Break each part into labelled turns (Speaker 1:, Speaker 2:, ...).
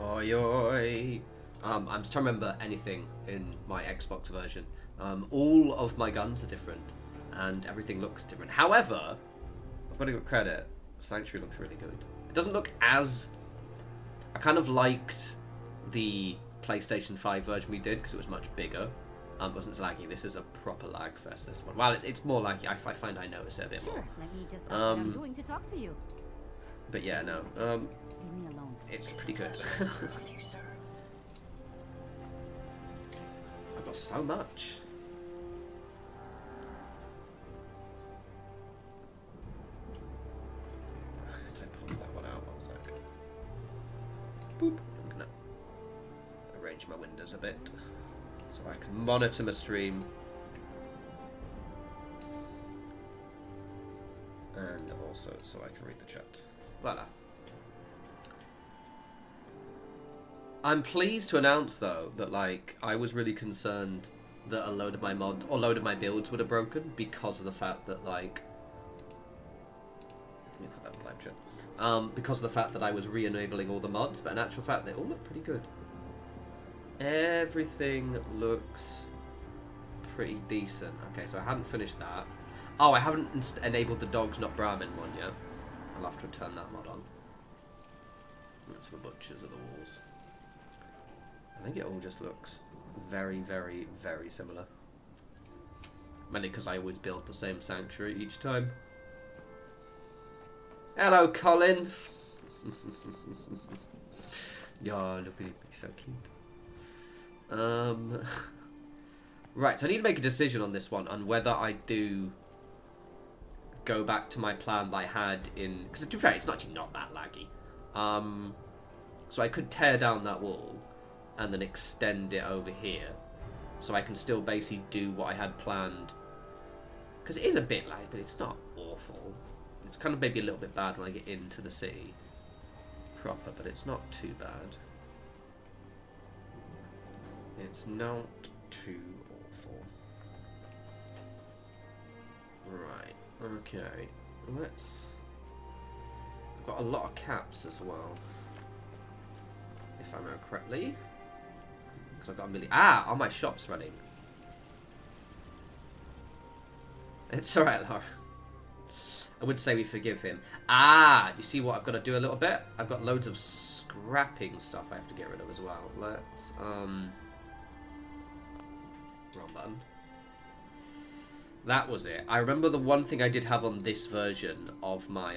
Speaker 1: Oi, oi. I'm trying to remember anything in my Xbox version. All of my guns are different, and everything looks different. However, I've got to give credit. Sanctuary looks really good. It doesn't look as... I kind of liked the PlayStation 5 version we did because it was much bigger. It wasn't as laggy. This is a proper lag fest, this one. Well, it's more laggy. I find I notice it a bit more.
Speaker 2: Sure, let me just I'm doing to talk to you.
Speaker 1: But yeah, no.
Speaker 2: Leave me alone.
Speaker 1: It's pretty good. I've got so much. Did I pull that one out? 1 sec. Boop. I'm gonna arrange my windows a bit so I can monitor my stream. And also so I can read the chat. Voila. I'm pleased to announce, though, that, like, I was really concerned that a load of my mods, or a load of my builds would have broken because of the fact that, like... Let me put that in live chat. Because of the fact that I was re-enabling all the mods, but in actual fact, they all look pretty good. Everything looks pretty decent. Okay, so I haven't finished that. Oh, I haven't enabled the dogs not Brahmin one yet. I'll have to turn that mod on. That's for butchers of the walls. I think it all just looks very, very, very similar. Mainly because I always build the same sanctuary each time. Hello, Colin! Yeah, look at it, he's so cute. Right, so I need to make a decision on this one, on whether I do go back to my plan that I had in... Because to be fair, it's actually not that laggy. So I could tear down that wall and then extend it over here, so I can still basically do what I had planned. Because it is a bit laggy, but it's not awful. It's kind of maybe a little bit bad when I get into the city proper, but it's not too bad. It's not too awful. Right, okay. Let's... I've got a lot of caps as well, if I remember correctly. Because I've got a million... Ah! All my shop's running. It's alright, Laura. I would say we forgive him. Ah! You see what I've got to do a little bit? I've got loads of scrapping stuff I have to get rid of as well. Let's, Wrong button. That was it. I remember the one thing I did have on this version of my,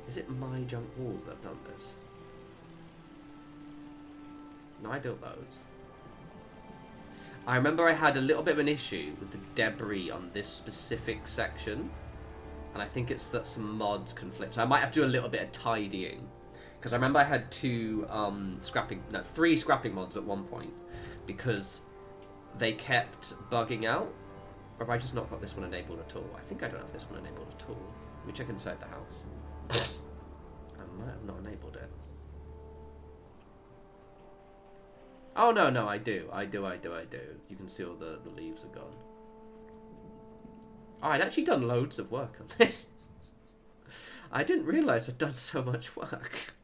Speaker 1: Is it my junk walls that have done this? No, I built those. I remember I had a little bit of an issue with the debris on this specific section, and I think it's that some mods conflict. So I might have to do a little bit of tidying, because I remember I had three scrapping mods at one point, because they kept bugging out. Or have I just not got this one enabled at all? I think I don't have this one enabled at all. Let me check inside the house. I might have not enabled it. Oh, no, I do. I do. You can see all the leaves are gone. Oh, I'd actually done loads of work on this. I didn't realise I'd done so much work.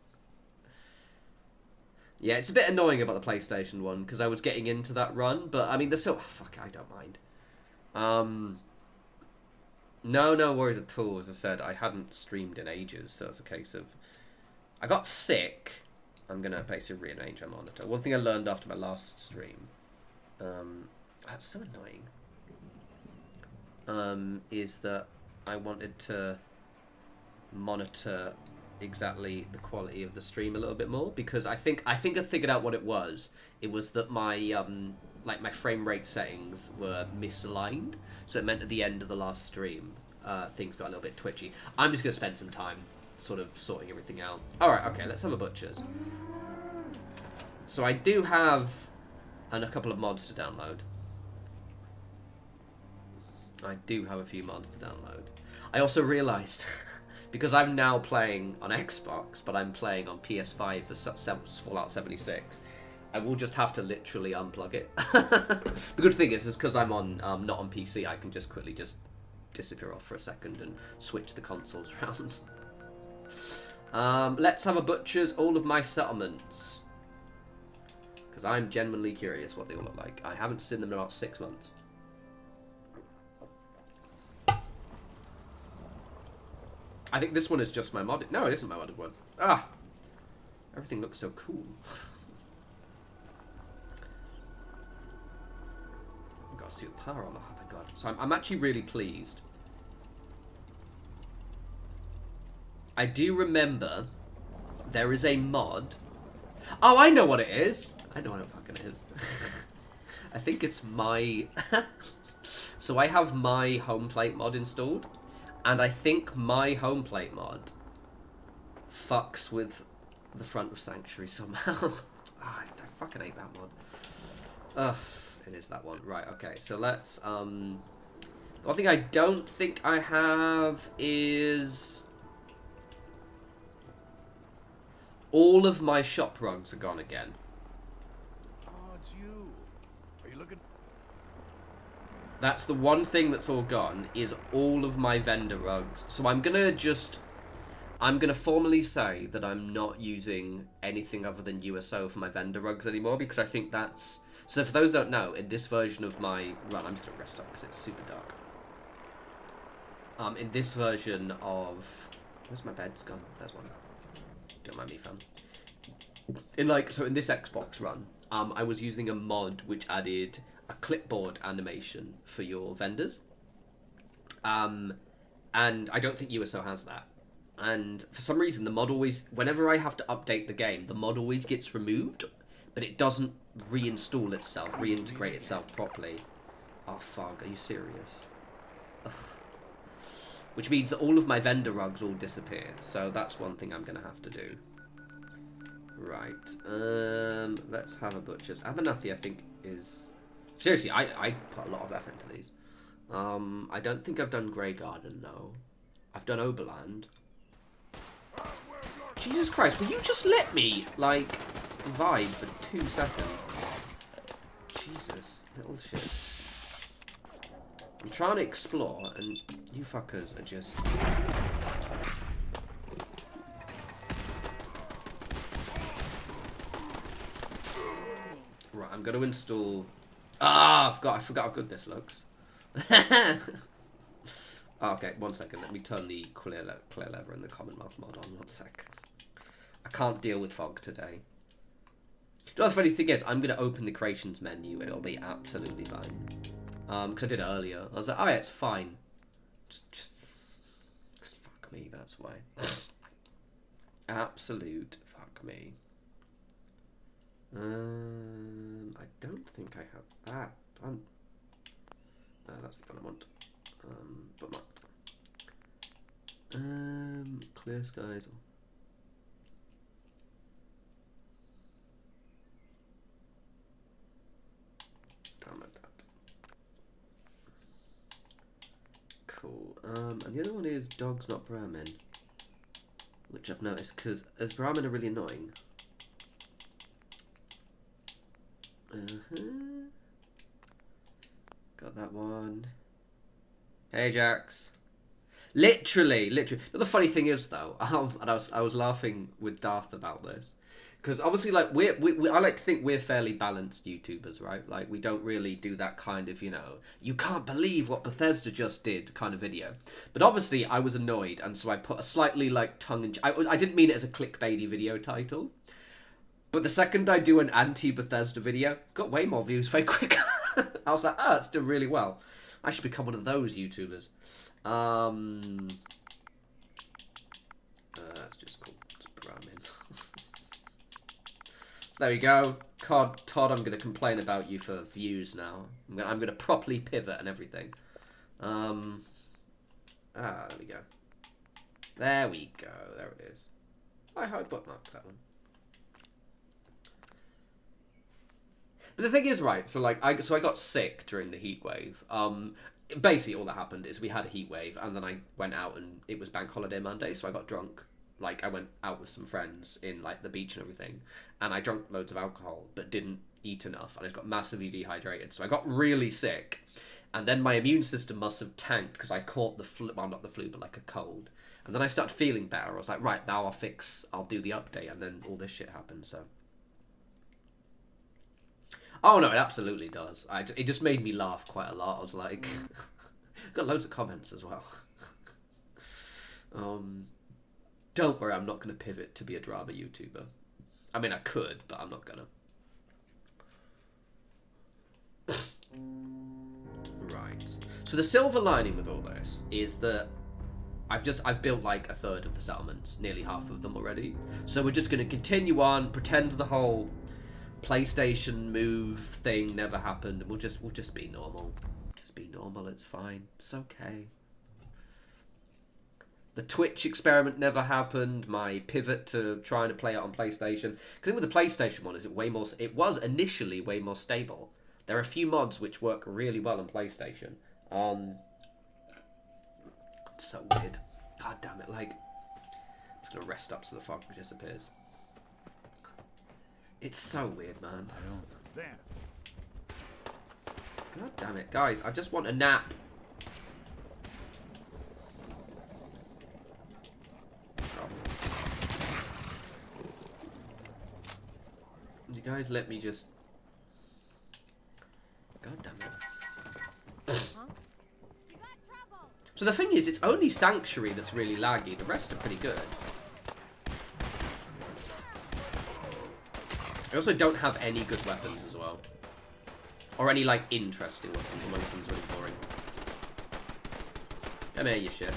Speaker 1: Yeah, it's a bit annoying about the PlayStation one, because I was getting into that run, but, I mean, there's still... Oh, fuck, I don't mind. No worries at all. As I said, I hadn't streamed in ages, so it's a case of... I got sick. I'm going to basically rearrange my monitor. One thing I learned after my last stream, that's so annoying, is that I wanted to monitor exactly the quality of the stream a little bit more, because I think I figured out what it was. It was that my like my frame rate settings were misaligned, so it meant at the end of the last stream things got a little bit twitchy. I'm just gonna spend some time sort of sorting everything out. Alright, okay, let's have a butcher's. So I do have a couple of mods to download. I do have a few mods to download. I also realised, because I'm now playing on Xbox, but I'm playing on PS5 for Fallout 76, I will just have to literally unplug it. The good thing is because I'm on not on PC, I can just quickly just disappear off for a second and switch the consoles around. Let's have a butcher's all of my settlements. Because I'm genuinely curious what they all look like. I haven't seen them in about 6 months. I think this one is just my modded. No, it isn't my modded one. Ah! Everything looks so cool. I've got a suit of power on. Oh my god. So I'm actually really pleased. I do remember there is a mod. Oh, I know what it is. I know what it fucking is. I think it's my... So I have my home plate mod installed. And I think my home plate mod fucks with the front of Sanctuary somehow. Oh, I fucking hate that mod. Ugh, it is that one. Right, okay. So let's... The one thing I don't think I have is... All of my shop rugs are gone again.
Speaker 3: Oh, it's you. Are you looking?
Speaker 1: That's the one thing that's all gone, is all of my vendor rugs. So I'm gonna formally say that I'm not using anything other than USO for my vendor rugs anymore, because I think that's... So for those who don't know, in this version of my run, I'm just gonna rest up because it's super dark. In this version of... Where's my bed's gone? There's one. Don't mind me, fam. In this Xbox run, I was using a mod which added a clipboard animation for your vendors. And I don't think USO has that. And for some reason, the mod always, whenever I have to update the game, the mod always gets removed, but it doesn't reinstall itself, reintegrate itself properly. Oh, fuck, are you serious? Ugh. Which means that all of my vendor rugs all disappear. So that's one thing I'm going to have to do. Right. Let's have a butcher's. Abernathy, I think, is... Seriously, I put a lot of effort into these. I don't think I've done Grey Garden, no. I've done Oberland. Jesus Christ, will you just let me, like, vibe for 2 seconds? Jesus, little shit. I'm trying to explore, and you fuckers are just... Right, I'm going to install... Ah, I forgot how good this looks. Oh, okay, 1 second. Let me turn the clear leather and the Commonwealth mod on. 1 sec. I can't deal with fog today. You know, the funny thing is, I'm going to open the creations menu and it'll be absolutely fine. Because I did it earlier. I was like, oh yeah, it's fine. Just fuck me, that's why. Absolute fuck me. I don't think I have... that's the one I want. But clear skies. Download that. Cool. And the other one is dogs, not Brahmin, which I've noticed because as Brahmin are really annoying. Got that one. Hey, Jax. Literally. But the funny thing is, though, and I was laughing with Darth about this, because obviously, like, I like to think we're fairly balanced YouTubers, right? Like, we don't really do that kind of, you can't believe what Bethesda just did kind of video. But obviously, I was annoyed, and so I put a slightly, like, I didn't mean it as a clickbaity video title. But the second I do an anti-Bethesda video, got way more views very quick. I was like, oh, it's doing really well. I should become one of those YouTubers. That's just cool. Just put them in. There we go. Todd, I'm going to complain about you for views now. I'm going to properly pivot and everything. There we go. There we go. There it is. I bookmarked that one. But the thing is, right, so I got sick during the heat wave. Basically all that happened is we had a heat wave and then I went out and it was bank holiday Monday, so I got drunk like I went out with some friends in like the beach and everything, and I drank loads of alcohol but didn't eat enough, and I just got massively dehydrated. So I got really sick, and then my immune system must have tanked because I caught the flu. Well, not the flu, but like a cold. And then I started feeling better. I was like, right, now I'll do the update, and then all this shit happened. So. Oh no, it absolutely does. It just made me laugh quite a lot. I was like, got loads of comments as well. Don't worry, I'm not going to pivot to be a drama YouTuber. I mean, I could, but I'm not gonna. Right. So the silver lining with all this is that I've built like a third of the settlements, nearly half of them already. So we're just going to continue on, pretend the whole PlayStation move thing never happened, and we'll just be normal. Just be normal, it's fine. It's okay. The Twitch experiment never happened. My pivot to trying to play it on PlayStation. Because with the PlayStation one, it was initially way more stable. There are a few mods which work really well on PlayStation. It's so weird. God damn it! Like, I'm just gonna rest up so the fog disappears. It's so weird, man. God damn it, guys! I just want a nap. You guys let me just... God damn it. So the thing is, it's only Sanctuary that's really laggy. The rest are pretty good. I also don't have any good weapons as well. Or any, like, interesting weapons. My weapons are really boring. Come here, you shit.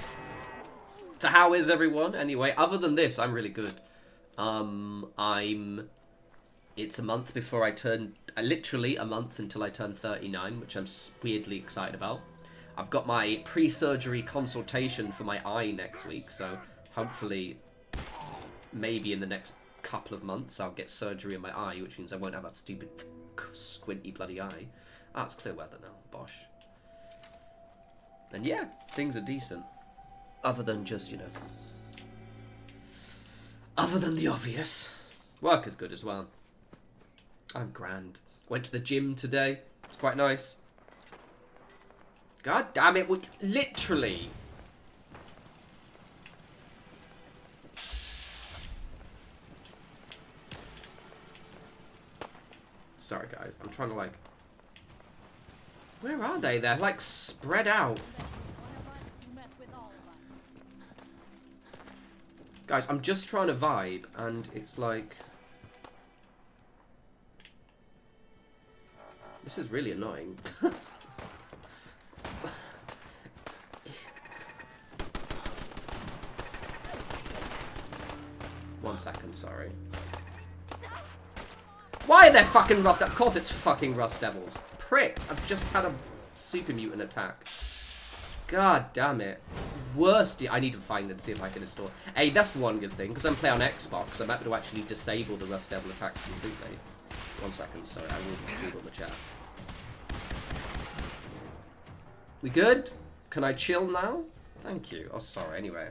Speaker 1: So how is everyone? Anyway, other than this, I'm really good. It's a month before I turn... literally a month until I turn 39, which I'm weirdly excited about. I've got my pre-surgery consultation for my eye next week, so hopefully, maybe in the next couple of months, I'll get surgery in my eye, which means I won't have that stupid squinty bloody eye. Ah, it's clear weather now. Bosh. And yeah, things are decent. Other than just, you know... other than the obvious. Work is good as well. I'm grand. Went to the gym today. It's quite nice. God damn it, literally. Sorry, guys. I'm trying to, like... Where are they? They're, like, spread out. Guys, I'm just trying to vibe, and it's like... This is really annoying. One second, sorry. Why are there fucking Rust... Of course it's fucking Rust Devils. Pricks! I've just had a super mutant attack. God damn it. Worst... I need to find it to see if I can install... Hey, that's one good thing, because I'm playing on Xbox, I'm able to actually disable the Rust Devil attacks completely. One second, sorry, I will Google the chat. We good? Can I chill now? Thank you. Oh, sorry, anyway.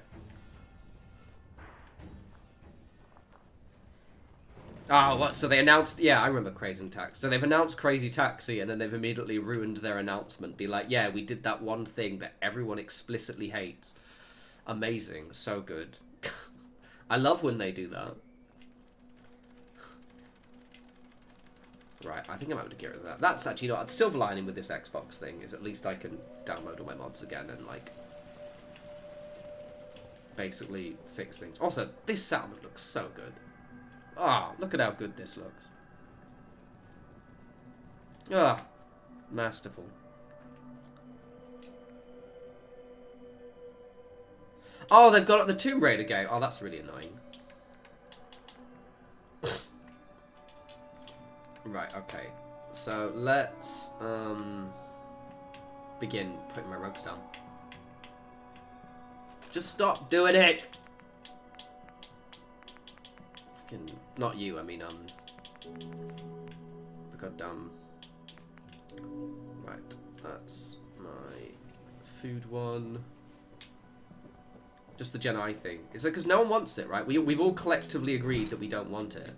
Speaker 1: Oh, what? So they announced... Yeah, I remember Crazy Taxi. So they've announced Crazy Taxi, and then they've immediately ruined their announcement. Be like, yeah, we did that one thing that everyone explicitly hates. Amazing. So good. I love when they do that. Right, I think I'm able to get rid of that. That's actually not... The silver lining with this Xbox thing is at least I can download all my mods again and, like... basically fix things. Also, this settlement looks so good. Ah, oh, look at how good this looks. Ah, masterful. Oh, they've got the Tomb Raider game. Oh, that's really annoying. Right, okay. So, let's, begin putting my ropes down. Just stop doing it! Not you, I mean, the goddamn... Right, that's my food one. Just the Gen I thing. It's like, because no one wants it, right? We've all collectively agreed that we don't want it.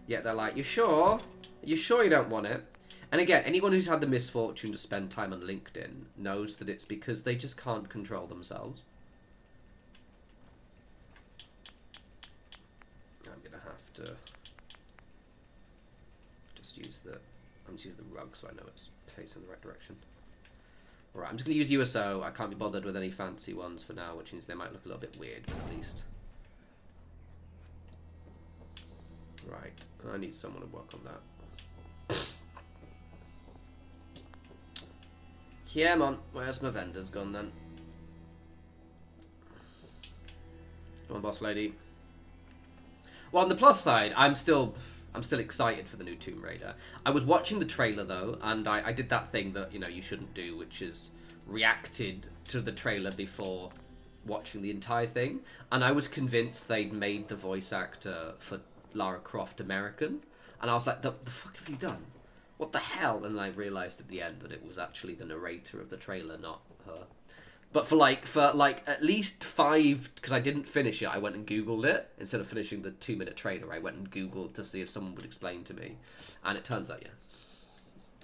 Speaker 1: Yet they're like, you sure? Are you sure you don't want it? And again, anyone who's had the misfortune to spend time on LinkedIn knows that it's because they just can't control themselves. I'm going to have to just use the... I'm just using the rug so I know it's facing the right direction. Alright, I'm just going to use USO. I can't be bothered with any fancy ones for now, which means they might look a little bit weird, at least. Right, I need someone to work on that. Yeah, man. Where's my vendors gone then? Come on, boss lady. Well, on the plus side, I'm still excited for the new Tomb Raider. I was watching the trailer though, and I did that thing that, you know, you shouldn't do, which is reacted to the trailer before watching the entire thing. And I was convinced they'd made the voice actor for Lara Croft American, and I was like, the fuck have you done? What the hell? And I realised at the end that it was actually the narrator of the trailer, not her. But for at least 5, because I didn't finish it, I went and Googled it. Instead of finishing the 2-minute trailer, I went and Googled to see if someone would explain to me. And it turns out, yeah.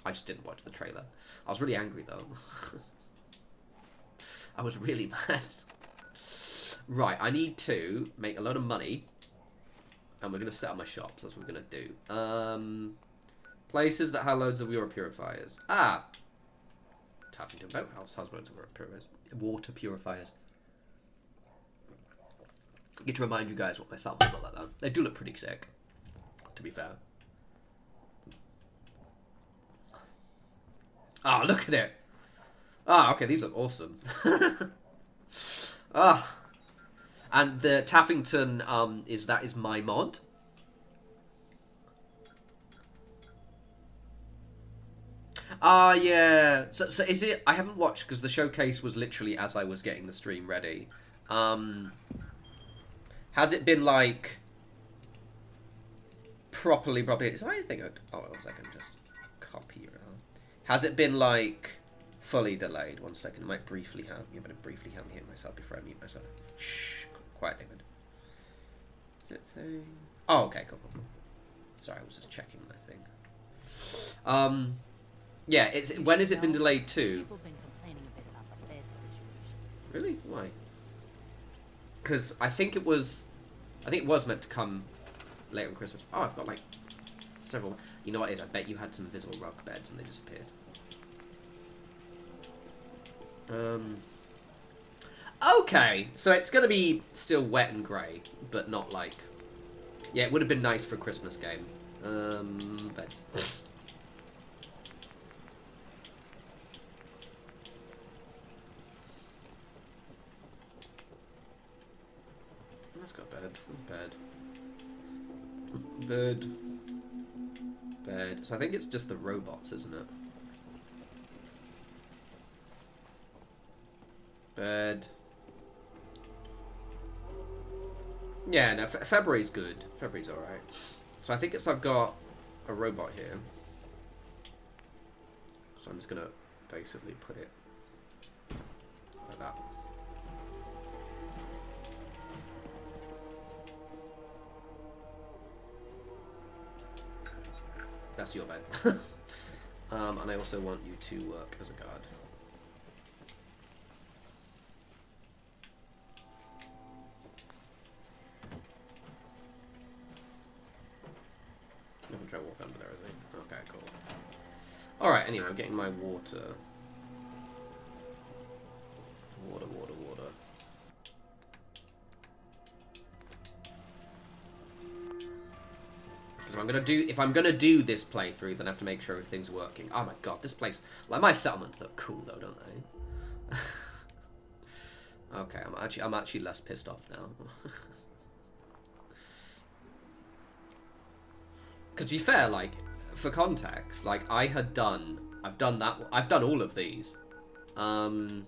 Speaker 1: I just didn't watch the trailer. I was really angry, though. I was really mad. Right, I need to make a load of money. And we're going to set up my shops. That's what we're going to do. Places that have loads of water purifiers. Ah! Taffington Boathouse has loads of water purifiers. Water purifiers. I get to remind you guys what my samples look like that. They do look pretty sick, to be fair. Ah, look at it! Ah, okay, these look awesome. Ah. And the Taffington is my mod. Ah, yeah. So is it... I haven't watched because the showcase was literally as I was getting the stream ready. Has it been, like, properly... Is there anything... Oh, 1 second. Just copy it. Has it been, like, fully delayed? 1 second. It might briefly have... You're going to briefly have me hit myself before I mute myself. Shh. Quiet, David. Is it thing? Oh, okay. Cool. Sorry, I was just checking my thing. Yeah, it's when has it been delayed to?
Speaker 2: People been complaining a bit about the bed situation.
Speaker 1: Really? Why? Because I think it was meant to come later on Christmas. Oh, I've got like several. You know what it is? I bet you had some invisible rug beds and they disappeared. Okay, so it's gonna be still wet and grey, but not like. Yeah, it would have been nice for a Christmas game. Beds. Let's go bed. So I think it's just the robots, isn't it? Bed. Yeah, no, February's good. February's alright. So I think I've got a robot here. So I'm just gonna basically put it like that. That's your bed. And I also want you to work as a guard. I'm gonna try to walk under there, is he? Okay, cool. Alright, anyway, I'm getting my water. Water. If I'm gonna do this playthrough, then I have to make sure everything's working. Oh my god, this place, like my settlements look cool though, don't they? Okay, I'm actually less pissed off now. Because to be fair, like for context, like I've done all of these. The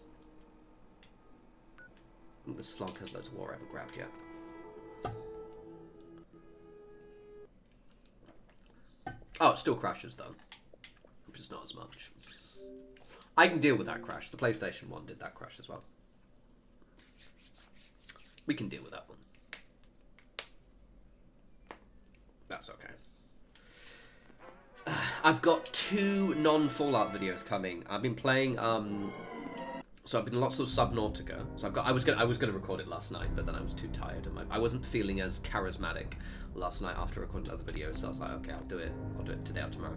Speaker 1: slug has loads of water I haven't grabbed yet. Oh, it still crashes though, which is not as much. I can deal with that crash. The PlayStation 1 did that crash as well. We can deal with that one. That's okay. I've got 2 non-Fallout videos coming. I've been playing, so I've been lots of Subnautica. So I was gonna record it last night, but then I was too tired and I wasn't feeling as charismatic last night after recording other videos. So I was like, okay, I'll do it today or tomorrow.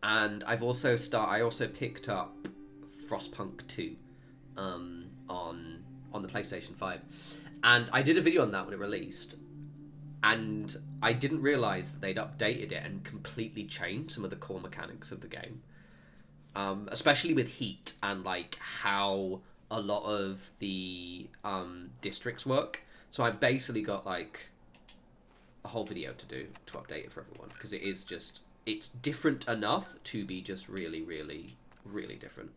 Speaker 1: And I also picked up Frostpunk 2, on the PlayStation 5, and I did a video on that when it released. And I didn't realise that they'd updated it and completely changed some of the core mechanics of the game. Especially with heat and like how a lot of the districts work. So I basically got like a whole video to do to update it for everyone. Because it's different enough to be just really, really, really different.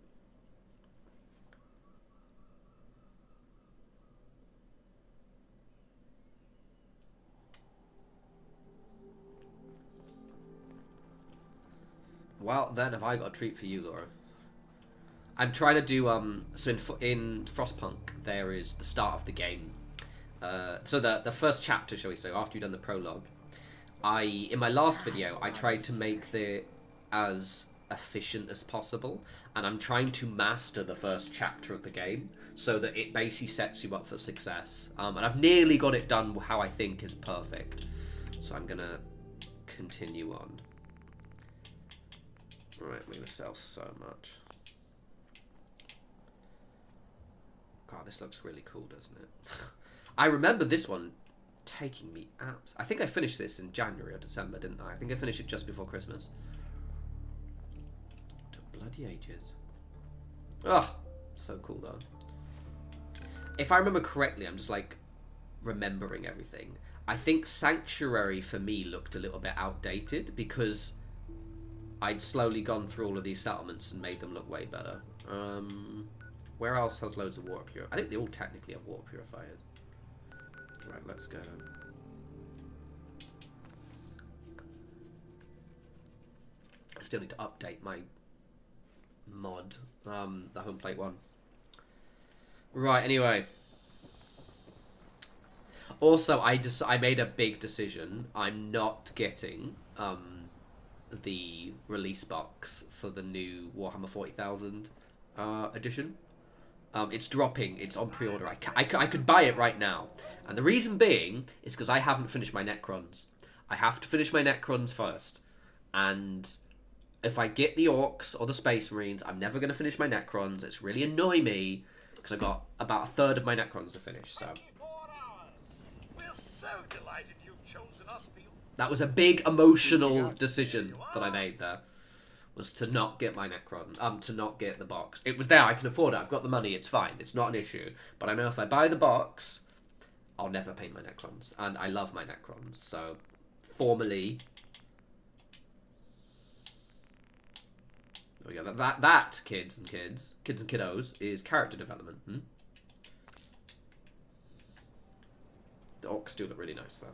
Speaker 1: Well, then have I got a treat for you, Laura. I'm trying to do, so in Frostpunk, there is the start of the game. So the first chapter, shall we say, after you've done the prologue, in my last video, I tried to make it as efficient as possible, and I'm trying to master the first chapter of the game, so that it basically sets you up for success. And I've nearly got it done how I think is perfect. So I'm gonna continue on. Right, we're going to sell so much. God, this looks really cool, doesn't it? I remember this one taking me out. I think I finished this in January or December, didn't I? I think I finished it just before Christmas. Took bloody ages. Oh, so cool, though. If I remember correctly, I'm just, like, remembering everything. I think Sanctuary, for me, looked a little bit outdated because I'd slowly gone through all of these settlements and made them look way better. Where else has loads of water purifiers? I think they all technically have water purifiers. Right, let's go. I still need to update my mod, the home plate one. Right, anyway. Also, I made a big decision. I'm not getting the release box for the new Warhammer 40,000 edition. It's dropping. It's on pre-order. I could buy it right now. And the reason being is because I haven't finished my Necrons. I have to finish my Necrons first. And if I get the Orcs or the Space Marines, I'm never going to finish my Necrons. It's really annoying me because I've got about a third of my Necrons to finish. So
Speaker 3: We're so delighted you've chosen us for your...
Speaker 1: that was a big emotional decision that I made there. Was to not get my Necron, to not get the box. It was there, I can afford it, I've got the money, it's fine, it's not an issue. But I know if I buy the box, I'll never paint my Necrons. And I love my Necrons, so formally... There we go, that kids and kiddos, is character development. The Orcs do look really nice, though.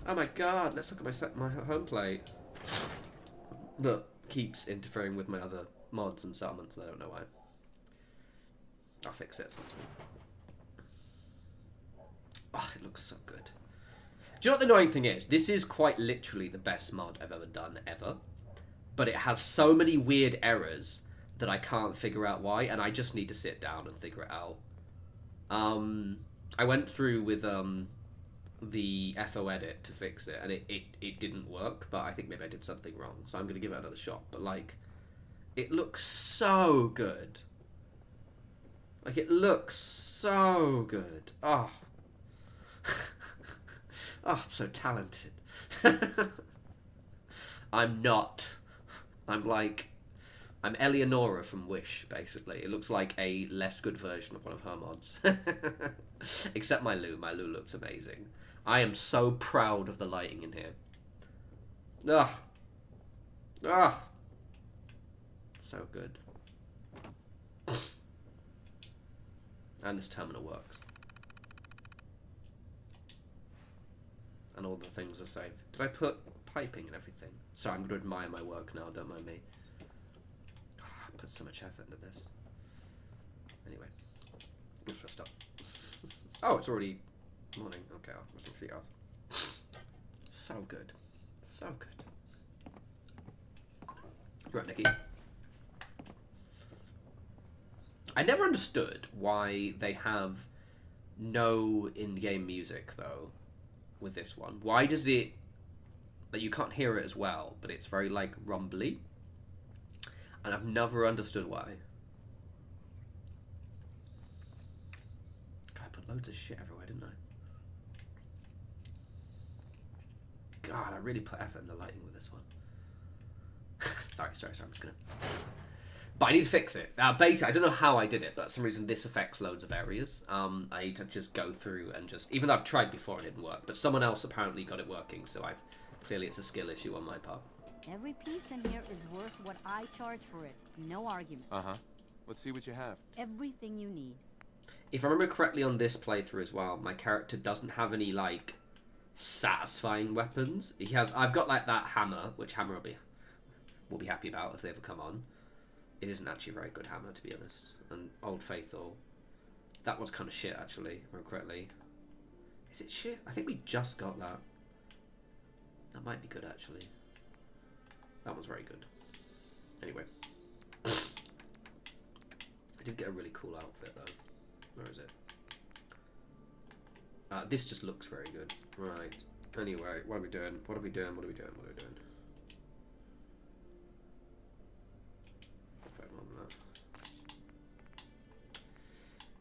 Speaker 1: Oh my god, let's look at my home plate. That keeps interfering with my other mods and settlements, and I don't know why. I'll fix it sometime. Oh, it looks so good. Do you know what the annoying thing is? This is quite literally the best mod I've ever done, ever. But it has so many weird errors that I can't figure out why, and I just need to sit down and figure it out. I went through with the FO edit to fix it, and it didn't work, but I think maybe I did something wrong, so I'm going to give it another shot. But, like, it looks so good. Like, it looks so good. Oh. Oh, I'm so talented. I'm not. I'm Eleonora from Wish, basically. It looks like a less good version of one of her mods. Except my Lou. My Lou looks amazing. I am so proud of the lighting in here. Ugh. Ugh. So good. And this terminal works. And all the things are saved. Did I put piping and everything? Sorry, I'm going to admire my work now, don't mind me. Oh, I put so much effort into this. Anyway, I'm stressed up. Oh, it's already morning. Okay, I'll watch some feet out. So good. So good. Right, Nikki. I never understood why they have no in-game music, though, with this one. Why does it... Like, you can't hear it as well, but it's very, like, rumbly. And I've never understood why. God, I put loads of shit everywhere, didn't I? God, I really put effort in the lighting with this one. sorry, I'm just gonna... But I need to fix it. Basically, I don't know how I did it, but for some reason this affects loads of areas. I need to just go through and just... Even though I've tried before, it didn't work. But someone else apparently got it working, so I've... Clearly it's a skill issue on my part.
Speaker 2: Every piece in here is worth what I charge for it. No argument.
Speaker 4: Uh-huh. Let's see what you have.
Speaker 2: Everything you need.
Speaker 1: If I remember correctly on this playthrough as well, my character doesn't have any, like, satisfying weapons. He has... I've got, like, that hammer, which Hammer will be happy about if they ever come on. It isn't actually a very good hammer, to be honest. And Old Faithful, that was kind of shit, actually, if I remember correctly. Is it shit? I think we just got that. That might be good, actually. That one's very good. Anyway. I did get a really cool outfit, though. Where is it? This just looks very good. Right. Anyway, what are we doing? What are we doing? What are we doing? What are we doing?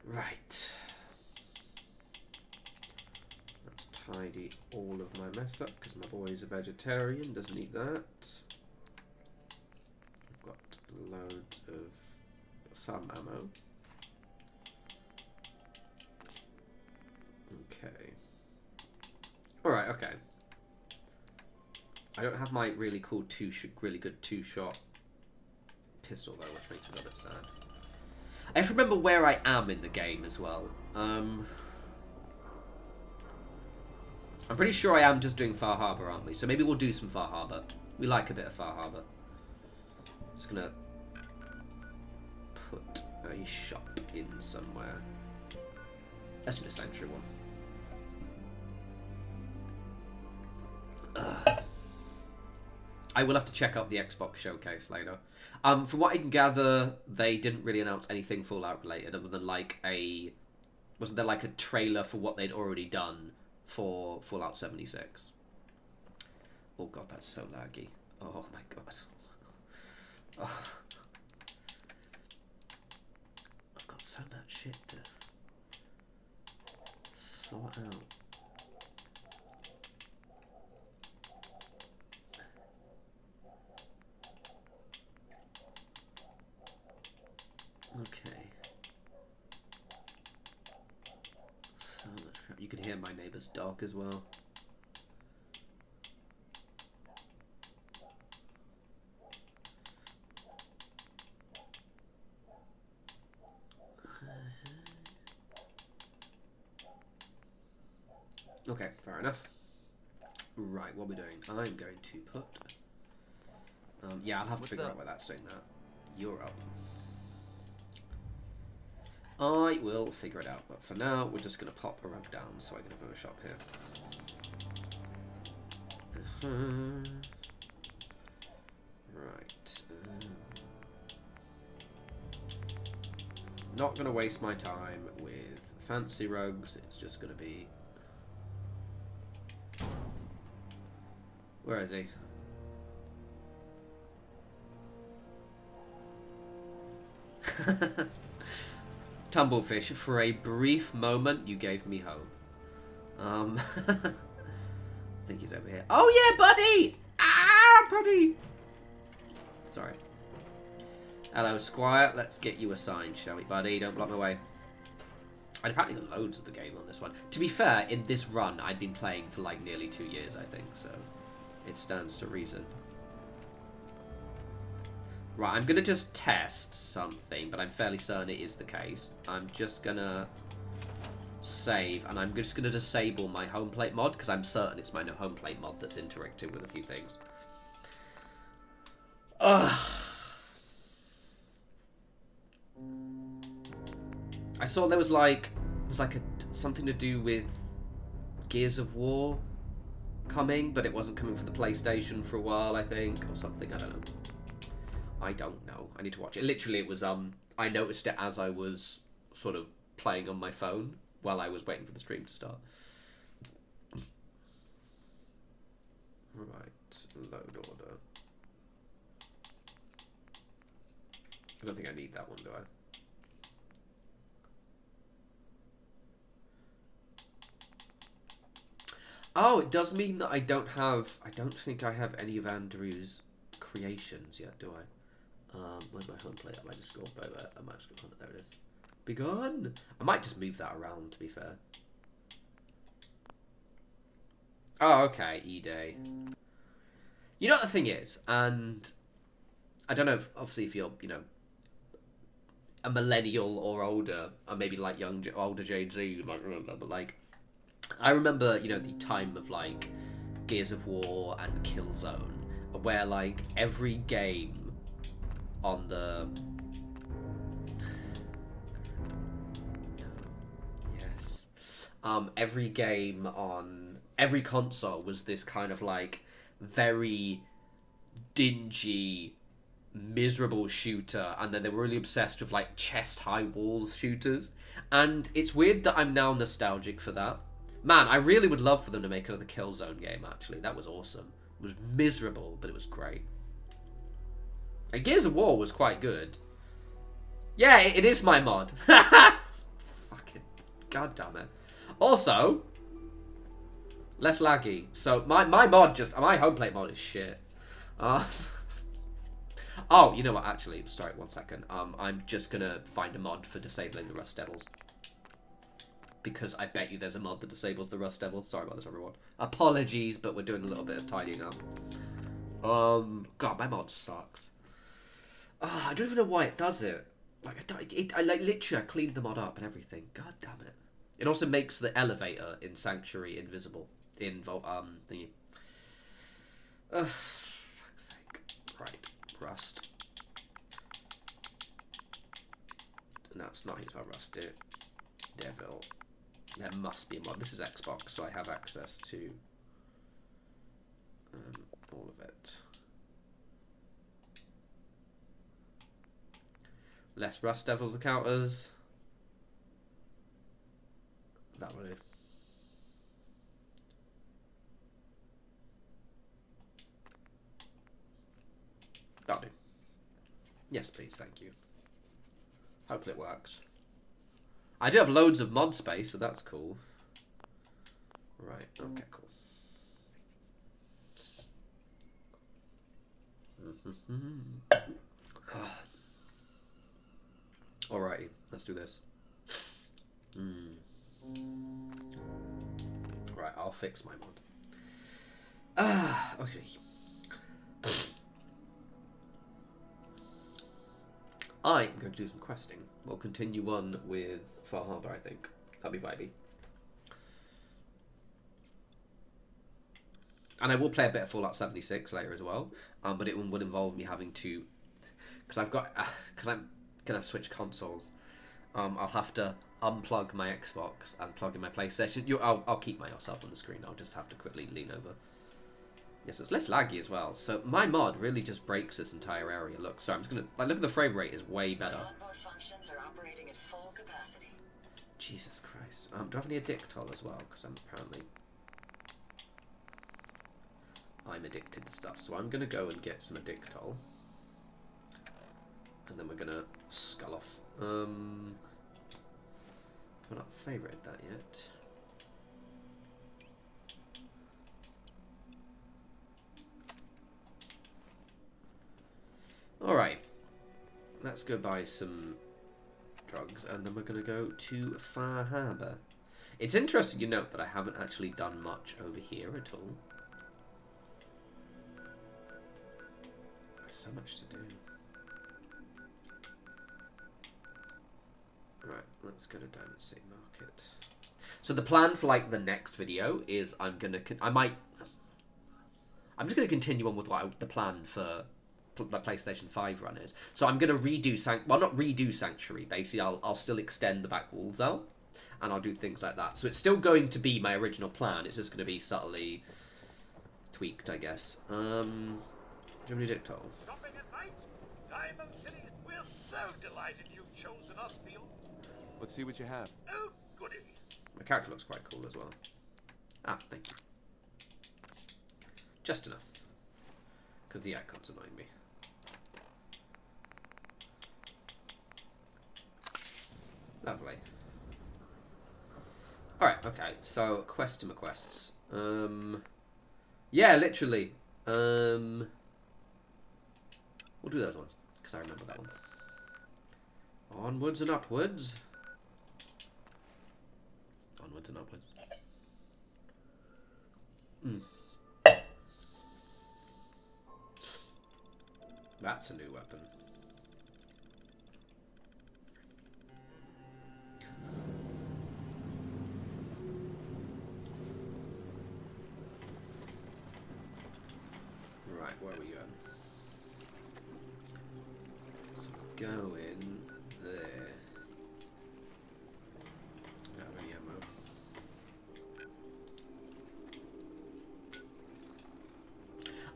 Speaker 1: Right. Let's tidy all of my mess up because my boy's a vegetarian, doesn't eat that. I've got loads of some ammo. Okay. Alright, okay. I don't have my really cool really good two-shot pistol though, which makes me a little bit sad. I have to remember where I am in the game as well. I'm pretty sure I am just doing Far Harbour, aren't we? So maybe we'll do some Far Harbour. We like a bit of Far Harbour. Just gonna put a shop in somewhere. Let's do the Sanctuary one. I will have to check out the Xbox showcase later. From what I can gather, they didn't really announce anything Fallout related other than like wasn't there like a trailer for what they'd already done for Fallout 76? Oh god, that's so laggy. Oh my god. Oh. I've got so much shit to sort out. Okay. So much crap. You can hear my neighbour's dog as well. Okay, fair enough. Right, what are we doing? I'm going to put... yeah, I'll have to figure out where that's saying that. You're up. I will figure it out, but for now, we're just going to pop a rug down so I can have a shop here. Right. Not going to waste my time with fancy rugs, it's just going to be... Where is he? Tumblefish, for a brief moment, you gave me hope. I think he's over here. Oh yeah, buddy! Ah, buddy! Sorry. Hello, Squire. Let's get you a sign, shall we, buddy? Don't block my way. I'd apparently got loads of the game on this one. To be fair, in this run, I'd been playing for like nearly 2 years, I think, so it stands to reason. Right, I'm going to just test something, but I'm fairly certain it is the case. I'm just going to save, and I'm just going to disable my home plate mod, because I'm certain it's my home plate mod that's interacting with a few things. Ugh. saw there was like something to do with Gears of War coming, but it wasn't coming for the PlayStation for a while, I think, or something. I don't know. I don't know. I need to watch it. Literally, it was I noticed it as I was sort of playing on my phone while I was waiting for the stream to start. Right, load order. I don't think I need that one, do I? Oh, it does mean that I don't think I have any of Andrew's creations yet, do I? Where's my home plate? I might just scroll over. I might scroll on it. There it is. Begun. I might just move that around, to be fair. Oh, okay, E-Day. You know what the thing is, and I don't know if, obviously, if you're, you know, a millennial or older, or maybe like older Gen Z, you might remember, but like, I remember, you know, the time of like Gears of War and Killzone, where like every game on the every game on every console was this kind of like very dingy, miserable shooter, and then they were really obsessed with like chest high walls shooters, and it's weird that I'm now nostalgic for that. Man, I really would love for them to make another Killzone game, actually. That was awesome. It was miserable, but it was great. And Gears of War was quite good. Yeah, it is my mod. Fucking god damn it. Also, less laggy. So my mod my home plate mod is shit. Oh, you know what? Actually, sorry, 1 second. I'm just gonna find a mod for disabling the Rust Devils, because I bet you there's a mod that disables the Rust Devils. Sorry about this, everyone. Apologies, but we're doing a little bit of tidying up. God, my mod sucks. I don't even know why it does it. Like, I literally cleaned the mod up and everything. God damn it. It also makes the elevator in Sanctuary invisible. In thingy. Fuck's sake. Right. Rust. No, it's not. It's not Rust. Devil. There must be a mod. This is Xbox, so I have access to all of it. Less Rust Devils encounters. That will do. That'll do. Yes, please, thank you. Hopefully it works. I do have loads of mod space, so that's cool. Right, okay, cool. Alrighty, let's do this. Right, I'll fix my mod. Okay. I'm going to do some questing. We'll continue on with Far Harbor, I think. That'll be vibey. And I will play a bit of Fallout 76 later as well. But it would involve me having to... Because I'm going to switch consoles. I'll have to unplug my Xbox and plug in my PlayStation. I'll keep myself on the screen. I'll just have to quickly lean over. Yes, so it's less laggy as well. So my mod really just breaks this entire area. Look, so I'm just gonna look at the frame rate is way better.
Speaker 5: Onboard functions are operating at full capacity.
Speaker 1: Jesus Christ. Do I have any addictol as well? Because I'm addicted to stuff. So I'm gonna go and get some addictol, and then we're gonna skull off. I've not favorited that yet. Alright, let's go buy some drugs, and then we're going to go to Far Harbor. It's interesting you note that I haven't actually done much over here at all. There's so much to do. Right, let's go to Diamond City Market. So the plan for like the next video is I'm just going to continue on with the plan for the PlayStation 5 run is. So I'm going to redo not redo Sanctuary. Basically, I'll still extend the back walls out, and I'll do things like that. So it's still going to be my original plan. It's just going to be subtly tweaked, I guess. Do you have any dictator?
Speaker 3: Shopping at night? Diamond City. We're so delighted you've chosen us, Field.
Speaker 4: Let's see what you have.
Speaker 3: Oh, goody.
Speaker 1: My character looks quite cool as well. Ah, thank you. Just enough. Because the icon's annoying me. Lovely. Alright, okay. So, Questimer quests. Yeah, literally. We'll do those ones. Because I remember that one. Onwards and upwards. Onwards and upwards. That's a new weapon. Right, where are we going? So go in there. Don't have any ammo.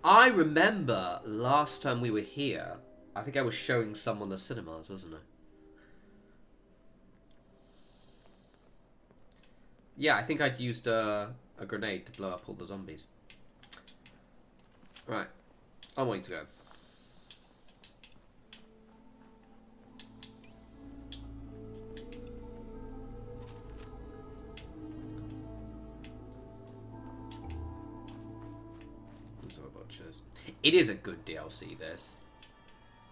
Speaker 1: I remember last time we were here, I think I was showing someone the cinemas, wasn't I? Yeah, I think I'd used a grenade to blow up all the zombies. Right, I'm waiting to go. It is a good DLC, this.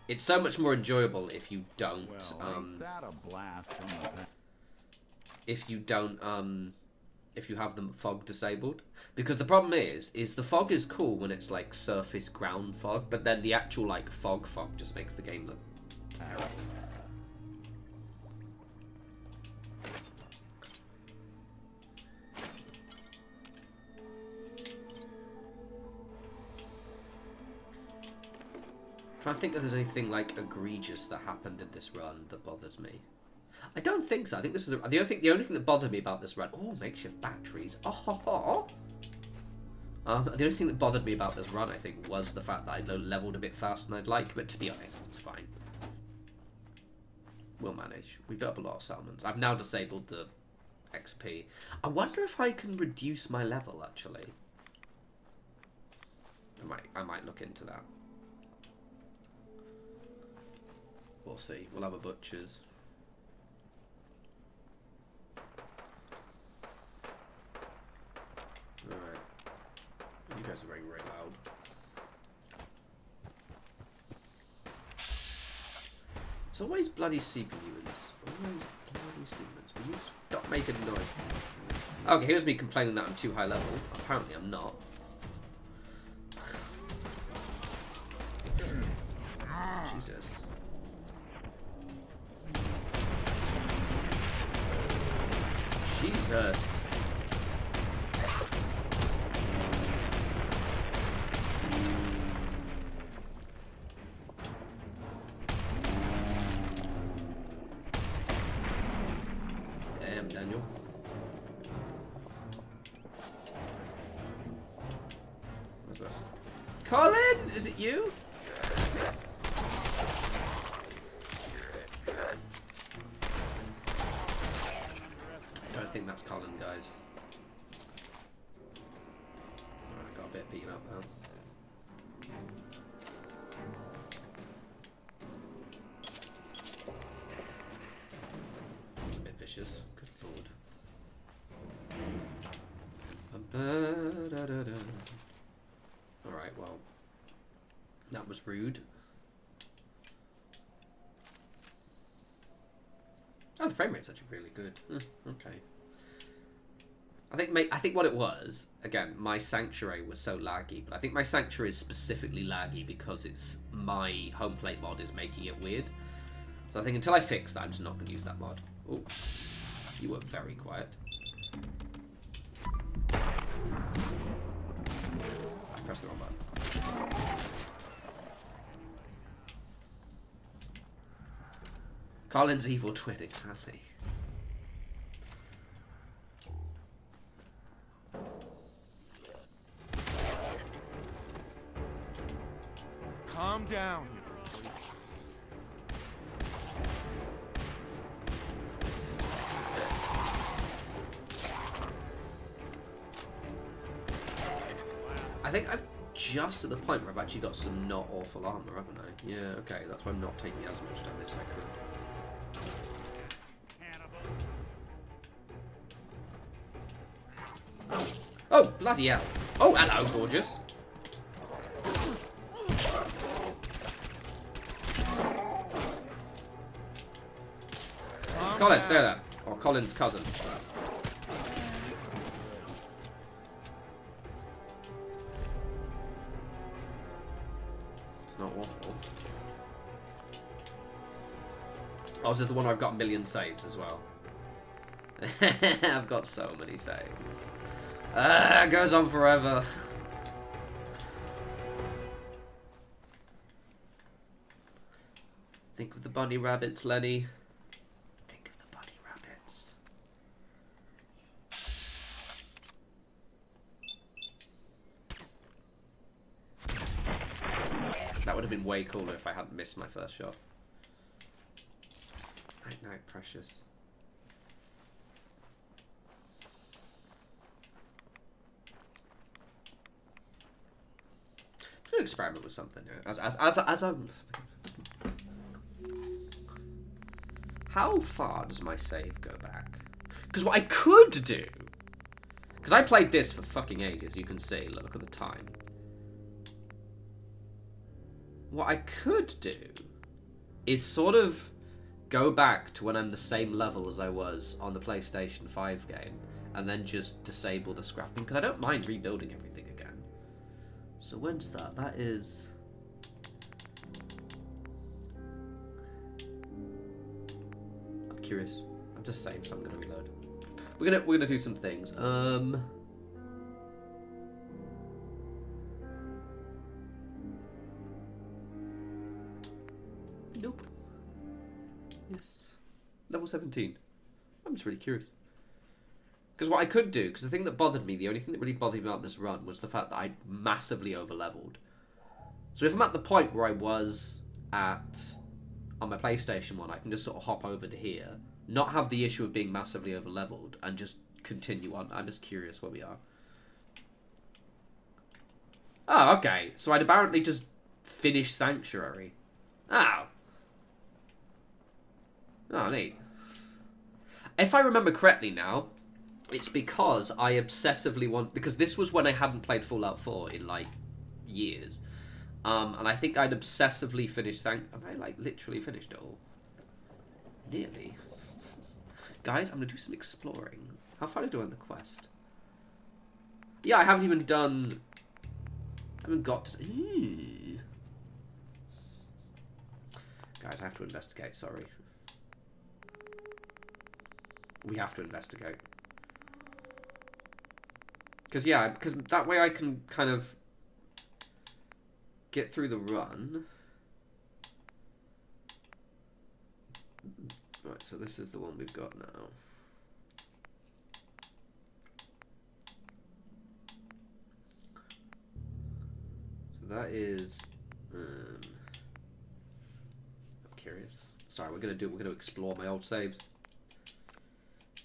Speaker 1: It's so much more enjoyable if you don't, if you have them fog disabled. Because the problem is the fog is cool when it's like surface ground fog, but then the actual like fog just makes the game look terrible. I'm trying to think if there's anything like egregious that happened in this run that bothers me. I don't think so. I think this is the only thing that bothered me about this run. Oh, makeshift batteries. Oh. The only thing that bothered me about this run, I think, was the fact that I leveled a bit faster than I'd like. But to be honest, it's fine. We'll manage. We've built up a lot of settlements. I've now disabled the XP. I wonder if I can reduce my level. Actually, I might look into that. We'll see. We'll have a butcher's. Alright. You guys are very, very loud. It's always bloody CPUs. Always bloody CPUs. Will you stop making noise? Okay, here's me complaining that I'm too high level. Apparently I'm not. Jesus. Jesus. Damn, Daniel. What's this? Colin, is it you? I think that's Colin, guys. Alright, got a bit beaten up now. It's a bit vicious. Good lord. Alright, well. That was rude. Oh, the frame rate's actually really good. Okay. I think what it was, again, my Sanctuary was so laggy, but I think my Sanctuary is specifically laggy because it's my home plate mod is making it weird. So I think until I fix that, I'm just not going to use that mod. Oh, you were very quiet. I pressed the wrong button. Colin's evil twin, exactly.
Speaker 4: Calm down.
Speaker 1: I think I'm just at the point where I've actually got some not awful armor, haven't I? Yeah, okay, that's why I'm not taking as much damage as I could. Oh, bloody hell. Oh, hello, gorgeous. Colin, say that. Or Colin's cousin. It's not awful. Oh, this is the one where I've got a million saves as well. I've got so many saves. It goes on forever. Think of the bunny rabbits, Lenny. Think of the bunny rabbits. That would have been way cooler if I hadn't missed my first shot. Night, night, precious. I'm gonna experiment with something here. As I'm. How far does my save go back? Because what I could do, because I played this for fucking ages. You can see. Look at the time. What I could do is sort of go back to when I'm the same level as I was on the PlayStation 5 game, and then just disable the scrapping, because I don't mind rebuilding everything again. So when's that? That is... I'm curious. I'm just saying, so I'm gonna reload. We're gonna do some things. Nope. Yes. Level 17. I'm just really curious. Because what I could do, because the thing that bothered me, the only thing that really bothered me about this run was the fact that I massively over-leveled. So if I'm at the point where I was at on my PlayStation 1, I can just sort of hop over to here, not have the issue of being massively over-leveled, and just continue on. I'm just curious where we are. Oh, okay. So I'd apparently just finished Sanctuary. Oh. Oh, neat. If I remember correctly now, it's because I obsessively want... Because this was when I hadn't played Fallout 4 in, like, years. And I think I'd obsessively finished Have I, like, literally finished it all? Nearly. Guys, I'm going to do some exploring. How far did I do on the quest? Yeah, I haven't even done... I haven't got to... Guys, I have to investigate, sorry. We have to investigate. Because, yeah, because that way I can kind of get through the run. Right, so this is the one we've got now. So that is... I'm curious. Sorry, we're gonna explore my old saves.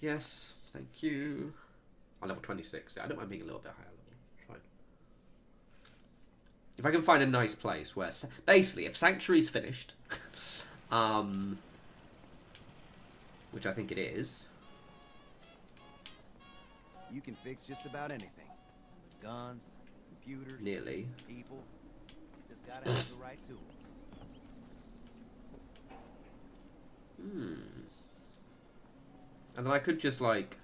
Speaker 1: Yes, thank you. I'm level 26. Yeah, I don't mind being a little bit higher level. Fine. If I can find a nice place where... Basically, if Sanctuary's finished, which I think it is...
Speaker 6: You can fix just about anything. Guns, computers,
Speaker 1: Nearly.
Speaker 6: people. Just gotta have the right tools.
Speaker 1: And then I could just, like...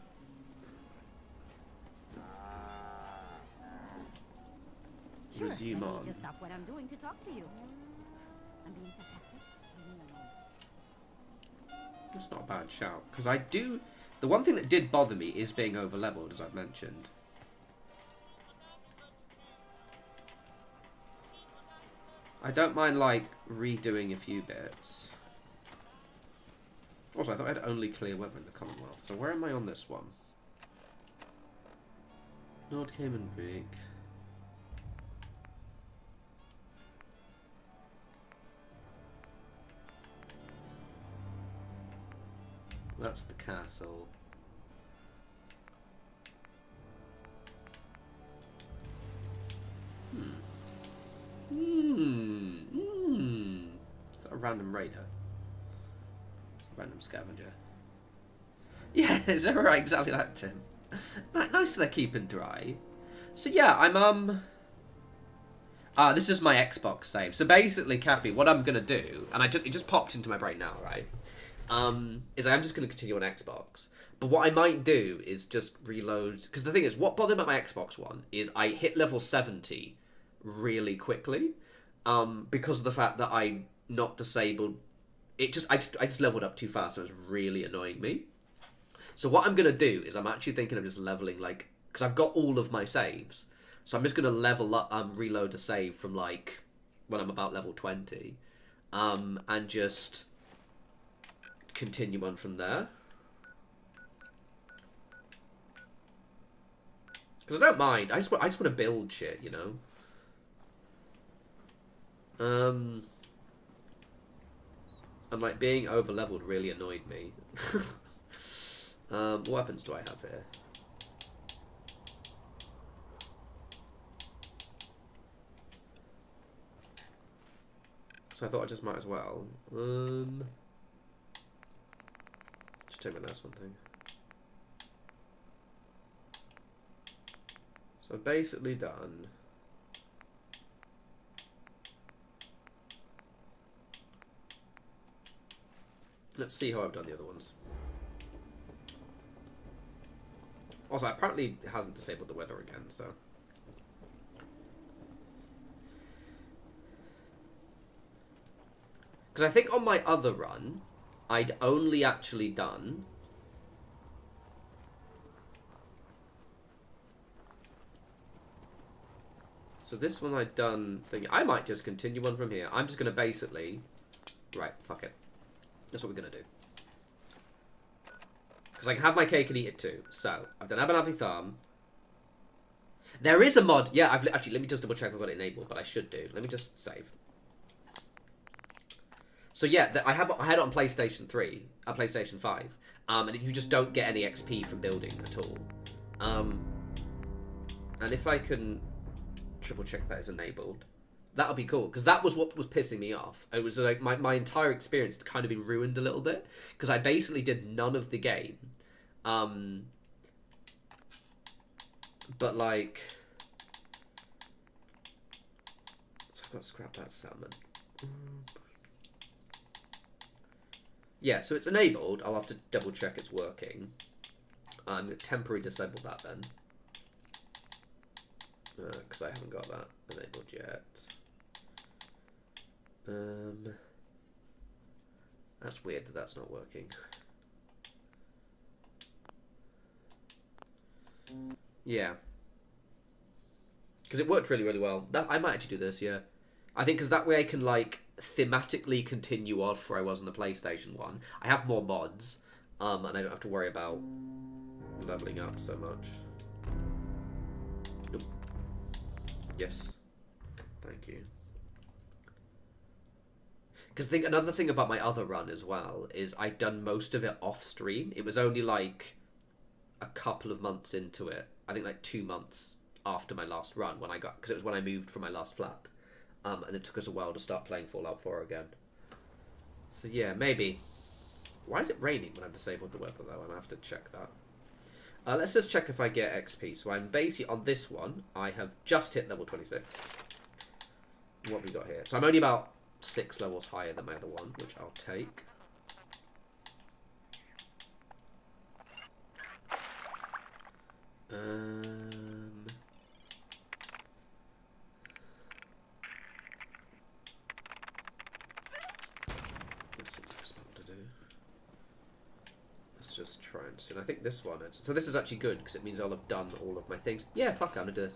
Speaker 2: Sure,
Speaker 1: resume
Speaker 2: let me
Speaker 1: on.
Speaker 2: just stop what I'm doing to talk to you. I'm being sarcastic. Leave me alone.
Speaker 1: That's not a bad shout. Because I do... The one thing that did bother me is being over-leveled, as I've mentioned. I don't mind, like, redoing a few bits. Also, I thought I had only clear weather in the Commonwealth. So where am I on this one? Nord Cayman Beak. That's the castle. Is that a random raider? Random scavenger. Yeah, is that right? Exactly that, Tim. Nice they're keeping dry. So yeah, I'm this is my Xbox save. So basically, Cappy, what I'm gonna do, and it just popped into my brain now, right? Is I'm just gonna continue on Xbox. But what I might do is just reload, because the thing is, what bothered about my Xbox One is I hit level 70 really quickly, because of the fact that I not disabled. I just leveled up too fast, and it was really annoying me. So what I'm gonna do is I'm actually thinking of just leveling, like, because I've got all of my saves, so I'm just gonna level up, reload a save from like when I'm about level 20, and just continue on from there. Because I don't mind. I just want to build shit, you know. And like being over leveled really annoyed me. What weapons do I have here? So I thought I just might as well. Just take my last one thing. So I've basically done. Let's see how I've done the other ones. Also, apparently it hasn't disabled the weather again, so. Because I think on my other run, I'd only actually done. So this one I'd done. I might just continue on from here. I'm just going to basically. Right, fuck it. That's what we're going to do. Because I can have my cake and eat it too. So, I've done Abernathy Farm. There is a mod. Yeah, actually, let me just double check I've got it enabled, but I should do. Let me just save. So yeah, I had it on PlayStation 3, PlayStation 5, and you just don't get any XP from building at all. And if I can triple check that is enabled, that would be cool, because that was what was pissing me off. It was like my entire experience had kind of been ruined a little bit, because I basically did none of the game. But like, so I've got to scrap that settlement. Yeah, so it's enabled. I'll have to double check it's working. I'm going to temporarily disable that then. Because I haven't got that enabled yet. That's weird that that's not working. Yeah. Because it worked really, really well. I might actually do this, yeah. I think because that way I can, like, thematically continue off where I was on the PlayStation 1. I have more mods, and I don't have to worry about leveling up so much. Nope. Yes. Thank you. Because another thing about my other run as well is I'd done most of it off stream. It was only like a couple of months into it. I think like 2 months after my last run when I got, because it was when I moved from my last flat. And it took us a while to start playing Fallout 4 again. So yeah, maybe. Why is it raining when I've disabled the weather though? I'm gonna have to check that. Let's just check if I get XP. So I'm basically on this one. I have just hit level 26. What have we got here? So I'm only about 6 levels higher than my other one, which I'll take. That seems like a spot to do. Let's just try and see. And I think this one is. So this is actually good because it means I'll have done all of my things. Yeah, fuck, I'm gonna do this.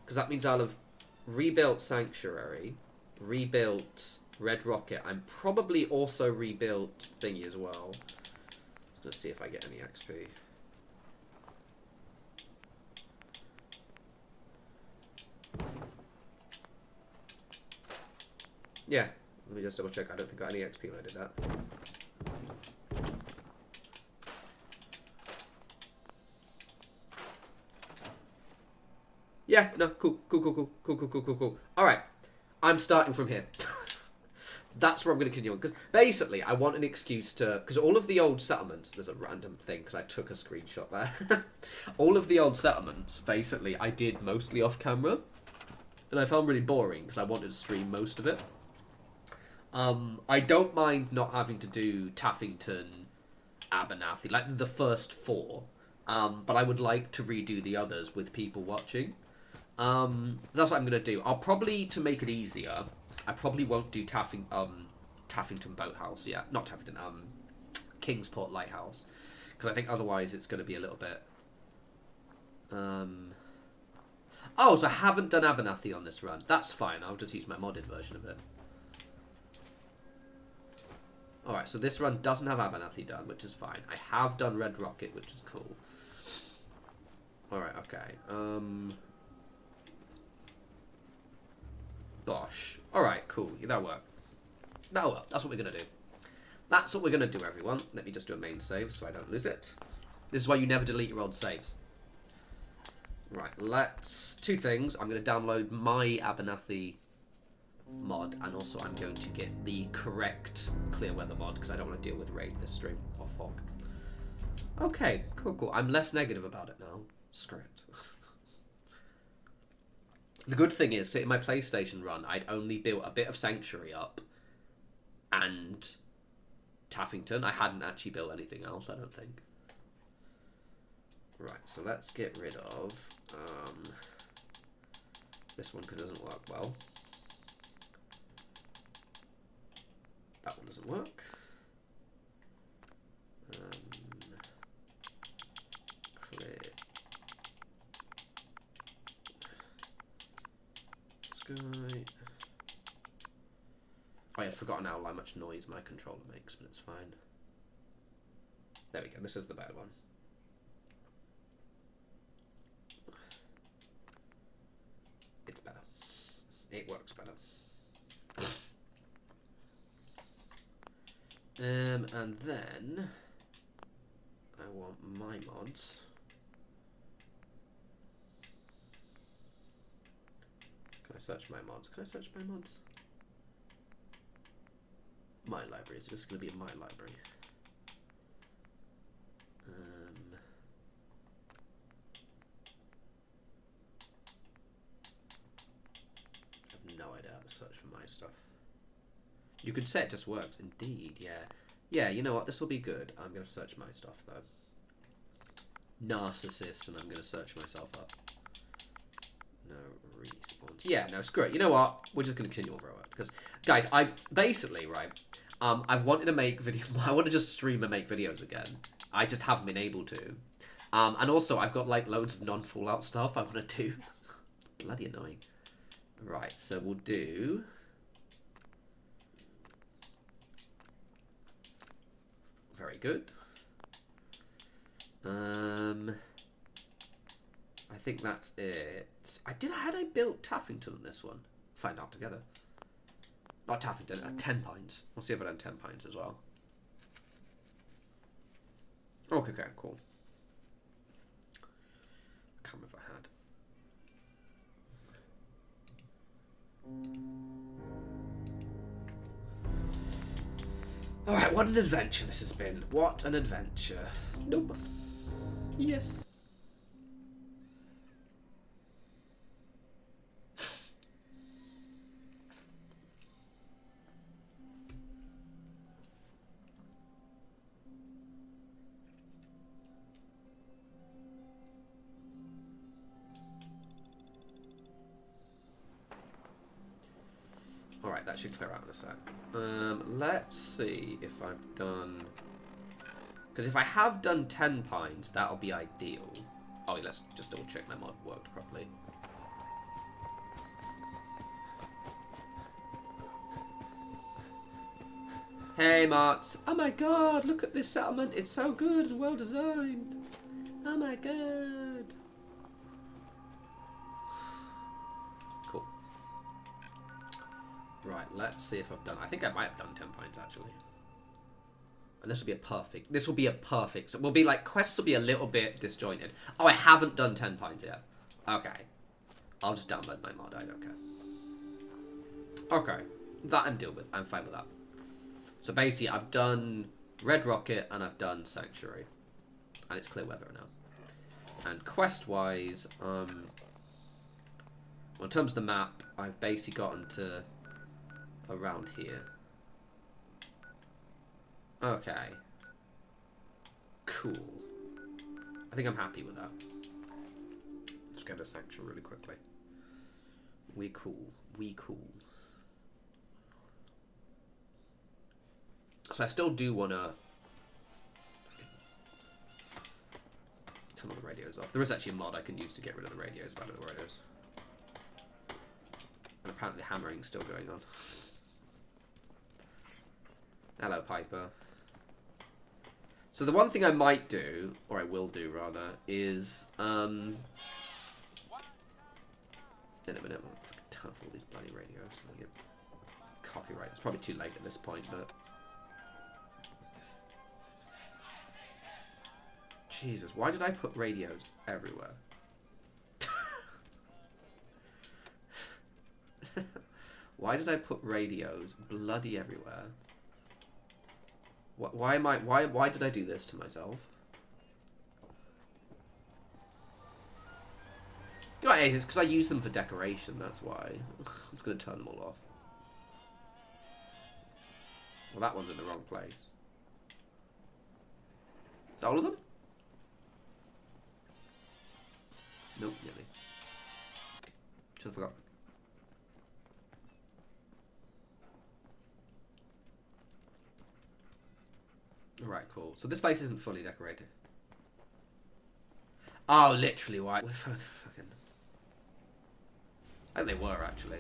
Speaker 1: Because that means I'll have rebuilt Sanctuary, rebuilt Red Rocket. I'm probably also rebuilt thingy as well. Let's see if I get any XP. Yeah, let me just double check. I don't think I got any XP when I did that. Yeah, no, cool. Alright, I'm starting from here. That's where I'm going to continue on. Because basically, I want an excuse to... Because all of the old settlements... There's a random thing, because I took a screenshot there. All of the old settlements, basically, I did mostly off camera. And I found really boring, because I wanted to stream most of it. I don't mind not having to do Taffington, Abernathy, like the first 4. But I would like to redo the others with people watching. That's what I'm going to do. I'll probably, to make it easier... I probably won't do Taffington Boathouse yet. Not Taffington, Kingsport Lighthouse. Because I think otherwise it's going to be a little bit... Oh, so I haven't done Abernathy on this run. That's fine. I'll just use my modded version of it. Alright, so this run doesn't have Abernathy done, which is fine. I have done Red Rocket, which is cool. Alright, okay. Bosh. Alright, cool. That'll work. That'll work. That's what we're going to do. That's what we're going to do, everyone. Let me just do a main save so I don't lose it. This is why you never delete your old saves. Right, let's... 2 things. I'm going to download my Abernathy mod, and also I'm going to get the correct clear weather mod, because I don't want to deal with rain this stream, or fog. Okay, cool. I'm less negative about it now. Screw it. The good thing is, in my PlayStation run, I'd only built a bit of Sanctuary up and Taffington. I hadn't actually built anything else, I don't think. Right, so let's get rid of this one because it doesn't work well. That one doesn't work. Clear. Sky. Oh, I'd forgotten how much noise my controller makes, but it's fine. There we go. This is the bad one. It's better. It works better. And then I want my mods. Can I search my mods? Can I search my mods? My library. Is it just going to be in my library? I have no idea how to search for my stuff. You could say it just works. Indeed, yeah. Yeah, you know what? This will be good. I'm going to search my stuff, though. Narcissist, and I'm going to search myself up. No respawns. Yeah, no, screw it. You know what? We're just going to continue over it. Because, guys, I've basically, right, I've wanted to make videos. I want to just stream and make videos again. I just haven't been able to. And also, I've got, like, loads of non-Fallout stuff I want to do. Bloody annoying. Right, so we'll do... Very good. I think that's it. Had I built Taffington on this one? Find out together. Not Taffington, 10 Pines. We'll see if I've done 10 Pines as well. Okay, cool. I can't remember if I had. Alright, what an adventure this has been. What an adventure. Nope. Yes. Alright, that should clear out in a sec. Let's see if I've done... Because if I have done 10 pines, that'll be ideal. Oh, let's just double check my mod worked properly. Hey, Martz. Oh my god, look at this settlement. It's so good and well designed. Oh my god. Cool. Right, let's see if I've done... I think I might have done 10 points, actually. And this will be a perfect... This will be a perfect... So it will be like... Quests will be a little bit disjointed. Oh, I haven't done 10 points yet. Okay. I'll just download my mod. I don't care. Okay. That I'm deal with. I'm fine with that. So basically, I've done Red Rocket and I've done Sanctuary. And it's clear weather now. And quest-wise, well, in terms of the map, I've basically gotten to around here. Okay. Cool. I think I'm happy with that. Let's go to Sanctuary really quickly. We cool. We cool. So I still do want to turn all the radios off. There is actually a mod I can use to get rid of the radios, out of the radios. And apparently hammering's still going on. Hello, Piper. So the one thing I might do, or I will do rather, is in a minute, I'm gonna turn off all these bloody radios. I'll get copyright. It's probably too late at this point, but Jesus, why did I put radios everywhere? Why did I put radios bloody everywhere? Why did I do this to myself? You know what, it's because I use them for decoration, that's why. I'm just going to turn them all off. Well, that one's in the wrong place. Is that all of them? Nope, nearly. Should have forgotten. Alright, cool. So this place isn't fully decorated. Oh, literally white. Fucking... I think they were, actually.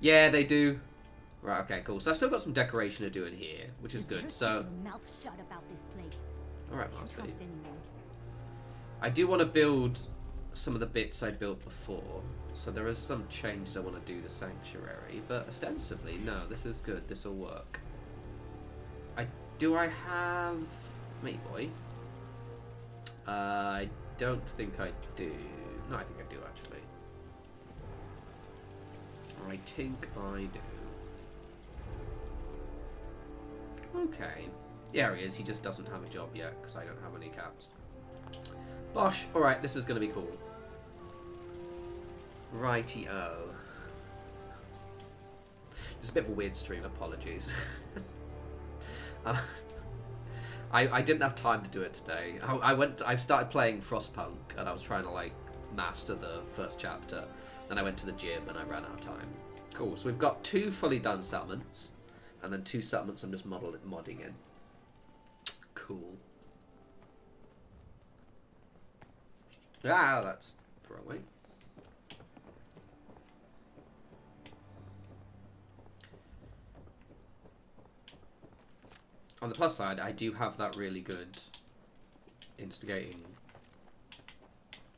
Speaker 1: Yeah, they do. Right, okay, cool. So I've still got some decoration to do in here, which is good. So...
Speaker 2: Mouth shut about this place.
Speaker 1: Alright,
Speaker 2: Can't
Speaker 1: Marcy.
Speaker 2: trust anyone.
Speaker 1: I do want to build some of the bits I built before. So there is some changes I want to do to Sanctuary. But ostensibly, no, this is good. This will work. Do I have Mate Boy? I don't think I do. No, I think I do actually. I think I do. Okay. Yeah, he is. He just doesn't have a job yet because I don't have any caps. Bosh. Alright, this is going to be cool. Righty-o. It's a bit of a weird stream, apologies. I didn't have time to do it today. I started playing Frostpunk and I was trying to like master the first chapter. Then I went to the gym and I ran out of time. Cool. So we've got 2 fully done settlements, and then 2 settlements I'm just modding in. Cool. Ah, that's the wrong way. On the plus side, I do have that really good instigating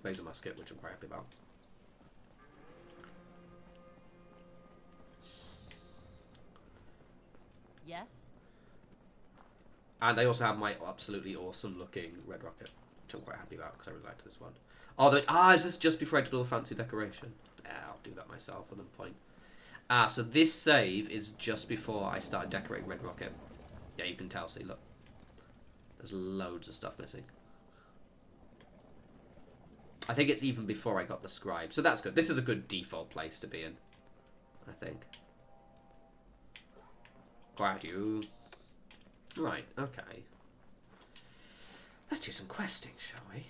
Speaker 1: laser musket, which I'm quite happy about.
Speaker 2: Yes?
Speaker 1: And I also have my absolutely awesome looking red rocket, which I'm quite happy about because I really liked this one. Although, is this just before I did all the fancy decoration? Yeah, I'll do that myself at some point. So this save is just before I started decorating red rocket. Yeah, you can tell, see, look. There's loads of stuff missing. I think it's even before I got the scribe. So that's good. This is a good default place to be in, I think. Glad you. Right, okay. Let's do some questing, shall we?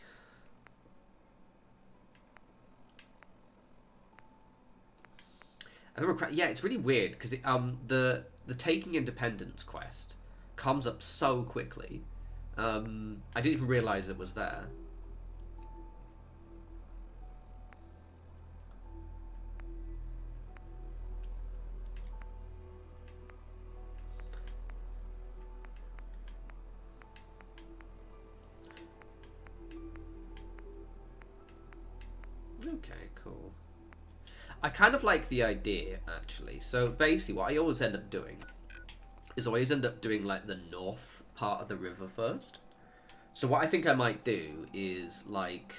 Speaker 1: Yeah, it's really weird because the Taking Independence quest comes up so quickly. I didn't even realise it was there. Cool. I kind of like the idea, actually. So basically what I always end up doing is always end up doing like the north part of the river first. So what I think I might do is like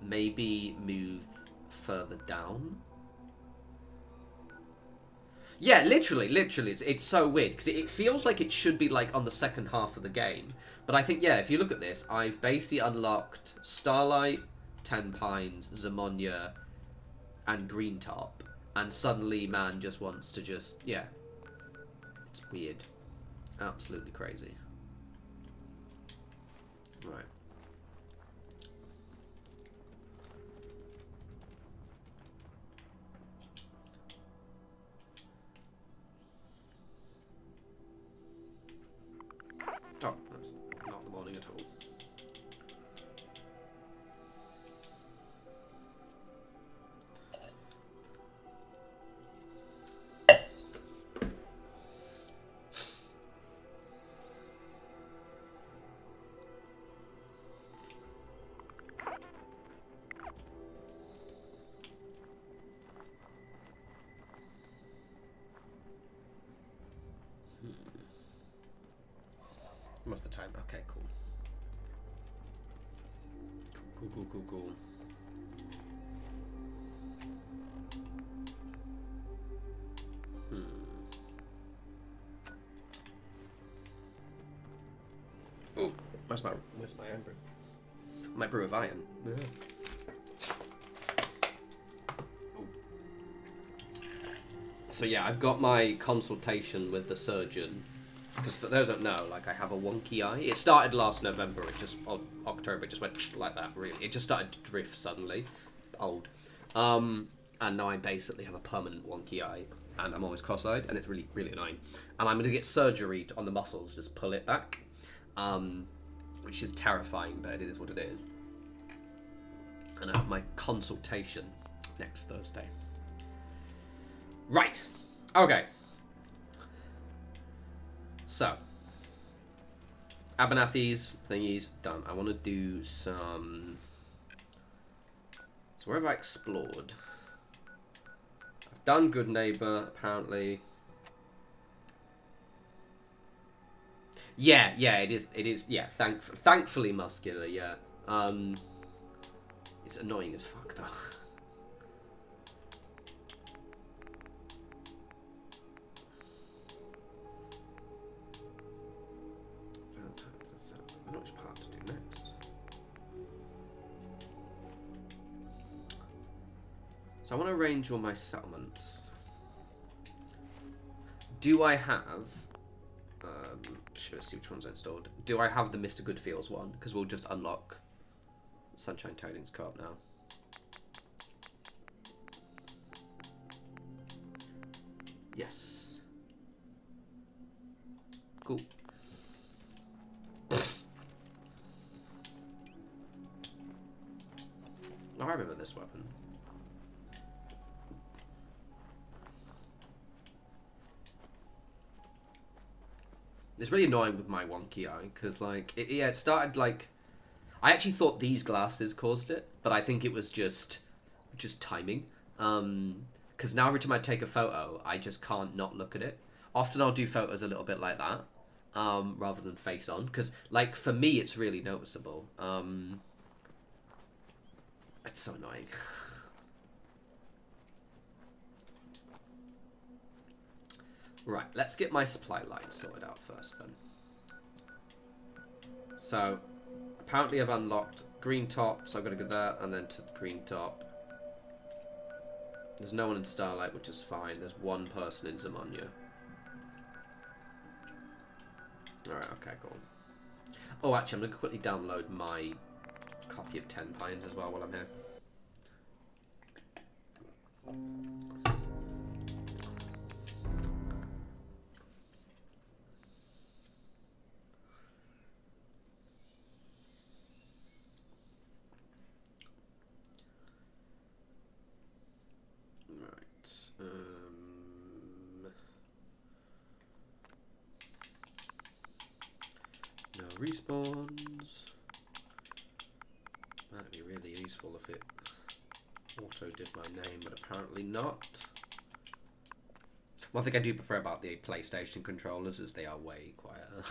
Speaker 1: maybe move further down. Yeah, literally, it's so weird because it feels like it should be like on the second half of the game. But I think, yeah, if you look at this, I've basically unlocked Starlight, Ten Pines, Zamonia, and Green Top, and suddenly man just wants to just, yeah, it's weird, absolutely crazy. Right. Oh, that's not the morning at all. What's the time? Okay, cool. Cool. Oh, where's my iron brew? My brew of iron. Yeah. So yeah, I've got my consultation with the surgeon. Because for those who don't know, like I have a wonky eye. It started last November. It just October. It just went like that. Really, it just started to drift suddenly. Old. And now I basically have a permanent wonky eye, and I'm always cross-eyed, and it's really, really annoying. And I'm gonna get surgery on the muscles, just pull it back, which is terrifying, but it is what it is. And I have my consultation next Thursday. Right. Okay. So, Abernathy's thingies done. I want to do some. So where have I explored? I've done Good Neighbor apparently. Yeah, it is. Yeah, thankfully muscular. Yeah. It's annoying as fuck though. I know which part to do next. So I want to arrange all my settlements. Do I have... should I see which ones I installed? Do I have the Mr. Goodfields one? Because we'll just unlock Sunshine Tidings Co-op now. Yes. Cool. Oh, I remember this weapon. It's really annoying with my wonky eye, because, like, it started, like... I actually thought these glasses caused it, but I think it was just timing. Because now every time I take a photo, I just can't not look at it. Often I'll do photos a little bit like that, rather than face on, because, like, for me, it's really noticeable. It's so annoying. Right, let's get my supply line sorted out first then. So, apparently I've unlocked Green Top, so I've got to go there and then to Green Top. There's no one in Starlight, which is fine. There's one person in Zamonia. Alright, okay, cool. Oh, actually, I'm going to quickly download my copy of 10 Pines as well while I'm here. No respawns. That'd be really useful if it auto did my name, but apparently not. One thing I do prefer about the PlayStation controllers is they are way quieter.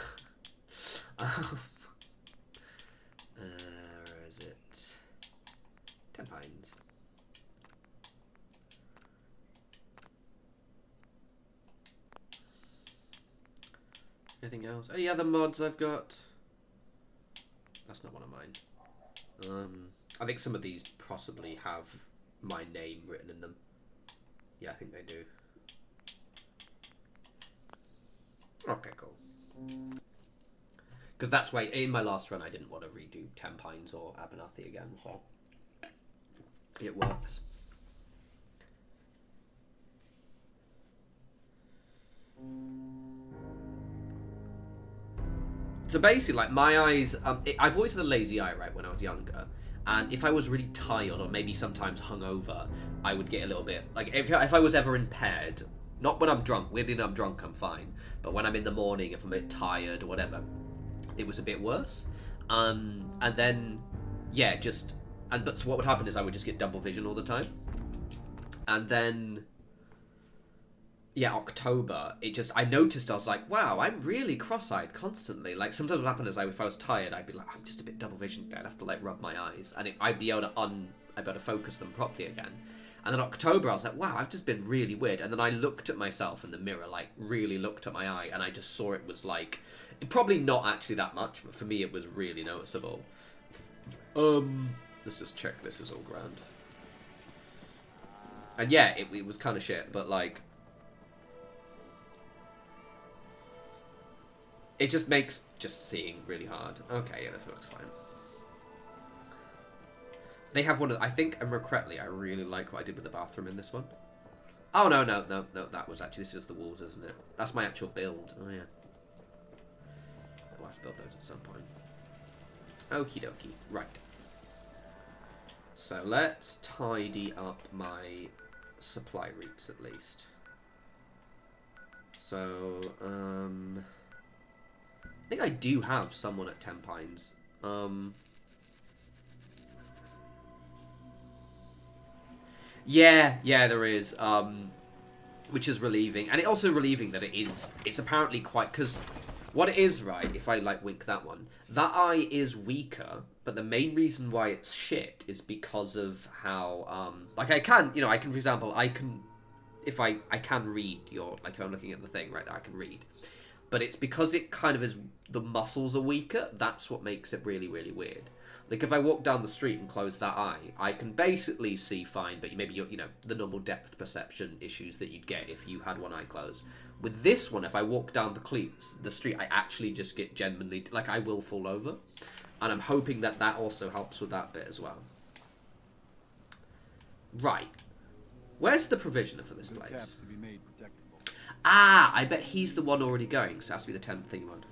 Speaker 1: Where is it? 10 Pines. Anything else? Any other mods I've got? That's not one of mine. I think some of these possibly have my name written in them. Yeah, I think they do. Okay, cool. Because that's why in my last run I didn't want to redo 10 Pines or Abernathy again, so it works. So basically, like, my eyes, I've always had a lazy eye, right, when I was younger. And if I was really tired or maybe sometimes hungover, I would get a little bit, like, if I was ever impaired, not when I'm drunk, weirdly when I'm drunk I'm fine, but when I'm in the morning, if I'm a bit tired or whatever, it was a bit worse. And then, yeah, but so what would happen is I would just get double vision all the time. And then, yeah, October, I noticed, I was like, wow, I'm really cross-eyed constantly. Like, sometimes what happened is, if I was tired, I'd be like, I'm just a bit double visioned. I'd have to, like, rub my eyes. And I'd be able to focus them properly again. And then October, I was like, wow, I've just been really weird. And then I looked at myself in the mirror, like, really looked at my eye, and I just saw it was, like, probably not actually that much, but for me it was really noticeable. Let's just check this is all grand. And yeah, it was kind of shit, but, like, it just makes just seeing really hard. Okay, yeah, this looks fine. They have one of, I think, and correctly, I really like what I did with the bathroom in this one. Oh, no, that was actually, this is the walls, isn't it? That's my actual build. Oh, yeah. I'll have to build those at some point. Okie dokie. Right. So let's tidy up my supply routes at least. So, I think I do have someone at 10 Pines. Yeah, there is. Which is relieving. And it's also relieving that it's apparently quite, because what it is, right, if I, like, wink that one, that eye is weaker, but the main reason why it's shit is because of how, like, I can, for example, if I can read like, if I'm looking at the thing, right, I can read. But it's because it kind of is, the muscles are weaker, that's what makes it really, really weird. Like, if I walk down the street and close that eye, I can basically see fine, but maybe, the normal depth perception issues that you'd get if you had one eye closed. With this one, if I walk down the street, I actually just get genuinely, like, I will fall over. And I'm hoping that also helps with that bit as well. Right. Where's the provisioner for this place? Ah, I bet he's the one already going, so it has to be the 10th thing one.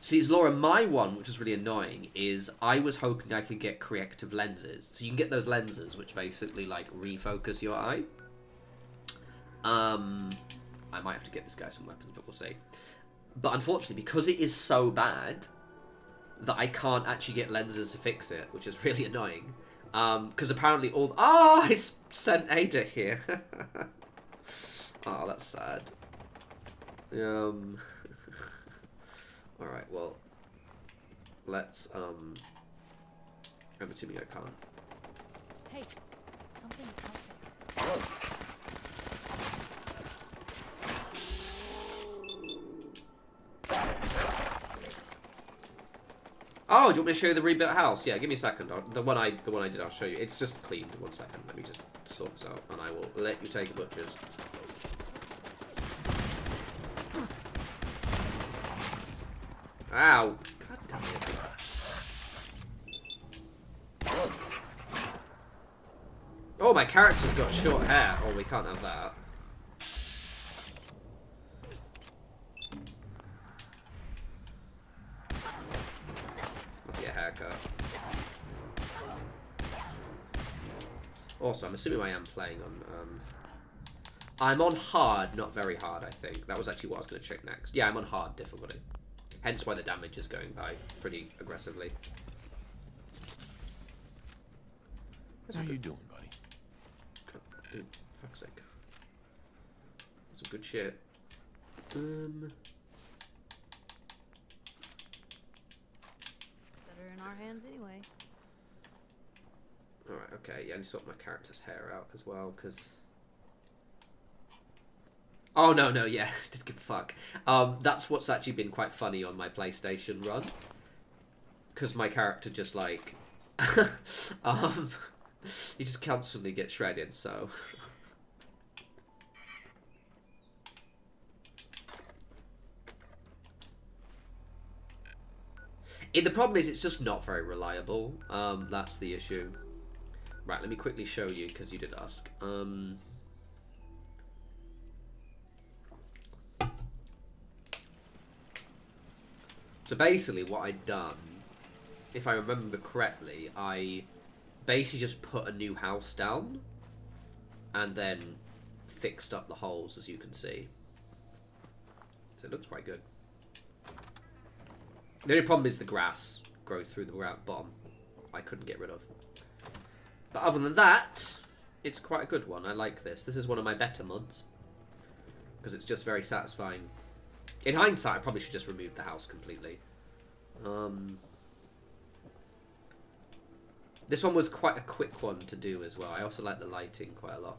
Speaker 1: See, Laura, my one, which is really annoying, is I was hoping I could get corrective lenses. So you can get those lenses which basically, like, refocus your eye. I might have to get this guy some weapons, but we'll see. But unfortunately, because it is so bad that I can't actually get lenses to fix it, which is really annoying. Because apparently all... Oh, I sent Ada here. Oh, that's sad. Alright, well, let's, I'm assuming I can't.
Speaker 2: Hey, something's out there.
Speaker 1: Oh, do you want me to show you the rebuilt house? Yeah, give me a second. The one I did, I'll show you. It's just cleaned. 1 second. Let me just sort this out, and I will let you take the butchers. Ow! God damn it! Oh, my character's got short hair. Oh, we can't have that. Haircut. Also, I'm assuming I am playing on, I'm on hard, not very hard, I think. That was actually what I was going to check next. Yeah, I'm on hard difficulty. Hence why the damage is going by pretty aggressively.
Speaker 4: How you doing, buddy?
Speaker 1: Dude, fuck's sake. Some good shit.
Speaker 2: Better in our hands anyway.
Speaker 1: Alright, okay, yeah, I need to sort my character's hair out as well, because... Oh, no, yeah, didn't give a fuck. That's what's actually been quite funny on my PlayStation run. Because my character just, like... you just constantly get shredded, so... The problem is it's just not very reliable. That's the issue. Right, let me quickly show you, because you did ask. So basically what I'd done, if I remember correctly, I basically just put a new house down and then fixed up the holes, as you can see. So it looks quite good. The only problem is the grass grows through the bottom. I couldn't get rid of. But other than that, it's quite a good one. I like this. This is one of my better mods. Because it's just very satisfying. In hindsight, I probably should just remove the house completely. This one was quite a quick one to do as well. I also like the lighting quite a lot.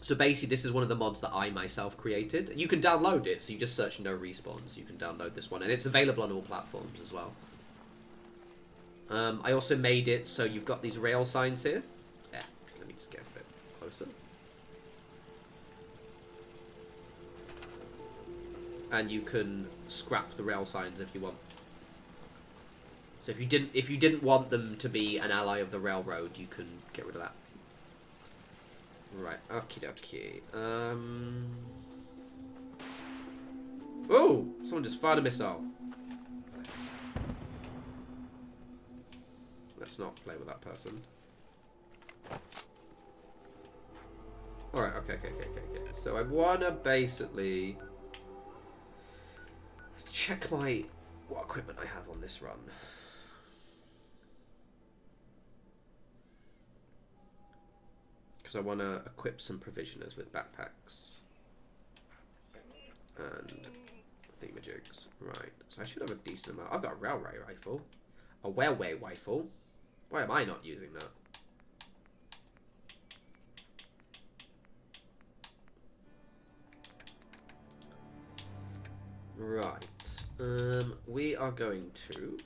Speaker 1: So basically this is one of the mods that I myself created. You can download it, so you just search no respawns. You can download this one, and it's available on all platforms as well. I also made it so you've got these rail signs here. Yeah, let me just get a bit closer. And you can scrap the rail signs if you want. So if you didn't want them to be an ally of the railroad, you can get rid of that. Right, okie dokie. Oh! Someone just fired a missile. Let's not play with that person. Alright, okay. So I wanna basically... Let's check what equipment I have on this run. Because I want to equip some provisioners with backpacks and themajigs. Right, so I should have a decent amount. I've got a railway rifle. A railway rifle? Why am I not using that? Right, we are going to...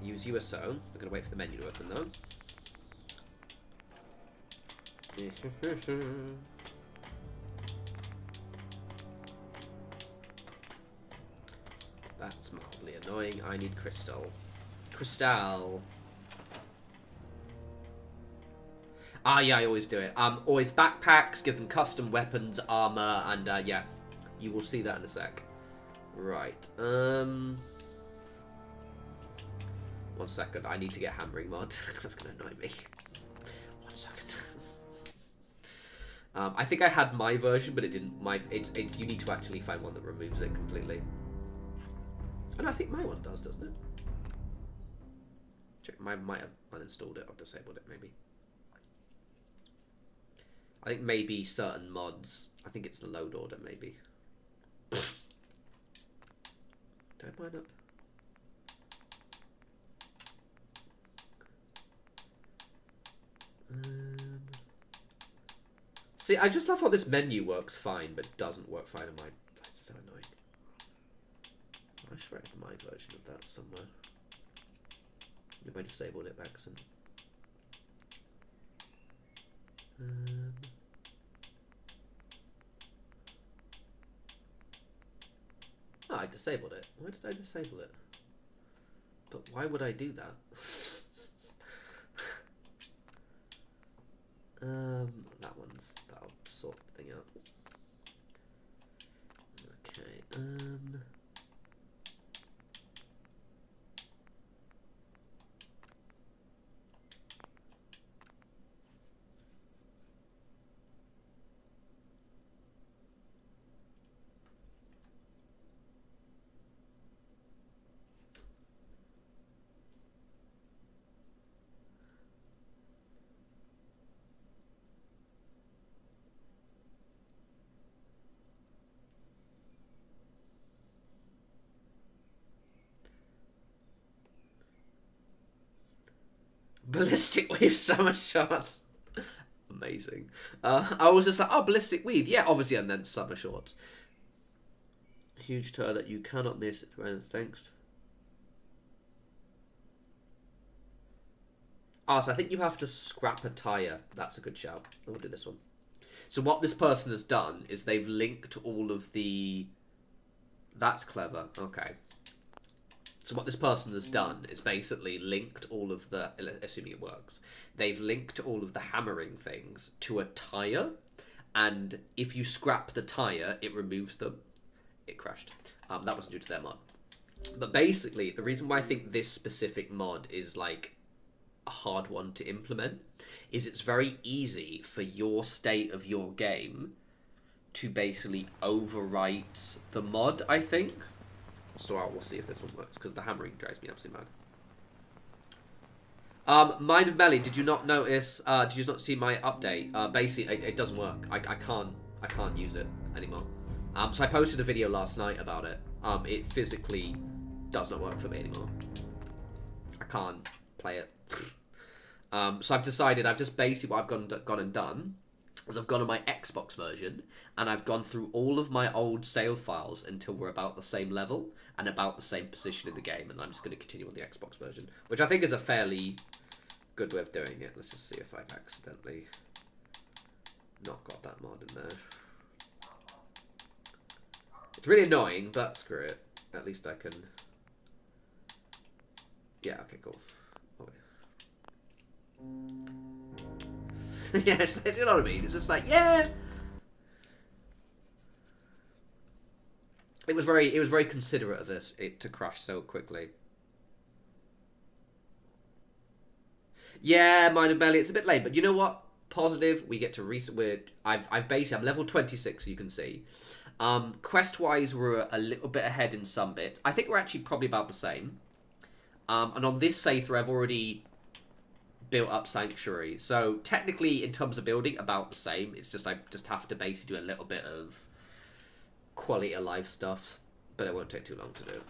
Speaker 1: use USO. We're going to wait for the menu to open though. That's mildly annoying. I need crystal. Crystal. Ah, yeah, I always do it. Always backpacks, give them custom weapons, armor, and yeah, you will see that in a sec. Right. 1 second, I need to get hammering mod. That's gonna annoy me. 1 second. I think I had my version, but it didn't. You need to actually find one that removes it completely. Oh, no, I think my one does, doesn't it? Check. I might have uninstalled it or disabled it, maybe. I think maybe certain mods. I think it's the load order, maybe. Don't mind up. See, I just love how this menu works fine, but doesn't work fine in my... It's so annoying. I swear I have my version of that somewhere. Maybe I disabled it by accident. Oh, I disabled it. Why did I disable it? But why would I do that? That'll sort the thing out. Okay, Ballistic weave summer shorts. Amazing. I was just like, oh, ballistic weave. Yeah, obviously, and then summer shorts. Huge turn that you cannot miss. Thanks. Ah, so I think you have to scrap a tyre. That's a good shout. We'll do this one. So what this person has done is they've linked all of the... That's clever. Okay. So what this person has done is basically linked all of the... Assuming it works. They've linked all of the hammering things to a tyre. And if you scrap the tyre, it removes them. It crashed. That wasn't due to their mod. But basically, the reason why I think this specific mod is like a hard one to implement is it's very easy for your state of your game to basically overwrite the mod, I think. So we'll see if this one works, because the hammering drives me absolutely mad. Mind of Melly, did you not notice, did you not see my update? Basically, it doesn't work. I can't use it anymore. So I posted a video last night about it. It physically does not work for me anymore. I can't play it. So I've decided, I've just basically, what I've gone and done is I've gone on my Xbox version and I've gone through all of my old save files until we're about the same level and about the same position in the game, and I'm just going to continue on the Xbox version, which I think is a fairly good way of doing it. Let's just see if I've accidentally not got that mod in there. It's really annoying, but screw it. At least I can... Yeah, okay, cool. Oh, yeah. Yes, you know what I mean? It's just like, yeah! It was very considerate of it to crash so quickly. Yeah, Mind of Belly, it's a bit late, but you know what? Positive, we get to reset. I'm level 26, so you can see. Quest-wise, we're a little bit ahead in some bits. I think we're actually probably about the same. And on this playthrough, I've already built up Sanctuary. So technically, in terms of building, about the same. It's just I just have to basically do a little bit of quality of life stuff. But it won't take too long to do.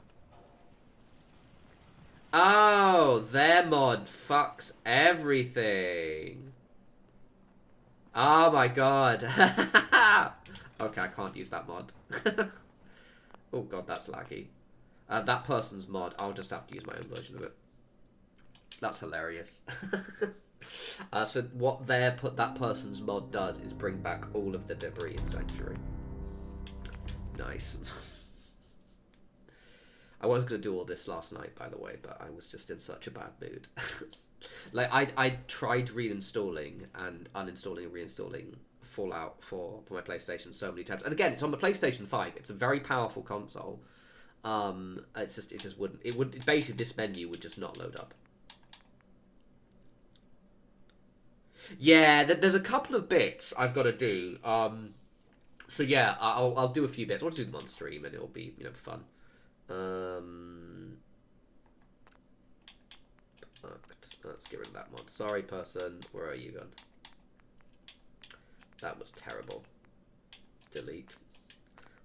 Speaker 1: Oh, their mod fucks everything. Oh my god. Okay, I can't use that mod. Oh god, that's laggy. That person's mod, I'll just have to use my own version of it. That's hilarious. So what that person's mod does is bring back all of the debris in Sanctuary. Nice. I was going to do all this last night, by the way, but I was just in such a bad mood. Like, I tried reinstalling and uninstalling and reinstalling Fallout for my PlayStation so many times. And again, it's on the PlayStation 5. It's a very powerful console. It just wouldn't. Basically, this menu would just not load up. Yeah, there's a couple of bits I've got to do. So yeah, I'll do a few bits. I'll do them on stream, and it'll be fun. Let's get rid of that mod. Sorry, person. Where are you gone? That was terrible. Delete.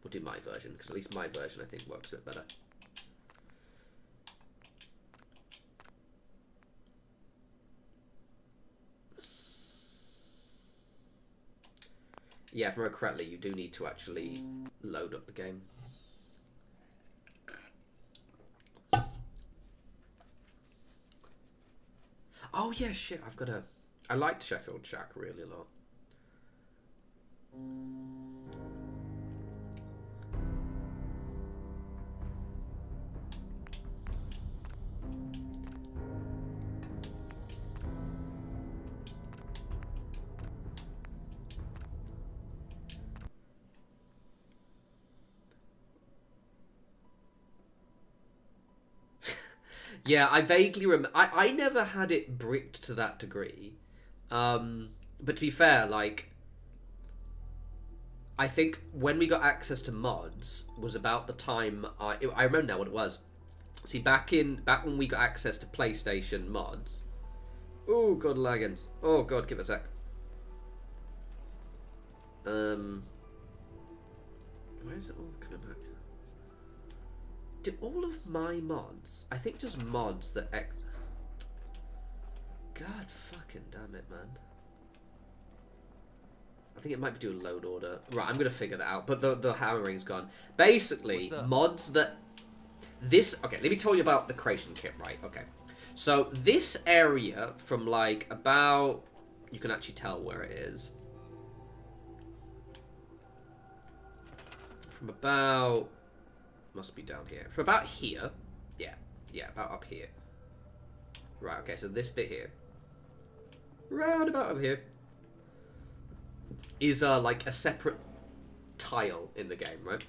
Speaker 1: We'll do my version, because at least my version, I think, works a bit better. Yeah, if I remember correctly, you do need to actually load up the game. Oh yeah, shit, I liked Sheffield Shack really a lot. Yeah, I vaguely remember. I never had it bricked to that degree. But to be fair, like, I think when we got access to mods was about the time I remember now what it was. See, back when we got access to PlayStation mods. Oh god, laggins. Oh god, give it a sec. Why is it all coming back? Do all of my mods, I think just mods that God fucking damn it, man. I think it might be doing load order. Right, I'm gonna figure that out. But the hammering's gone. Basically, mods that this. Okay, let me tell you about the creation kit. Right. Okay. So this area from like about, you can actually tell where it is. From about, must be down here. From about here. Yeah, about up here. Right, okay, so this bit here. Round about over here. Is like a separate tile in the game, right?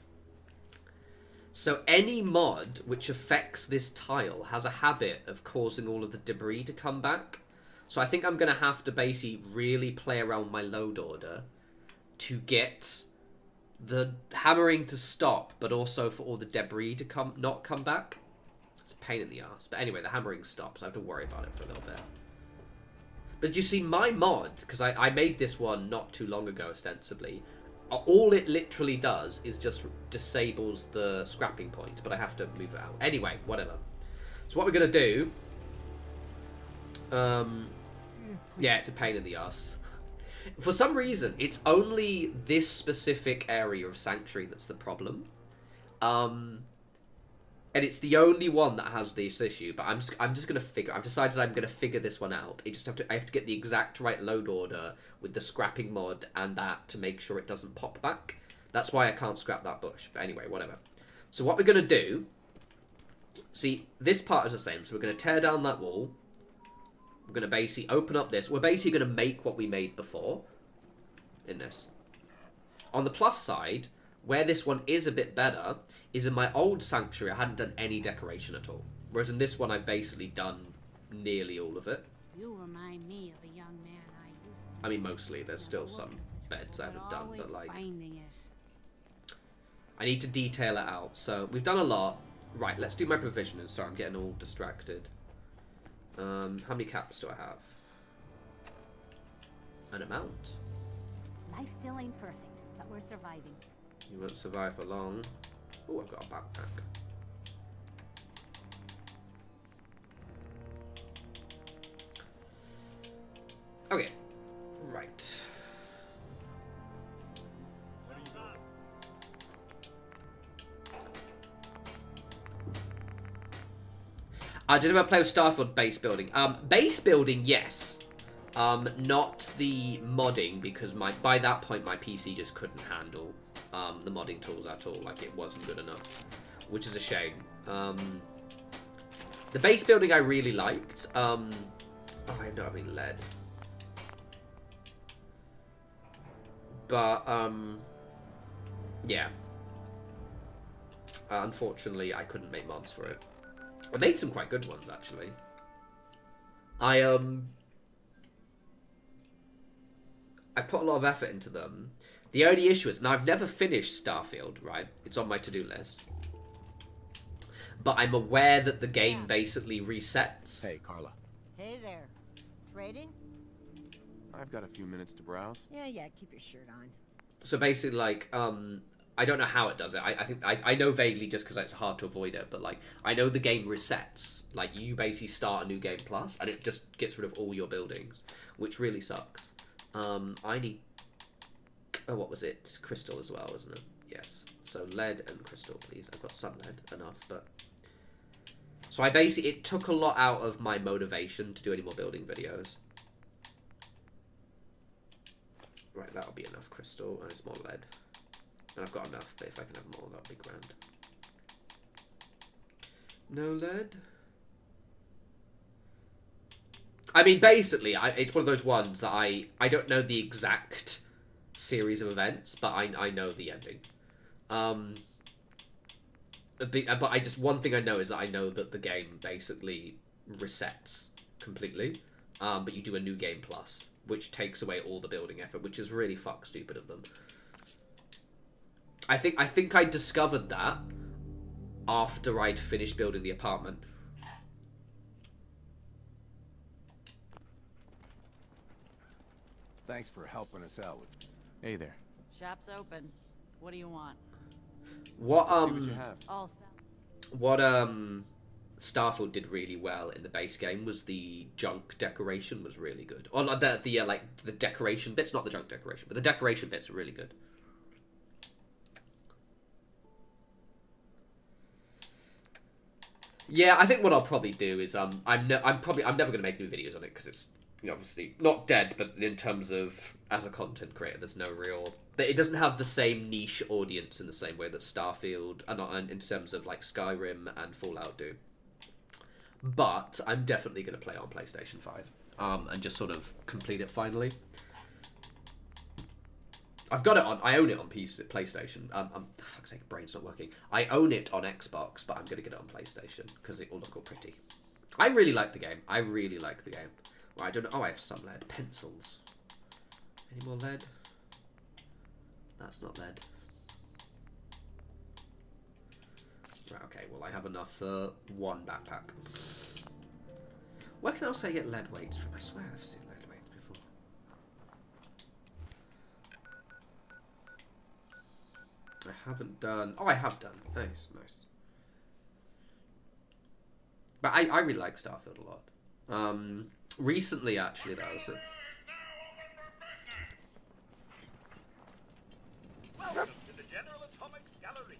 Speaker 1: So any mod which affects this tile has a habit of causing all of the debris to come back. So I think I'm going to have to basically really play around my load order to get the hammering to stop, but also for all the debris to not come back. It's a pain in the ass. But anyway, the hammering stops. I have to worry about it for a little bit. But you see, my mod, because I made this one not too long ago, ostensibly, all it literally does is just disables the scrapping point, but I have to move it out. Anyway, whatever. So what we're going to do... yeah, it's a pain in the ass. For some reason, it's only this specific area of Sanctuary that's the problem. And it's the only one that has this issue, but I'm just gonna figure. I've decided I'm gonna figure this one out. I have to get the exact right load order with the scrapping mod and that to make sure it doesn't pop back. That's why I can't scrap that bush. But anyway, whatever. So what we're gonna do? See, this part is the same. So we're gonna tear down that wall. We're gonna basically open up this. We're basically gonna make what we made before in this. On the plus side, where this one is a bit better is in my old Sanctuary, I hadn't done any decoration at all. Whereas in this one, I've basically done nearly all of it.
Speaker 2: You remind me of a young man I used to.
Speaker 1: I mean, mostly. There's still some beds I haven't done, but like... I need to detail it out. So, we've done a lot. Right, let's do my provisioning. Sorry, I'm getting all distracted. How many caps do I have? An amount.
Speaker 2: Life still ain't perfect, but we're surviving.
Speaker 1: You won't survive for long. Oh, I've got a backpack. Okay. Right. Did I ever play with Starfield base building? Base building, yes. Not the modding, because by that point my PC just couldn't handle the modding tools at all. Like, it wasn't good enough, which is a shame. The base building I really liked. Oh, I don't have any lead. But, yeah. Unfortunately, I couldn't make mods for it. I made some quite good ones, actually. I put a lot of effort into them. The only issue is, now I've never finished Starfield, right? It's on my to-do list. But I'm aware that the game basically resets.
Speaker 4: Hey, Carla.
Speaker 7: Hey there. Trading?
Speaker 4: I've got a few minutes to browse.
Speaker 7: Yeah, keep your shirt on.
Speaker 1: So basically, like, I don't know how it does it. I think I know vaguely just because it's hard to avoid it, but like I know the game resets. Like, you basically start a new game plus, and it just gets rid of all your buildings, which really sucks. I need. Oh, what was it? Crystal as well, wasn't it? Yes. So lead and crystal, please. I've got some lead, enough, but. So it took a lot out of my motivation to do any more building videos. Right, that'll be enough crystal, and it's more lead. And I've got enough, but if I can have more, that'll be grand. No lead? I mean, basically, it's one of those ones that I don't know the exact series of events, but I know the ending. But one thing I know is that I know that the game basically resets completely, but you do a new game plus, which takes away all the building effort, which is really fuck stupid of them. I think I discovered that after I'd finished building the apartment.
Speaker 4: Thanks for helping us out with. Hey there.
Speaker 8: Shop's open. What do you want?
Speaker 1: What
Speaker 4: See what you have.
Speaker 8: All set.
Speaker 1: What Starfield did really well in the base game was the junk decoration was really good. Or like the decoration bits, not the junk decoration, but the decoration bits are really good. Yeah, I think what I'll probably do is I'm never gonna make new videos on it because it's, you know, obviously not dead, but in terms of as a content creator, there's no real. It doesn't have the same niche audience in the same way that Starfield and in terms of like Skyrim and Fallout do. But I'm definitely going to play on PlayStation 5 and just sort of complete it finally. I've got it on. I own it on PlayStation. For fuck's sake, brain's not working. I own it on Xbox, but I'm going to get it on PlayStation because it will look all pretty. I really like the game. I really like the game. Well, I don't know. Oh, I have some lead. Pencils. Any more lead? That's not lead. Right, okay, well, I have enough for one backpack. Where can else I get lead weights from? I swear I've seen lead weights before. I haven't done... Oh, I have done. Nice, nice. But I really like Starfield a lot. Recently, actually, that was...
Speaker 3: Welcome to the General Atomics Galleria.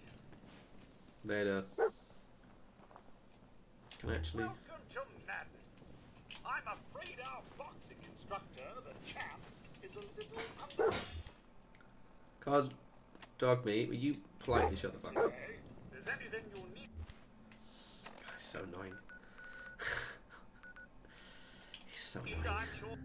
Speaker 1: Later. Can I actually...
Speaker 3: Welcome to madness. I'm afraid our boxing instructor, the champ, is a little under.
Speaker 1: Cards, dog meat, will you politely shut the fuck up?
Speaker 3: Okay, if there's anything you'll need.
Speaker 1: God, he's so annoying. He's so
Speaker 3: I'm
Speaker 1: annoying.
Speaker 3: sure.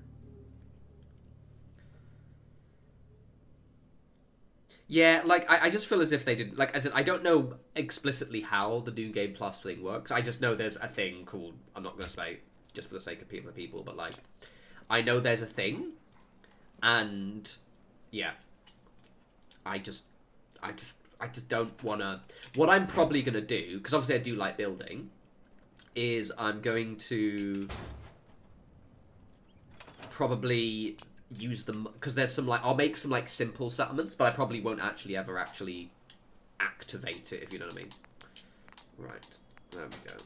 Speaker 1: Yeah, like, I just feel as if they didn't... Like, as in, I don't know explicitly how the New Game Plus thing works. I just know there's a thing called... I'm not going to say just for the sake of people, but, like, I know there's a thing, and, yeah. I just don't want to... What I'm probably going to do, because obviously I do like building, is I'm going to probably... use them because there's some like I'll make some like simple settlements, but I probably won't ever actually activate it, if you know what I mean. Right, there we go.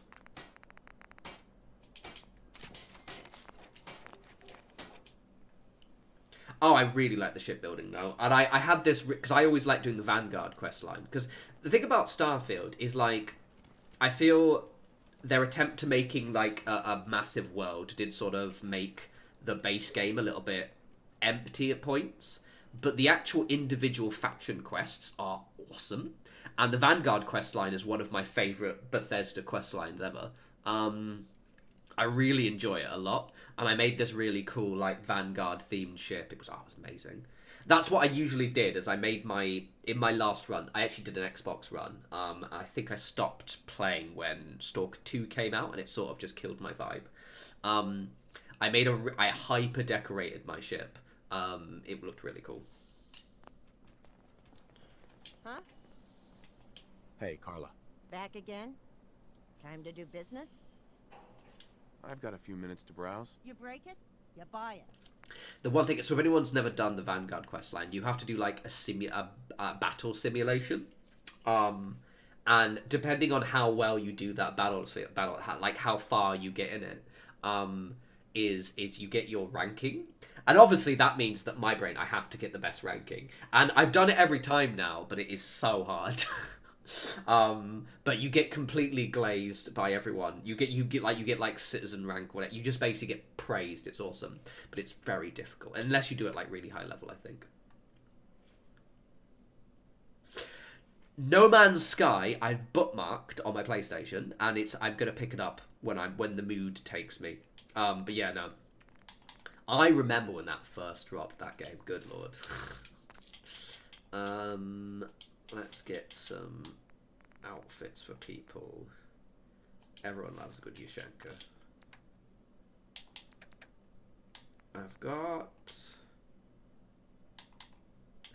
Speaker 1: Oh, I really like the shipbuilding though, and I had this because I always like doing the Vanguard quest line, because the thing about Starfield is like I feel their attempt to making like a massive world did sort of make the base game a little bit empty at points, but the actual individual faction quests are awesome, and the Vanguard quest line is one of my favorite Bethesda quest lines ever. I really enjoy it a lot, and I made this really cool like Vanguard themed ship. It was amazing. That's what I usually did. As I made in my last run, I actually did an Xbox run. I think I stopped playing when Stalker 2 came out, and it sort of just killed my vibe. I hyper decorated my ship. It looked really cool.
Speaker 7: Huh?
Speaker 4: Hey, Carla.
Speaker 7: Back again? Time to do business?
Speaker 4: I've got a few minutes to browse.
Speaker 7: You break it, you buy it.
Speaker 1: The one thing, so if anyone's never done the Vanguard questline, you have to do like a battle simulation, and depending on how well you do that battle, like how far you get in it, is you get your ranking. And obviously that means that my brain, I have to get the best ranking. And I've done it every time now, but it is so hard. But you get completely glazed by everyone. You get like citizen rank, whatever. You just basically get praised. It's awesome. But it's very difficult. Unless you do it like really high level, I think. No Man's Sky, I've bookmarked on my PlayStation, and I'm gonna pick it up when the mood takes me. But yeah, no. I remember when that first dropped, that game. Good lord. Let's get some outfits for people. Everyone loves a good Yushenka. I've got...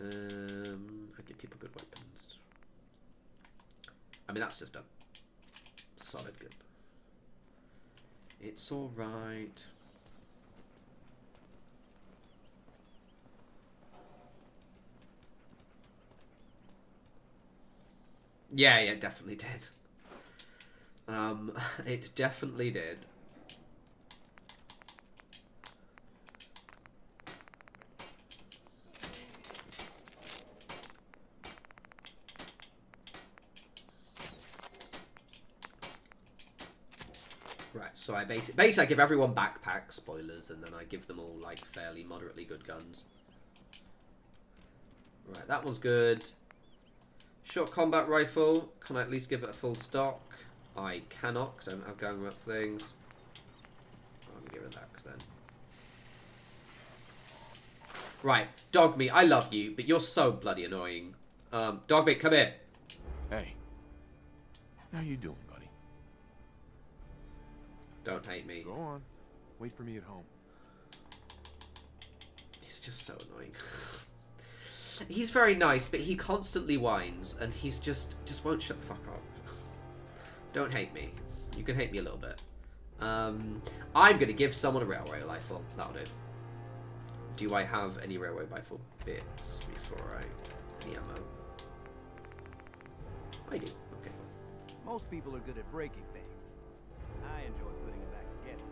Speaker 1: I give people good weapons. I mean, that's just a solid good. It's alright. Yeah, definitely did. It definitely did. Right, so I basically I give everyone backpacks, spoilers, and then I give them all like fairly moderately good guns. Right, that one's good. Short combat rifle. Can I at least give it a full stock? I cannot, because I'm outgoing about things. I'm gonna give it that, then. Right, Dogmeat, I love you, but you're so bloody annoying. Dogmeat, come here.
Speaker 4: Hey. How you doing, buddy?
Speaker 1: Don't hate me.
Speaker 4: Go on. Wait for me at home.
Speaker 1: He's just so annoying. He's very nice, but he constantly whines, and he's just won't shut the fuck up. Don't hate me. You can hate me a little bit. I'm gonna give someone a railway rifle. That'll do. Do I have any railway rifle bits before any ammo? I do. Okay.
Speaker 6: Most people are good at breaking things. I enjoy putting them back together.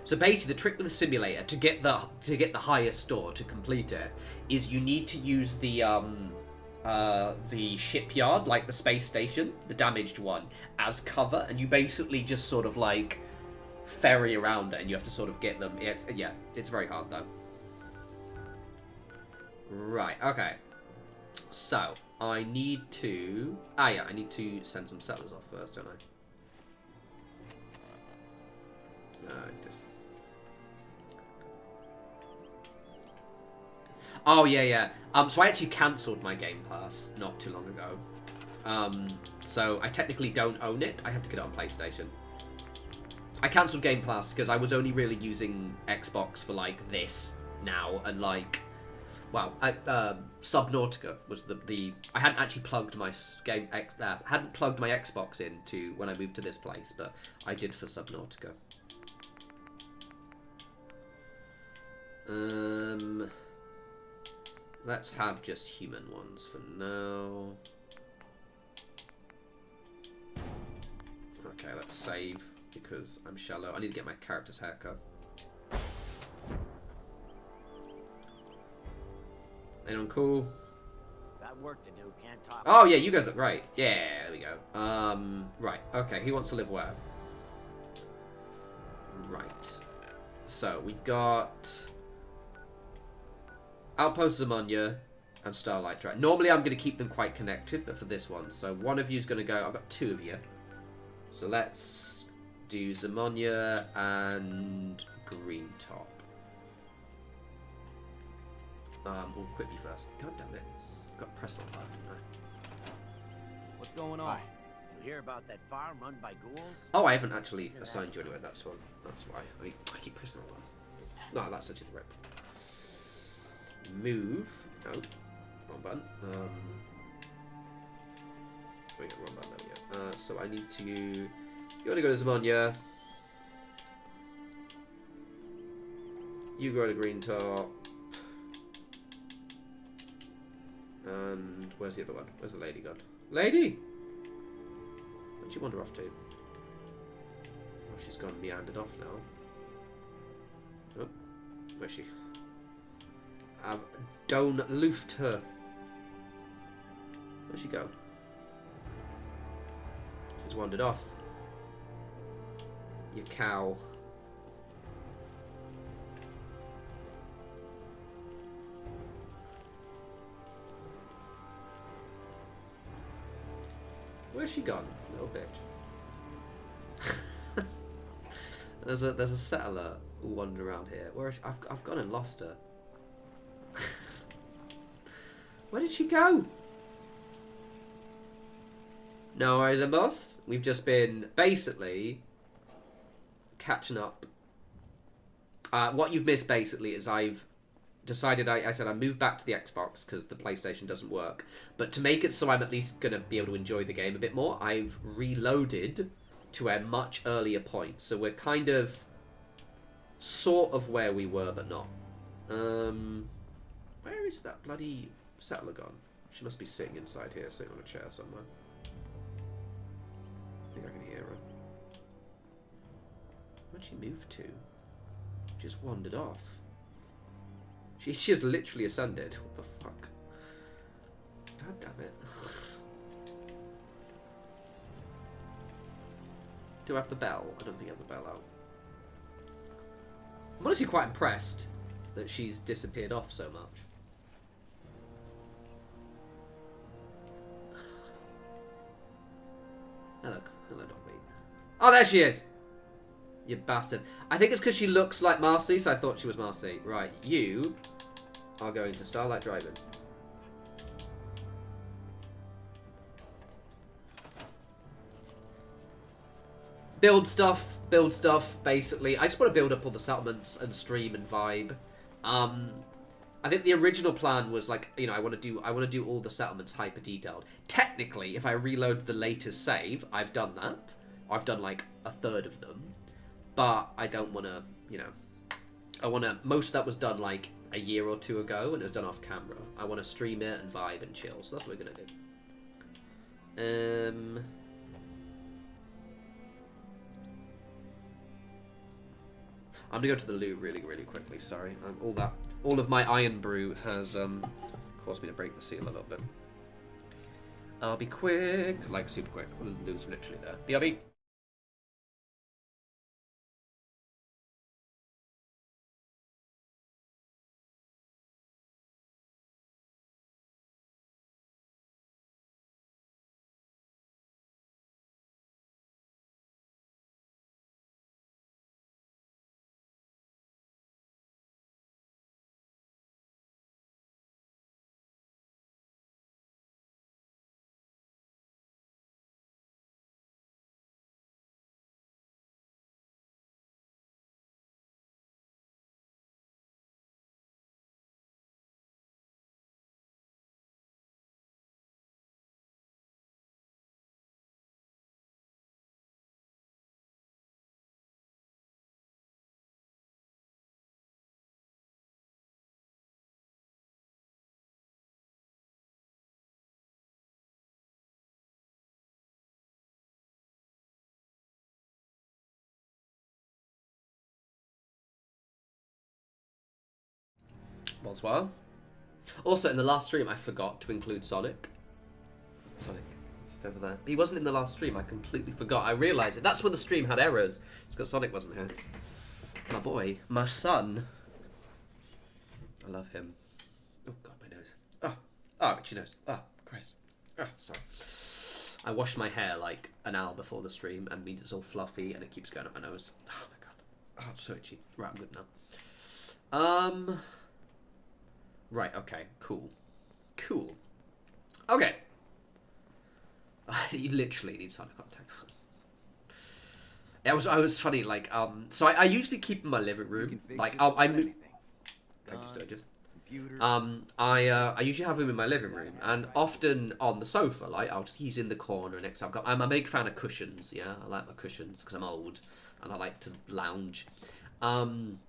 Speaker 1: So basically, the trick with the simulator to get the highest store to complete it is you need to use the shipyard, like the space station, the damaged one, as cover, and you basically just sort of like ferry around it, and you have to sort of get them. It's very hard though. Right. Okay. So I need to. I need to send some settlers off first, don't I? Just. Oh, yeah. So I actually cancelled my Game Pass not too long ago. So I technically don't own it. I have to get it on PlayStation. I cancelled Game Pass because I was only really using Xbox for, like, this now. And, like, well, Subnautica was the... I hadn't actually plugged my hadn't plugged my Xbox into when I moved to this place. But I did for Subnautica. Let's have just human ones for now. Okay, let's save because I'm shallow. I need to get my character's haircut. Anyone cool?
Speaker 6: Got work to do, can't talk.
Speaker 1: Oh yeah, you guys look great. Yeah, there we go. Right. Okay, he wants to live where? Right. So we've got Outpost Zamonia and Starlight Drive. Normally I'm going to keep them quite connected, but for this one. So one of you's going to go... I've got two of you. So let's do Zamonia and Green Top. We'll equip you first. God damn it. I've got to press one button, didn't I?
Speaker 6: What's going on? You hear about that farm run by ghouls?
Speaker 1: Oh, I haven't actually assigned you anyway. That's one. That's why. I keep pressing that one. No, that's such a rip. Move. No. Wrong button. Wait, wrong button. There we go. So I need to... You want to go to Zamonia. You go to Green Top. And where's the other one? Where's the lady gone? Lady! Where'd she wander off to? Oh, she's gone meandered off now. Oh, where's she? I've don't loofed her. Where'd she go? She's wandered off. You cow. Where's she gone, little bitch? there's a settler who wandered around here. Where is she? I've gone and lost her. Where did she go? No worries, boss. We've just been basically catching up. What you've missed basically is I've decided I said I moved back to the Xbox because the PlayStation doesn't work. But to make it so I'm at least going to be able to enjoy the game a bit more, I've reloaded to a much earlier point. So we're kind of sort of where we were, but not. Where is that bloody settler gone? She must be sitting inside here, sitting on a chair somewhere. I think I can hear her. Where'd she move to? She just wandered off. She has literally ascended. What the fuck? God damn it. Do I have the bell? I don't think I have the bell out. I'm honestly quite impressed that she's disappeared off so much. Hello, Dogmeat. Oh, there she is! You bastard. I think it's because she looks like Marcy, so I thought she was Marcy. Right, you are going to Starlight Driving. Build stuff, basically. I just want to build up all the settlements and stream and vibe. I think the original plan was like, you know, I want to do all the settlements hyper detailed. Technically, if I reload the latest save, I've done that. I've done like a third of them, but I don't want to, you know, most of that was done like a year or two ago, and it was done off camera. I want to stream it and vibe and chill, so that's what we're gonna do. I'm gonna go to the loo really quickly. Sorry, all of my iron brew has caused me to break the seal a little bit. I'll be quick, like super quick. The loo's literally there. BRB. Bonsoir. Also, in the last stream, I forgot to include Sonic. Sonic, just over there. He wasn't in the last stream. I completely forgot. I realised it. That's when the stream had errors. It's because Sonic wasn't here. My boy, my son. I love him. Oh God, my nose. Oh, itchy nose. Oh, Christ. Oh, sorry. I washed my hair like an hour before the stream, and means it's all fluffy, and it keeps going up my nose. Oh my God. Oh, I'm so itchy. Right, I'm good now. Right, okay, cool. Okay. You literally need Sonic contact. I was funny, like, so I usually keep in my living room, like, I usually have him in my living room, and often on the sofa, like, he's in the corner next to I'm a big fan of cushions, yeah, I like my cushions, because I'm old, and I like to lounge, and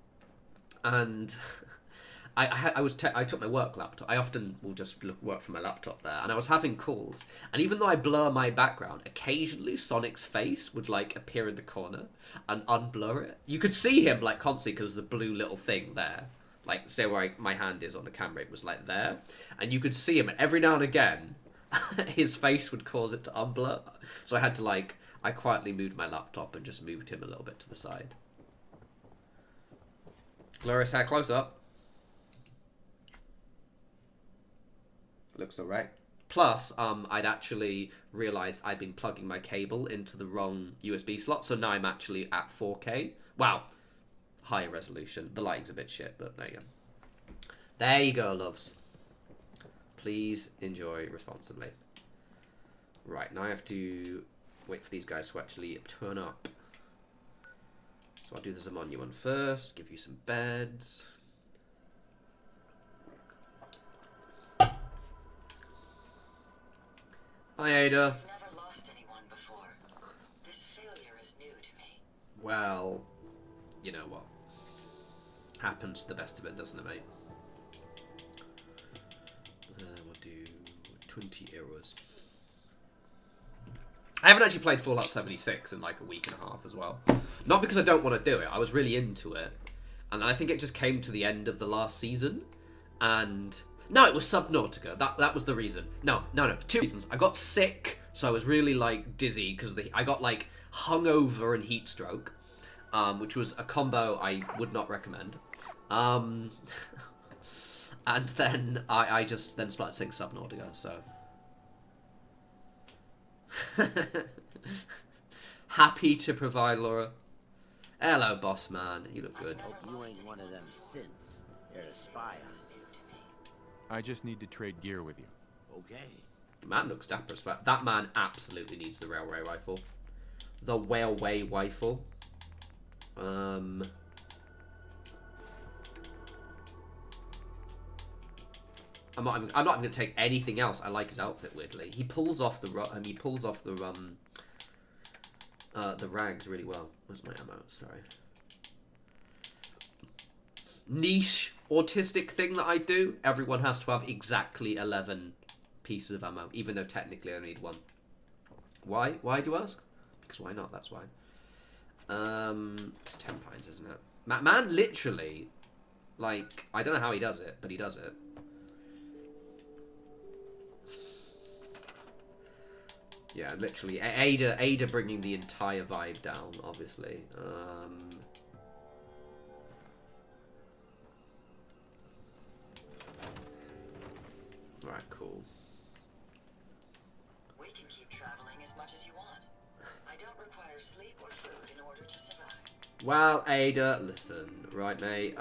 Speaker 1: I took my work laptop. I often will just work from my laptop there, and I was having calls. And even though I blur my background, occasionally Sonic's face would like appear in the corner and unblur it. You could see him like constantly because the blue little thing there, like say where my hand is on the camera, it was like there, and you could see him. And every now and again, his face would cause it to unblur. So I had to I quietly moved my laptop and just moved him a little bit to the side. Glorious hair close up. Looks alright. Plus, I'd actually realised I'd been plugging my cable into the wrong USB slot, so now I'm actually at 4K. Wow. Higher resolution. The lighting's a bit shit, but there you go. There you go, loves. Please enjoy responsibly. Right, now I have to wait for these guys to actually turn up. So I'll do the Zamonu one first, give you some beds. Hi, Ada.
Speaker 5: I've never lost anyone before. This failure is new to me.
Speaker 1: Well, you know what? happens to the best of it, doesn't it, mate? We'll do 20 euros. I haven't actually played Fallout 76 in like a week and a half as well. Not because I don't want to do it. I was really into it. And then I think it just came to the end of the last season. And... No, it was Subnautica. That was the reason. No. 2 reasons. I got sick, so I was really, like, dizzy because I got, like, hungover and heat stroke, which was a combo I would not recommend. And then I just then started saying Subnautica, so... Happy to provide, Laura. Hello, boss man. You look good.
Speaker 6: Hope you ain't one of them synths. They're a spy on me.
Speaker 4: I just need to trade gear with you.
Speaker 6: Okay.
Speaker 1: The man looks dapper as fuck. That man absolutely needs the railway rifle. The railway rifle. I'm not even gonna take anything else. I like his outfit weirdly. He pulls off the rags really well. Where's my ammo? Sorry. Niche autistic thing that I do. Everyone has to have exactly 11 pieces of ammo, even though technically I only need 1. Why? Why do you ask? Because why not? That's why. It's 10 pints, isn't it? Man, literally, like, I don't know how he does it, but he does it. Yeah, literally. Ada bringing the entire vibe down, obviously. Alright, cool.
Speaker 5: We can keep traveling as much as you want. I don't require sleep or food in order to survive.
Speaker 1: Well, Ada, listen, right, mate.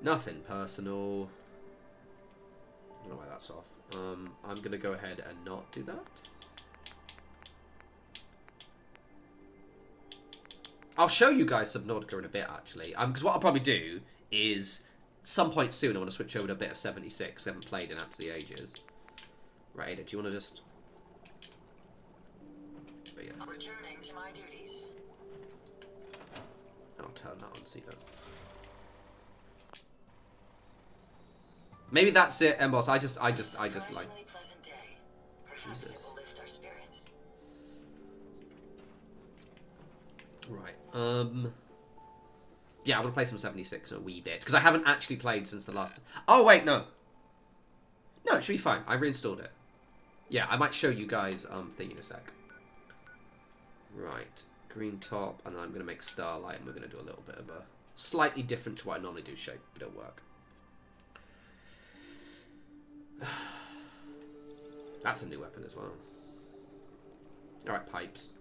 Speaker 1: Nothing personal. I don't know why that's off. I'm gonna go ahead and not do that. I'll show you guys Subnautica in a bit, actually. Because what I'll probably do is, some point soon, I want to switch over to a bit of 76. I haven't played in absolutely ages. Right, Ada, do you want to just... But yeah.
Speaker 5: Returning to my duties.
Speaker 1: I'll turn that on so you don't... Maybe that's it, Emboss. I just like...
Speaker 5: Surprisingly pleasant day. Perhaps
Speaker 1: Jesus.
Speaker 5: it will lift our spirits.
Speaker 1: Right. Yeah, I want to play some 76 in a wee bit. Because I haven't actually played since the last... Oh, wait, no. No, it should be fine. I reinstalled it. Yeah, I might show you guys thing in a sec. Right. Green top, and then I'm going to make Starlight, and we're going to do a little bit of a... Slightly different to what I normally do shape, but it'll work. That's a new weapon as well. Alright, pipes.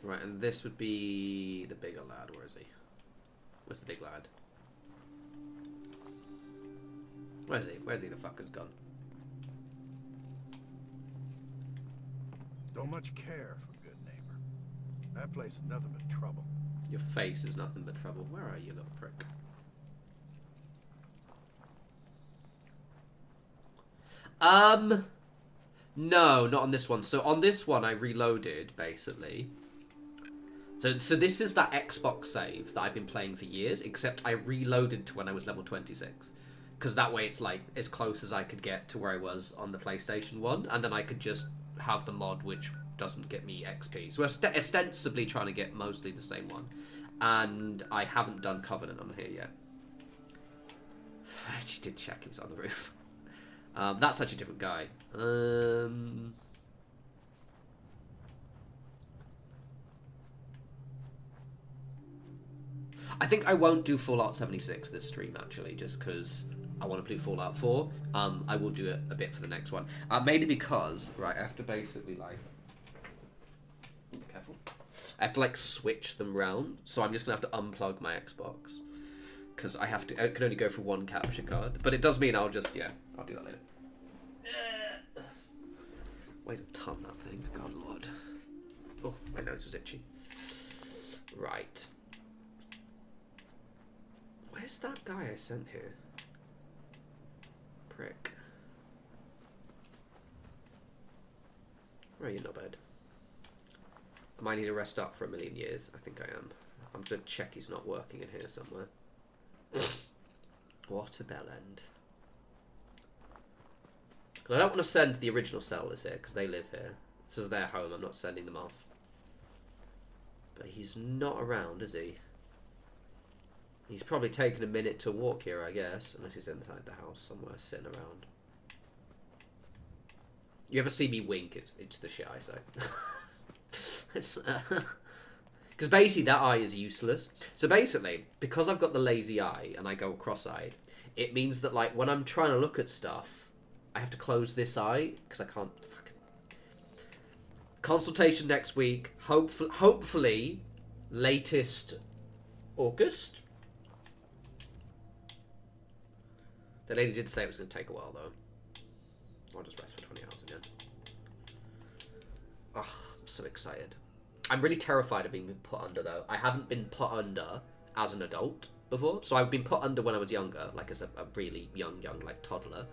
Speaker 1: Right, and this would be the bigger lad. Where is he? Where's the big lad? Where's he? Where's he? The fucker's gone.
Speaker 8: Don't much care for good neighbor. That place is nothing but trouble.
Speaker 1: Your face is nothing but trouble. Where are you, little prick? No, not on this one. So on this one, I reloaded, basically. So this is that Xbox save that I've been playing for years, except I reloaded to when I was level 26. Because that way it's like as close as I could get to where I was on the PlayStation 1, and then I could just have the mod which doesn't get me XP. So we're ostensibly trying to get mostly the same one. And I haven't done Covenant on here yet. I actually did check he was on the roof. That's such a different guy. I think I won't do Fallout 76 this stream, actually, just because I want to do Fallout 4. I will do it a bit for the next one. Mainly because, right, I have to basically, like... Careful. I have to, like, switch them round, so I'm just going to have to unplug my Xbox. Because I can only go for one capture card. But it does mean I'll just, yeah, I'll do that later. Weighs a ton, that thing. God lord. Oh, my nose is itchy. Right. Where's that guy I sent here? Prick. Where are you, knobhead? I might need to rest up for 1,000,000 years. I think I am. I'm going to check he's not working in here somewhere. What a bell end. I don't want to send the original settlers here because they live here. This is their home. I'm not sending them off. But he's not around, is he? He's probably taken a minute to walk here, I guess. Unless he's inside the house somewhere, sitting around. You ever see me wink? It's the shit I say. Because basically that eye is useless. So basically, because I've got the lazy eye and I go cross-eyed, it means that like when I'm trying to look at stuff, I have to close this eye because I can't fucking... Consultation next week. Hopefully, latest August. The lady did say it was going to take a while though. I'll just rest for 20 hours again. Oh, I'm so excited. I'm really terrified of being put under though. I haven't been put under as an adult before. So I've been put under when I was younger, like as a really young like toddler.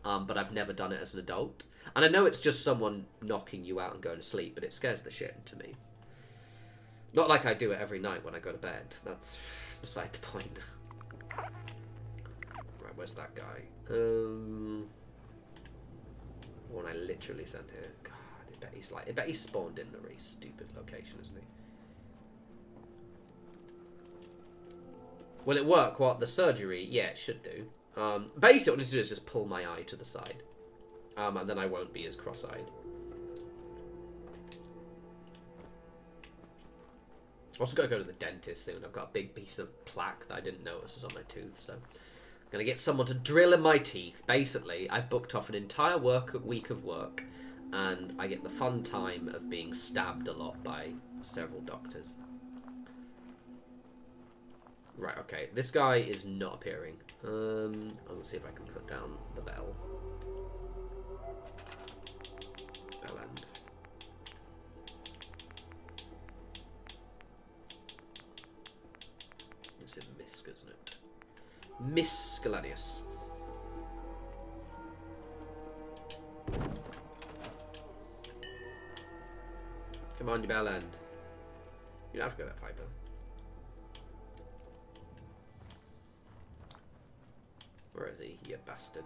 Speaker 1: But I've never done it as an adult. And I know it's just someone knocking you out and going to sleep, but it scares the shit into me. Not like I do it every night when I go to bed. That's beside the point. Right, where's that guy? One I literally sent here. God, I bet he's spawned in a really stupid location, isn't he? Will it work? What, the surgery? Yeah, it should do. Basically what I need to do is just pull my eye to the side. And then I won't be as cross-eyed. Also got to go to the dentist soon. I've got a big piece of plaque that I didn't notice was on my tooth, so... I'm going to get someone to drill in my teeth. Basically, I've booked off an entire week of work, and I get the fun time of being stabbed a lot by several doctors. Right, okay. This guy is not appearing. I'll see if I can put down the bell. Bell end. It's in Misk, isn't it? Miss Gladius. Come on, you bell end. You don't have to go that Piper. Where is he, you bastard?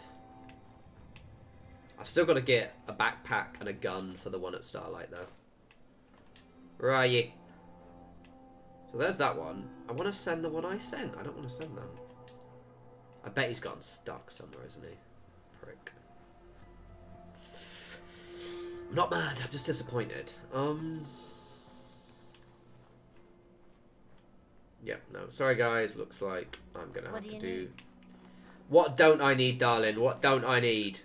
Speaker 1: I've still got to get a backpack and a gun for the one at Starlight, though. Right. So there's that one. I want to send the one I sent. I don't want to send them. I bet he's gotten stuck somewhere, isn't he? Prick. I'm not mad. I'm just disappointed. Yep, no. Sorry, guys. Looks like I'm going to have to do... What don't I need, darling? What don't I need?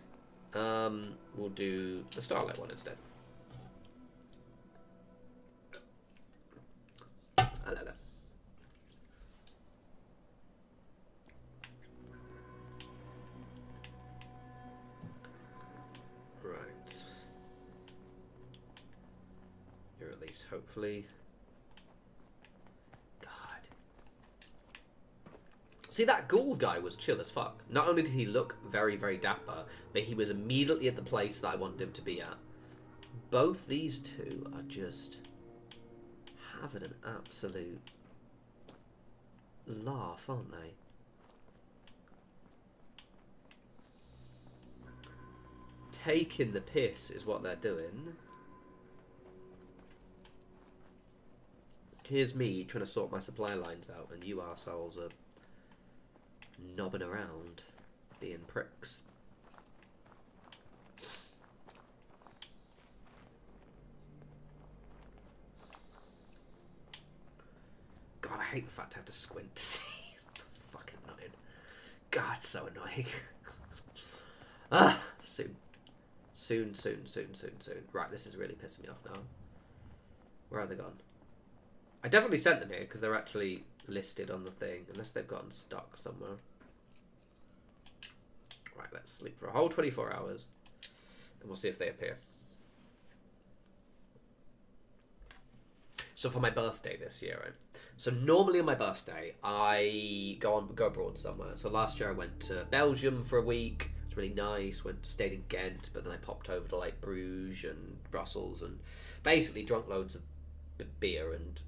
Speaker 1: We'll do the Starlight one instead. Hello there. Right. You're at least hopefully... See, that ghoul guy was chill as fuck. Not only did he look very, very dapper, but he was immediately at the place that I wanted him to be at. Both these two are just having an absolute laugh, aren't they? Taking the piss is what they're doing. Here's me trying to sort my supply lines out, and you arseholes are knobbing around, being pricks. God, I hate the fact I have to squint to see. It's so fucking annoying. God, it's so annoying. Soon. Soon. Right, this is really pissing me off now. Where are they gone? I definitely sent them here because they're actually listed on the thing, unless they've gotten stuck somewhere. Right, let's sleep for a whole 24 hours, and we'll see if they appear. So for my birthday this year, right? So normally on my birthday, I go abroad somewhere. So last year I went to Belgium for a week. It was really nice. Stayed in Ghent, but then I popped over to like Bruges and Brussels, and basically drunk loads of beer and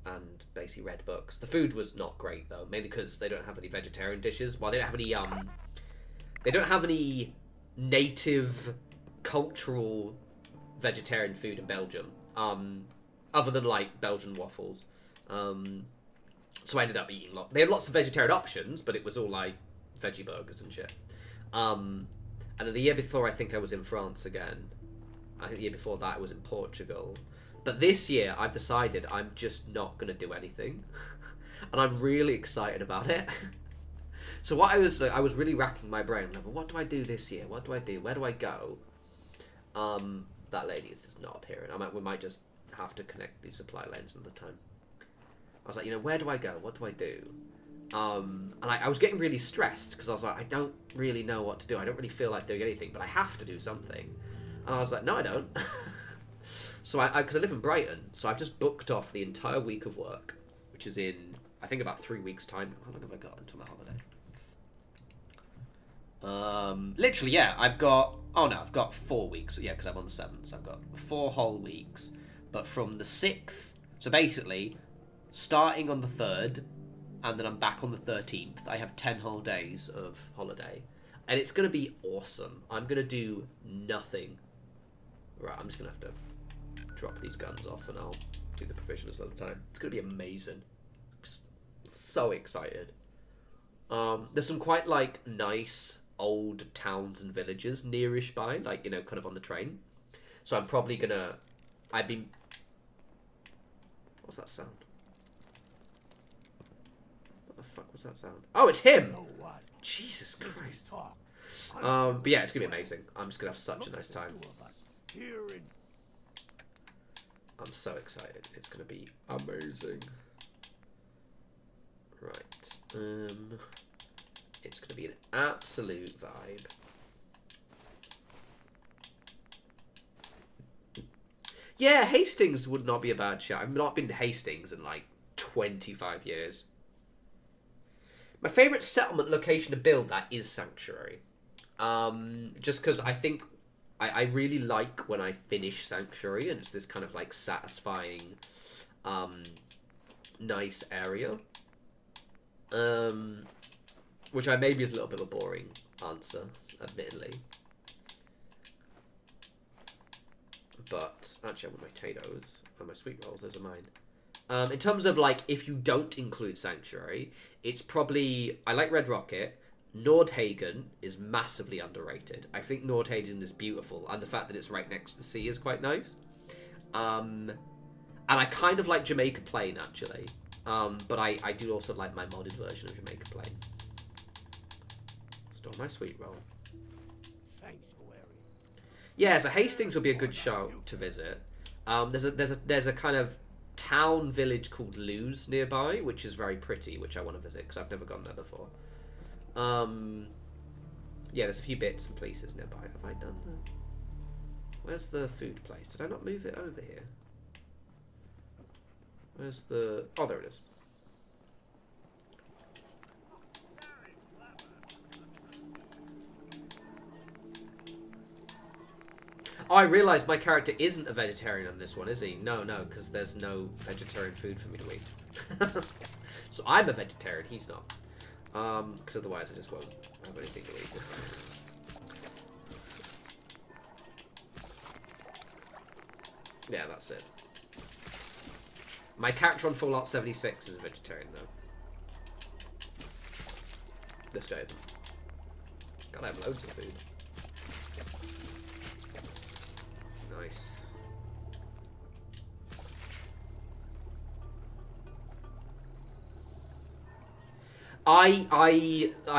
Speaker 1: and basically read books. The food was not great though, mainly because they don't have any vegetarian dishes. Well, they don't have any native cultural vegetarian food in Belgium, other than like Belgian waffles. So I ended up eating they had lots of vegetarian options, but it was all like veggie burgers and shit. And then the year before, I think I was in France again. I think the year before that I was in Portugal. But this year, I've decided I'm just not going to do anything. And I'm really excited about it. So what I was really racking my brain. Like, what do I do this year? What do I do? Where do I go? That lady is just not appearing. We might just have to connect these supply lanes another time. I was like, where do I go? What do I do? And I was getting really stressed because I was like, I don't really know what to do. I don't really feel like doing anything, but I have to do something. And I was like, no, I don't. So because I live in Brighton, so I've just booked off the entire week of work, which is in, I think, about 3 weeks' time. How long have I got until my holiday? Literally, yeah, I've got 4 weeks. Yeah, because I'm on the 7th, so I've got 4 whole weeks. But from the 6th, so basically, starting on the 3rd, and then I'm back on the 13th, I have 10 whole days of holiday. And it's going to be awesome. I'm going to do nothing. Right, I'm just going to have to drop these guns off and I'll do the provisionals at the time. It's going to be amazing. I'm so excited. There's some quite, like, nice old towns and villages nearish by, like, kind of on the train. So I'm probably going to... What's that sound? What the fuck was that sound? Oh, it's him! Jesus Christ. But yeah, it's going to be amazing. I'm just going to have such a nice time. I'm so excited. It's going to be amazing. Right. It's going to be an absolute vibe. Yeah, Hastings would not be a bad shot. I've not been to Hastings in like 25 years. My favourite settlement location to build that is Sanctuary. Just because I think I really like when I finish Sanctuary and it's this kind of like satisfying, nice area. Which maybe is a little bit of a boring answer, admittedly. But actually, I want my potatoes and my sweet rolls. Those are mine. In terms of like, if you don't include Sanctuary, it's probably I like Red Rocket. Nordhagen is massively underrated. I think Nordhagen is beautiful, and the fact that it's right next to the sea is quite nice. And I kind of like Jamaica Plain actually, but I do also like my modded version of Jamaica Plain. Store my sweet roll. Yeah, so Hastings will be a good show to visit. There's a kind of town village called Lewes nearby, which is very pretty, which I want to visit because I've never gone there before. Yeah, there's a few bits and pieces nearby. Have I done the... Where's the food place? Did I not move it over here? Where's the... Oh, there it is. Oh, I realised my character isn't a vegetarian on this one, is he? No, because there's no vegetarian food for me to eat. So I'm a vegetarian, he's not. Because otherwise I just won't have anything to eat. Yeah, that's it. My character on Fallout 76 is a vegetarian, though. This guy isn't. God, I have loads of food. Nice.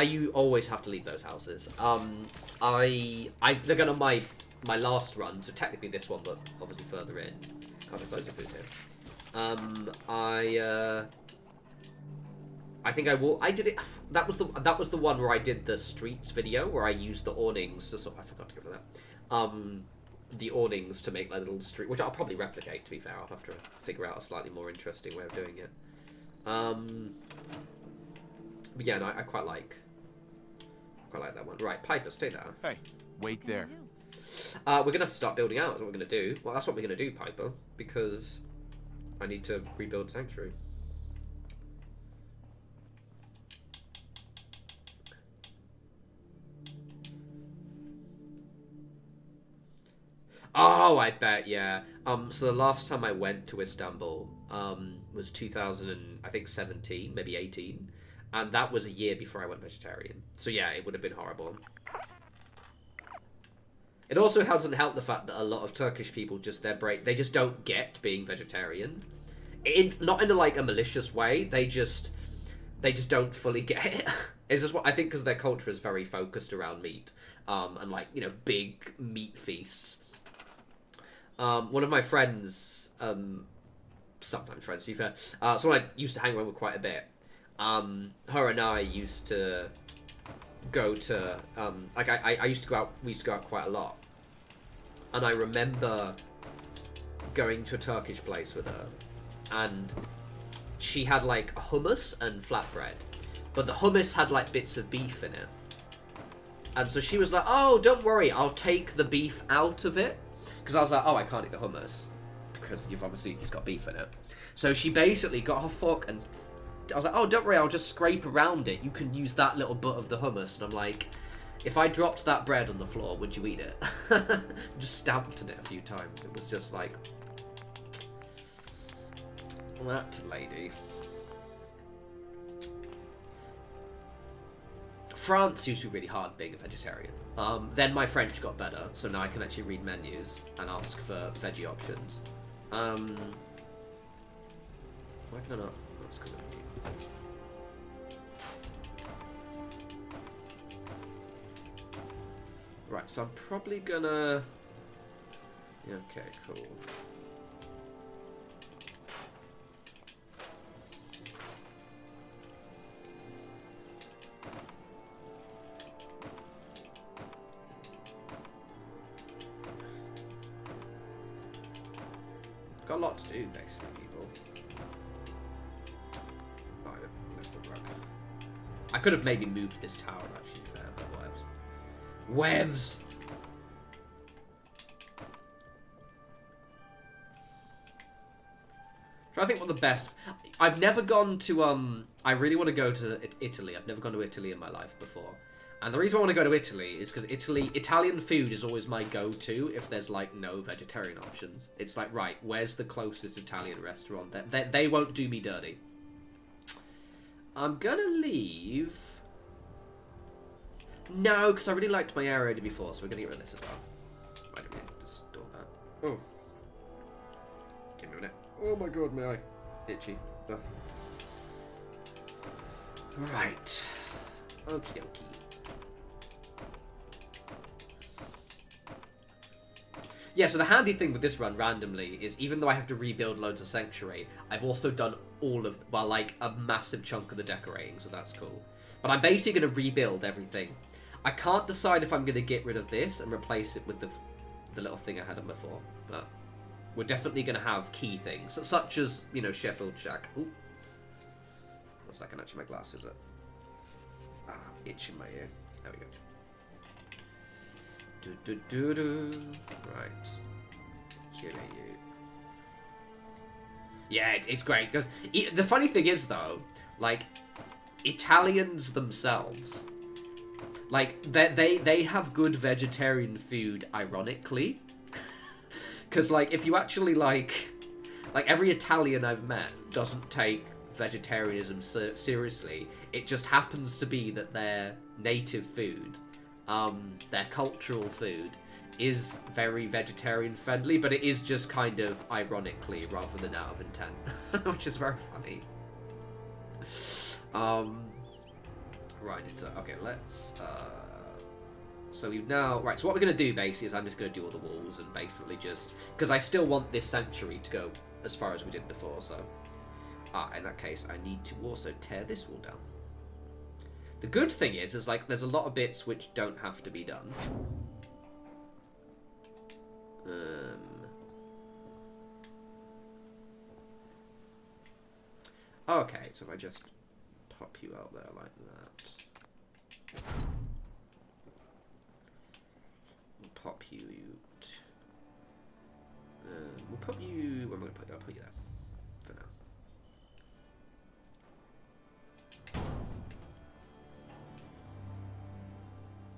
Speaker 1: You always have to leave those houses. They're gonna my last run, so technically this one, but obviously further in. God, there's loads of food here. I think I will. I did it. That was the one where I did the streets video where I used the awnings to sort. I forgot to give it that. The awnings to make like little street, which I'll probably replicate. To be fair, I'll have to figure out a slightly more interesting way of doing it. But yeah, no, I quite like that one. Right, Piper, stay there.
Speaker 4: Hey, wait there.
Speaker 1: We're gonna have to start building out. Is what we're gonna do. Well, that's what we're gonna do, Piper, because I need to rebuild Sanctuary. Oh, I bet, yeah. So the last time I went to Istanbul, was 2017, maybe 18. And that was a year before I went vegetarian. So yeah, it would have been horrible. It also doesn't help the fact that a lot of Turkish people they just don't get being vegetarian. Not in a malicious way, they just don't fully get it. It's just what I think, because their culture is very focused around meat, and big meat feasts. One of my friends, sometimes friends to be fair, someone I used to hang around with quite a bit, her and I used to go to, we used to go out quite a lot. And I remember going to a Turkish place with her, and she had hummus and flatbread, but the hummus had bits of beef in it. And so she was like, oh, don't worry, I'll take the beef out of it. Because I was like, oh, I can't eat the hummus, because it's got beef in it. So she basically got her fork, and I was like, oh, don't worry, I'll just scrape around it. You can use that little bit of the hummus. And I'm like, if I dropped that bread on the floor, would you eat it? Just stamped on it a few times. It was just like, that lady. France used to be really hard being a vegetarian. Then my French got better, so now I can actually read menus and ask for veggie options. Why can I not? That's good. Right, so I'm probably gonna... Yeah, okay, cool. Got a lot to do, basically, people. Oh, I left the rug. I could have maybe moved this tower, actually, fair, but whatevs. Webs! I think what the best... I've never gone to, I really want to go to Italy. I've never gone to Italy in my life before. And the reason I want to go to Italy is because Italian food is always my go-to if there's, no vegetarian options. It's like, right, where's the closest Italian restaurant? They won't do me dirty. I'm gonna leave... No, because I really liked my area before, so we're gonna get rid of this as well. I don't need to store that. Oh. Give me a minute. Oh my god, my eye. Itchy. Ugh. Right. Okie dokie. Yeah, so the handy thing with this run, randomly, is even though I have to rebuild loads of Sanctuary, I've also done all of, well, a massive chunk of the decorating, so that's cool. But I'm basically going to rebuild everything. I can't decide if I'm going to get rid of this and replace it with the little thing I had on before, but we're definitely going to have key things, such as, Sheffield Shack. Ooh. 1 second, actually, my glasses are itching my ear. There we go. Right. Curate you. Yeah, it's great, because the funny thing is, though, Italians themselves, they have good vegetarian food, ironically. Because, if you actually, every Italian I've met doesn't take vegetarianism seriously. It just happens to be that their native food, their cultural food, is very vegetarian friendly, but it is just kind of ironically rather than out of intent, which is very funny. Right, okay, let's, so we've now, right, so what we're going to do basically is I'm just going to do all the walls and basically just, because I still want this sanctuary to go as far as we did before, so, in that case, I need to also tear this wall down. The good thing is there's a lot of bits which don't have to be done. Okay, so if I just pop you out there like that. We'll pop you out. We'll put you... Where am I going to put you? I'll put you there.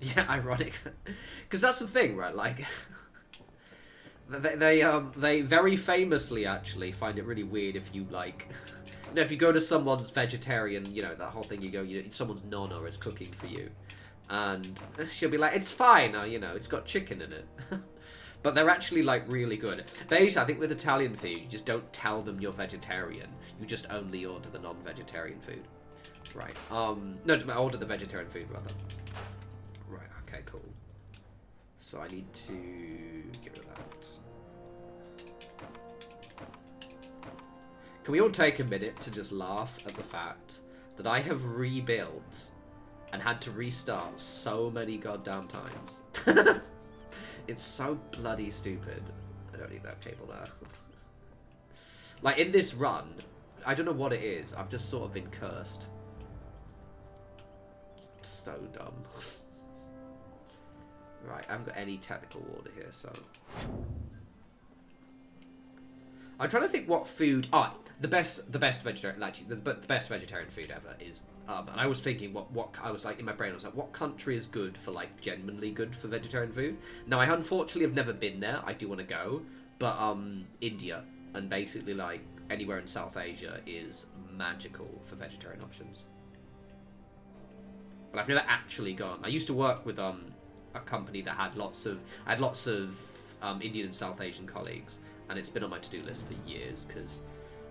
Speaker 1: Yeah, ironic. Because that's the thing, right? Like, they very famously actually find it really weird if you like, you know, if you go to someone's vegetarian, you know, that whole thing. You go, you know, someone's nonna is cooking for you, and she'll be like, it's fine, you know, it's got chicken in it. But they're actually like really good. Basically, I think with Italian food, you just don't tell them you're vegetarian. You just only order the non-vegetarian food. Right. No, I order the vegetarian food rather. Right. Okay. Cool. So I need to get rid of that. Can we all take a minute to just laugh at the fact that I have rebuilt and had to restart so many goddamn times? It's so bloody stupid. I don't need that cable there. Like, in this run, I don't know what it is. I've just sort of been cursed. It's so dumb. Right, I haven't got any technical order here, so... I'm trying to think what food... Oh, the best vegetarian... Actually, the best vegetarian food ever is... and I was thinking what... I was like, in my brain, I was like, what country is good for, like, genuinely good for vegetarian food? Now, I unfortunately have never been there. I do want to go. But, India, and basically, like, anywhere in South Asia is magical for vegetarian options. But I've never actually gone. I used to work with, a company that had lots of... I had lots of, Indian and South Asian colleagues. And it's been on my to-do list for years, because,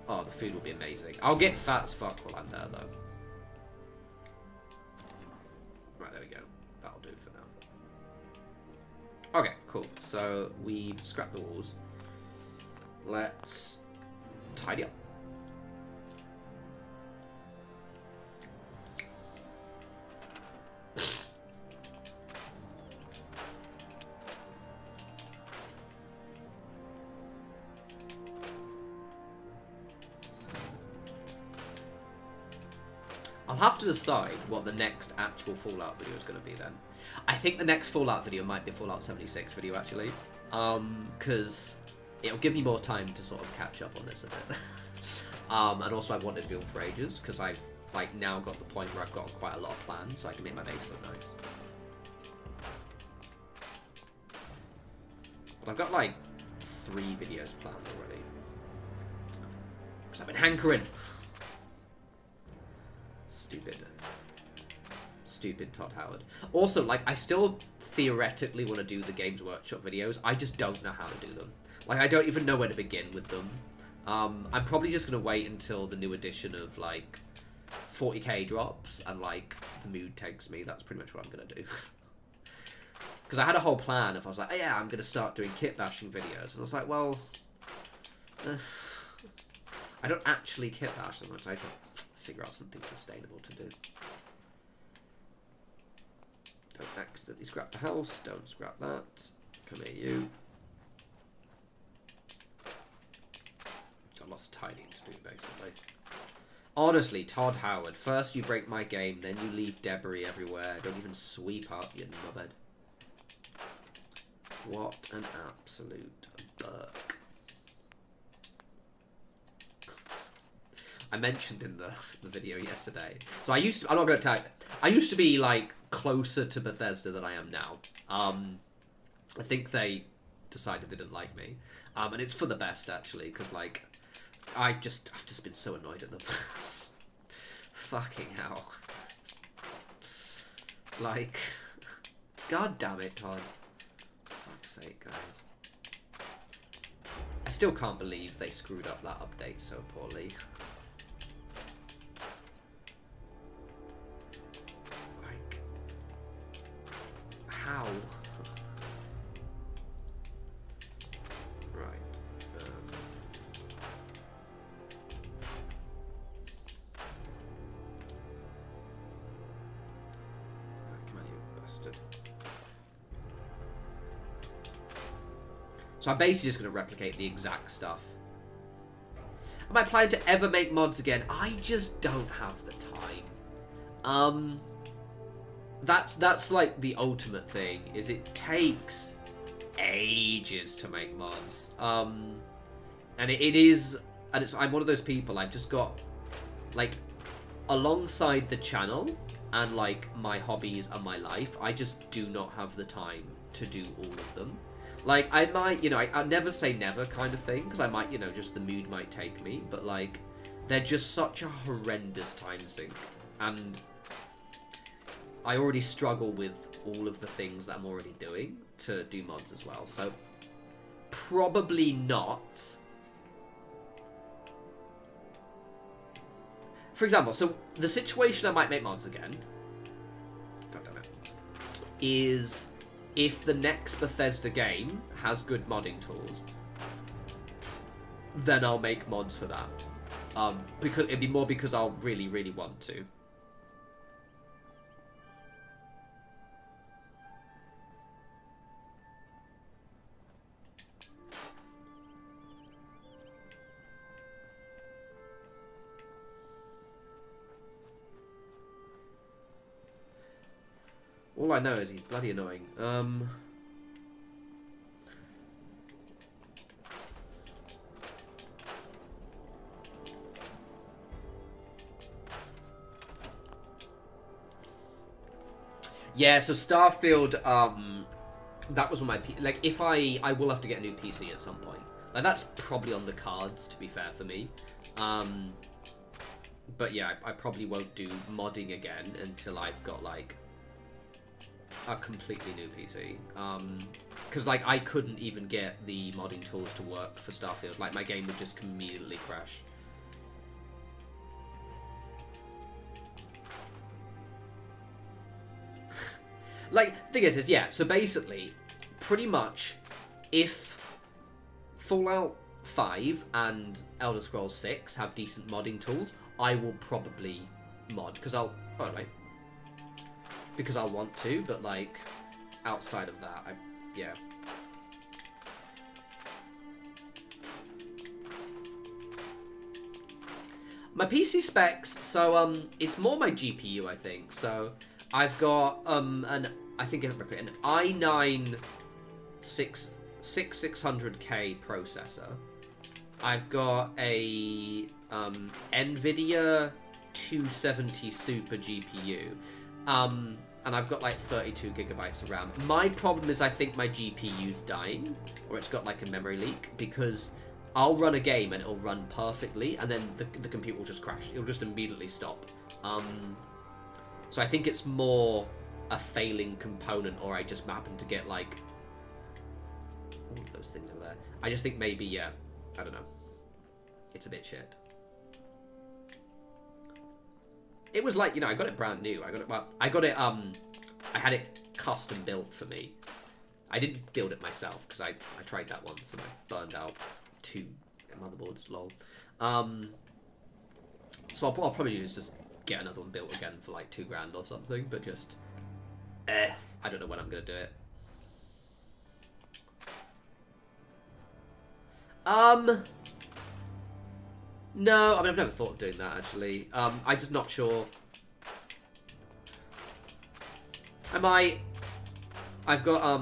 Speaker 1: oh, the food will be amazing. I'll get fat as fuck while I'm there, though. Right, there we go. That'll do for now. Okay, cool. So, we've scrapped the walls. Let's tidy up. I'll have to decide what the next actual Fallout video is going to be then. I think the next Fallout video might be a Fallout 76 video, actually. Because it'll give me more time to sort of catch up on this a bit. And also I wanted to build for ages, because I've like now got the point where I've got quite a lot of plans, so I can make my base look nice. But I've got like 3 videos planned already. Because I've been hankering. Stupid Todd Howard. Also, like, I still theoretically want to do the Games Workshop videos. I just don't know how to do them. Like, I don't even know where to begin with them. I'm probably just going to wait until the new edition of, like, 40k drops and, like, the mood takes me. That's pretty much what I'm going to do. Because I had a whole plan if I was like, oh, yeah, I'm going to start doing kit bashing videos. And I was like, well, I don't actually kit bash so much. I have to figure out something sustainable to do. Don't accidentally scrap the house. Don't scrap that. Come here, you. Got lots of tidying to do, basically. Honestly, Todd Howard. First you break my game, then you leave debris everywhere. Don't even sweep up, you knobhead. What an absolute burk. I mentioned in the video yesterday. So I used to, I'm not going to tell you, I used to be like closer to Bethesda than I am now. I think they decided they didn't like me. And it's for the best actually, because like, I've just been so annoyed at them. Fucking hell. Like, god damn it, Todd. For fuck's sake, guys. I still can't believe they screwed up that update so poorly. Like, how? Right. Come on, you bastard. So I'm basically just going to replicate the exact stuff. Am I planning to ever make mods again? I just don't have the time. That's like the ultimate thing, is it takes ages to make mods. And it is, and I'm one of those people, I've just got, like, alongside the channel and like my hobbies and my life, I just do not have the time to do all of them. Like, I might, you know, I never say never kind of thing, because I might, you know, just the mood might take me, but like, they're just such a horrendous time sink, and I already struggle with all of the things that I'm already doing to do mods as well, so probably not. For example, so the situation I might make mods again, God damn it, is if the next Bethesda game has good modding tools, then I'll make mods for that. Because it'd be more because I'll really, really want to. All I know is he's bloody annoying. Yeah, so Starfield, that was when my like, if I will have to get a new PC at some point. Like, that's probably on the cards, to be fair, for me. But yeah, I probably won't do modding again until I've got like a completely new PC. Because like, I couldn't even get the modding tools to work for Starfield. Like, my game would just immediately crash. Like, the thing is, yeah, so basically, pretty much, if Fallout 5 and Elder Scrolls 6 have decent modding tools, I will probably mod, because I'll want to, but, like, outside of that, yeah. My PC specs, so, it's more my GPU, I think, so I've got, an i9 6600K processor. I've got a NVIDIA 270 Super GPU, and I've got like 32 gigabytes of RAM. My problem is I think my GPU's dying, or it's got like a memory leak, because I'll run a game and it'll run perfectly, and then the computer will just crash. It'll just immediately stop. So I think it's more a failing component, or I just happen to get like all of those things over there. I just think maybe, yeah, I don't know. It's a bit shit. It was like, you know, I got it brand new. I had it custom built for me. I didn't build it myself, because I tried that once and I burned out 2 motherboards, lol. So I'll probably just get another one built again for like $2,000 or something, but just I don't know when I'm gonna do it. No, I mean, I've never thought of doing that, actually. I'm just not sure. I've got, I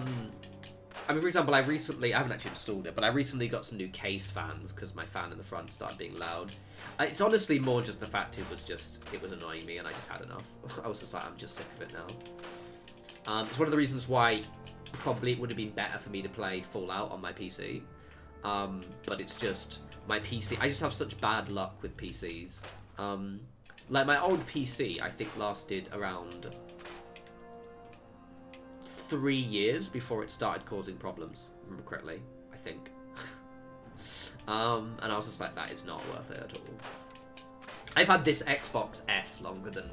Speaker 1: mean, for example, I haven't actually installed it, but I recently got some new case fans, because my fan in the front started being loud. It's honestly more just the fact it was annoying me, and I just had enough. I was just like, I'm just sick of it now. It's one of the reasons why probably it would have been better for me to play Fallout on my PC. But it's just, my PC, I just have such bad luck with PCs. Like, my old PC, I think, lasted around 3 years before it started causing problems, if I remember correctly, I think. And I was just like, that is not worth it at all. I've had this Xbox S longer than,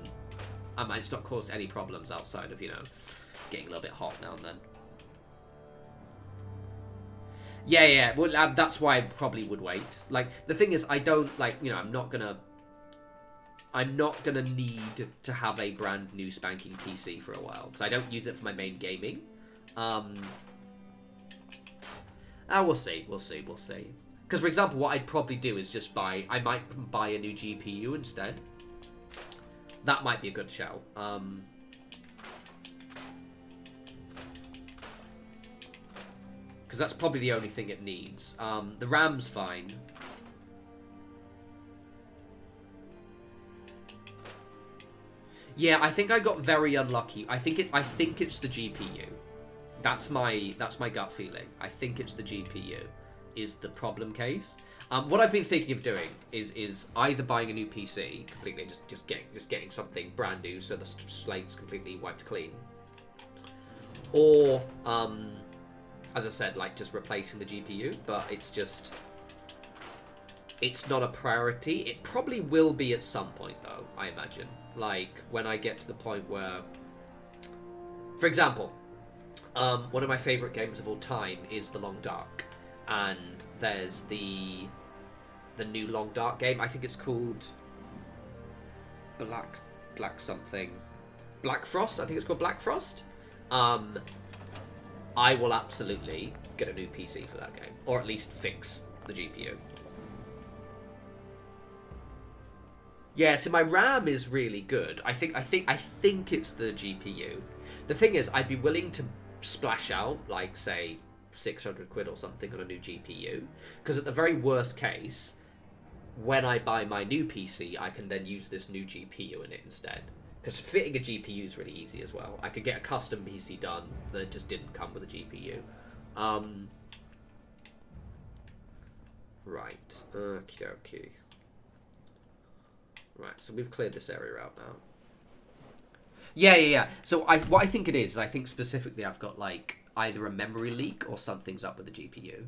Speaker 1: it's not caused any problems outside of, you know, getting a little bit hot now and then. Yeah, well, that's why I probably would wait. Like, the thing is, I don't, like, you know, I'm not gonna need to have a brand new spanking PC for a while, because I don't use it for my main gaming. We'll see. Because, for example, what I'd probably do is just I might buy a new GPU instead. That might be a good shout. Because that's probably the only thing it needs. The RAM's fine. Yeah, I think I got very unlucky. I think it's the GPU. That's my gut feeling. I think it's the GPU is the problem case. What I've been thinking of doing is either buying a new PC completely, just getting something brand new so the slate's completely wiped clean, or as I said, like just replacing the GPU. But it's not a priority. It probably will be at some point though, I imagine. Like when I get to the point where, for example, one of my favorite games of all time is The Long Dark, and there's the new Long Dark game. I think it's called Black something. Black Frost. I think it's called Black Frost. I will absolutely get a new PC for that game, or at least fix the GPU. Yeah, so my RAM is really good. I think it's the GPU. The thing is, I'd be willing to splash out like say 600 quid or something on a new GPU, because at the very worst case, when I buy my new PC, I can then use this new GPU in it instead. Because fitting a GPU is really easy as well. I could get a custom PC done that just didn't come with a GPU. Right. Okie dokie. Right, so we've cleared this area out now. Yeah. So what I think it is I think specifically I've got like either a memory leak or something's up with the GPU.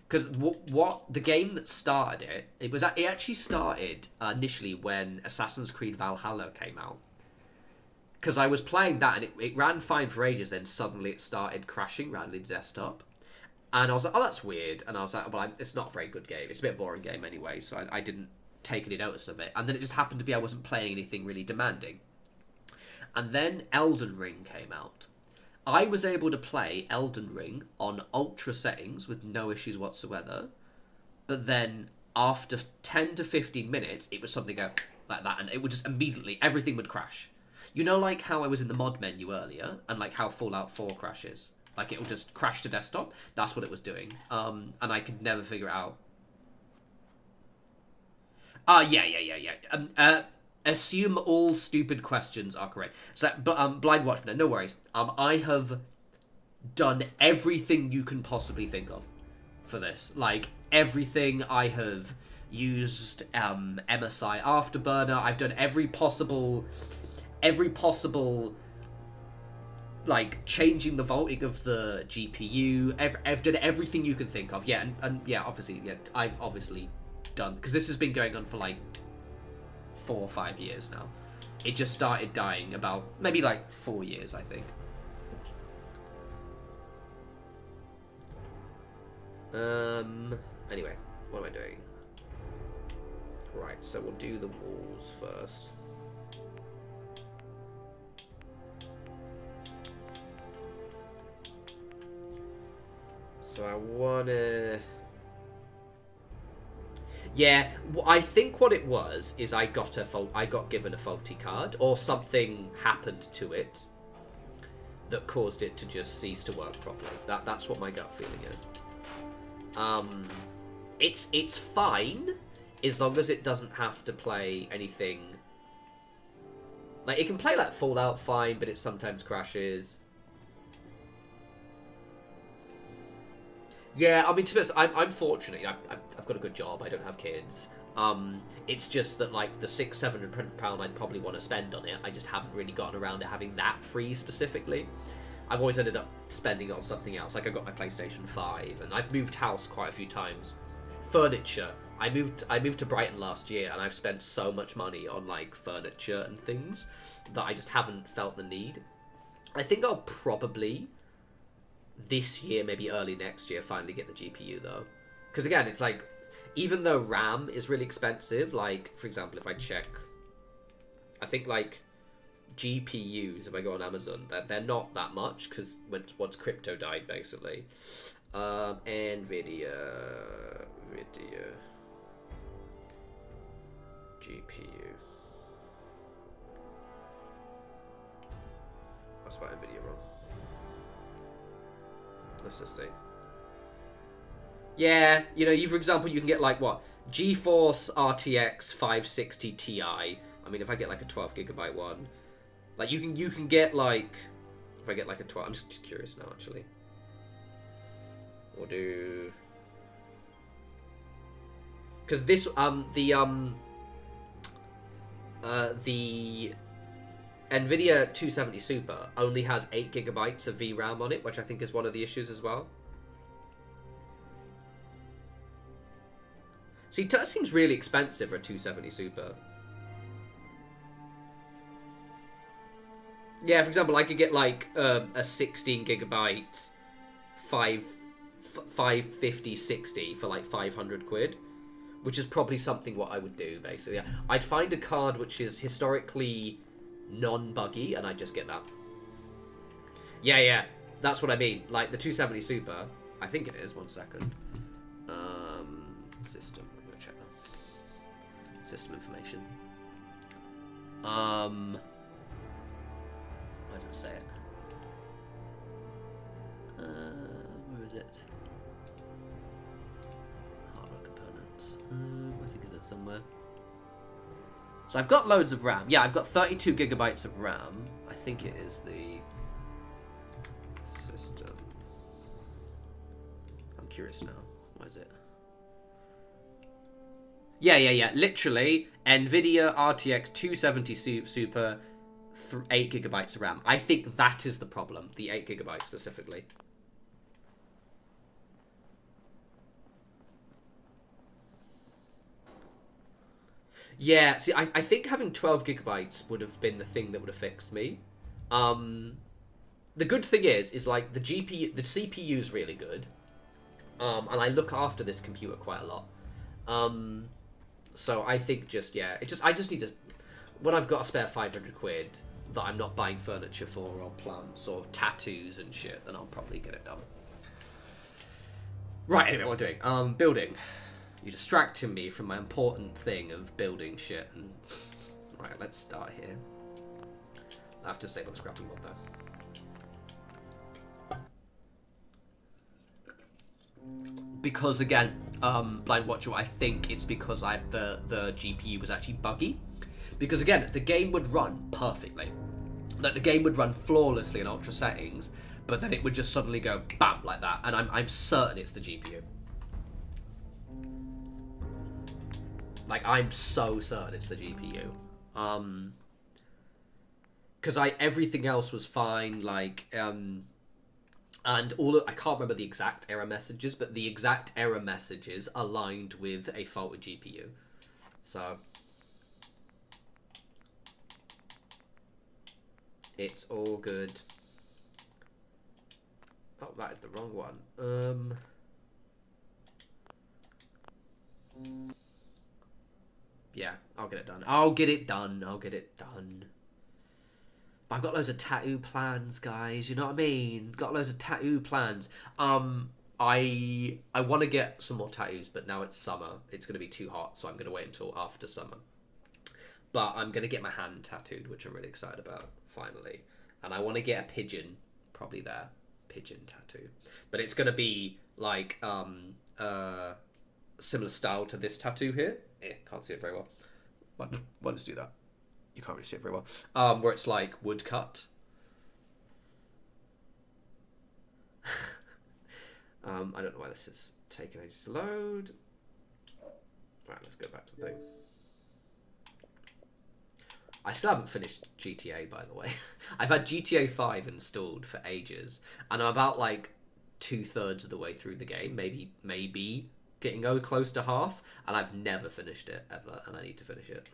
Speaker 1: Because what the game that started it actually started initially when Assassin's Creed Valhalla came out. Because I was playing that and it ran fine for ages, then suddenly it started crashing randomly the desktop. And I was like, oh, that's weird. And I was like, well, it's not a very good game. It's a bit boring game anyway, so I didn't take any notice of it. And then it just happened to be I wasn't playing anything really demanding. And then Elden Ring came out. I was able to play Elden Ring on ultra settings with no issues whatsoever. But then after 10 to 15 minutes, it would suddenly go like that. And it would just immediately, everything would crash. You know, like how I was in the mod menu earlier, and like how Fallout 4 crashes. Like it will just crash to desktop. That's what it was doing. And I could never figure it out. Yeah. Assume all stupid questions are correct. So, but Blind Watchman, no worries. I have done everything you can possibly think of for this. Like everything. I have used MSI Afterburner. I've done every possible, like changing the voltage of the GPU. I've done everything you can think of. Yeah, and yeah, obviously, yeah, I've obviously done, because this has been going on for like 4 or 5 years now. It just started dying about maybe like 4 years, I think. Anyway, what am I doing? Right, so we'll do the walls first. So I wanna... Yeah, I think what it was is I got given a faulty card, or something happened to it that caused it to just cease to work properly. That's what my gut feeling is. It's fine as long as it doesn't have to play anything. Like it can play like Fallout fine, but it sometimes crashes. Yeah, I mean, to be honest, I'm fortunate. I've got a good job. I don't have kids. It's just that, like, the £600-700 I'd probably want to spend on it, I just haven't really gotten around to having that free specifically. I've always ended up spending it on something else. Like, I got my PlayStation 5, and I've moved house quite a few times. Furniture. I moved to Brighton last year, and I've spent so much money on, like, furniture and things that I just haven't felt the need. I think I'll probably... this year, maybe early next year, finally get the GPU though, because again, it's like, even though RAM is really expensive, like for example, if I check, I think like GPUs, if I go on Amazon, they're not that much, because once crypto died basically. Nvidia GPU. I spelled Nvidia wrong. Let's just see. Yeah, you know, for example, you can get like what? GeForce RTX 560 Ti. I mean, if I get like a 12GB one, Like you can get like, if I get like a 12, I'm just curious now actually. We'll do, because this the Nvidia 270 Super only has 8 gigabytes of VRAM on it, which I think is one of the issues as well. See, that seems really expensive for a 270 Super. Yeah, for example, I could get like a 16 gigabyte 550/60 for like 500 quid, which is probably something what I would do basically. I'd find a card which is historically non-buggy and I'd just get that. Yeah, that's what I mean. Like the 270 Super, I think it is. 1 second. System. I'm gonna check that. System information. Where does it say it? Where is it? Hardware components. I think it is somewhere. So I've got loads of RAM. Yeah, I've got 32 gigabytes of RAM. I think it is the system. I'm curious now. What is it? Yeah. Literally, Nvidia RTX 270 Super, 8 gigabytes of RAM. I think that is the problem. The 8 gigabytes specifically. Yeah, see, I think having 12 gigabytes would have been the thing that would have fixed me. The good thing is like the GPU, the CPU is really good. And I look after this computer quite a lot. So I think I just need to, when I've got a spare 500 quid that I'm not buying furniture for or plants or tattoos and shit, then I'll probably get it done. Right, anyway, what am I doing? Building. You're distracting me from my important thing of building shit. And right, let's start here. I have to disable the scrapping mod there. Because again, Blind Watcher, I think it's because the GPU was actually buggy. Because again, the game would run perfectly. Like the game would run flawlessly in ultra settings, but then it would just suddenly go bam like that, and I'm certain it's the GPU. Like I'm so certain it's the GPU. Because everything else was fine. Like and I can't remember the exact error messages, but the exact error messages aligned with a faulty GPU. So it's all good. Oh, that is the wrong one. Yeah, I'll get it done. I'll get it done. But I've got loads of tattoo plans, guys. You know what I mean? Got loads of tattoo plans. I want to get some more tattoos, but now it's summer. It's going to be too hot, so I'm going to wait until after summer. But I'm going to get my hand tattooed, which I'm really excited about, finally. And I want to get a pigeon, probably there. Pigeon tattoo. But it's going to be, like, similar style to this tattoo here. Can't see it very well. Why don't do that? You can't really see it very well. Where it's, like, woodcut. I don't know why this is taking ages to load. Right, let's go back to the thing. I still haven't finished GTA, by the way. I've had GTA 5 installed for ages, and I'm about like 2/3 of the way through the game, maybe getting close to half, and I've never finished it ever, and I need to finish it.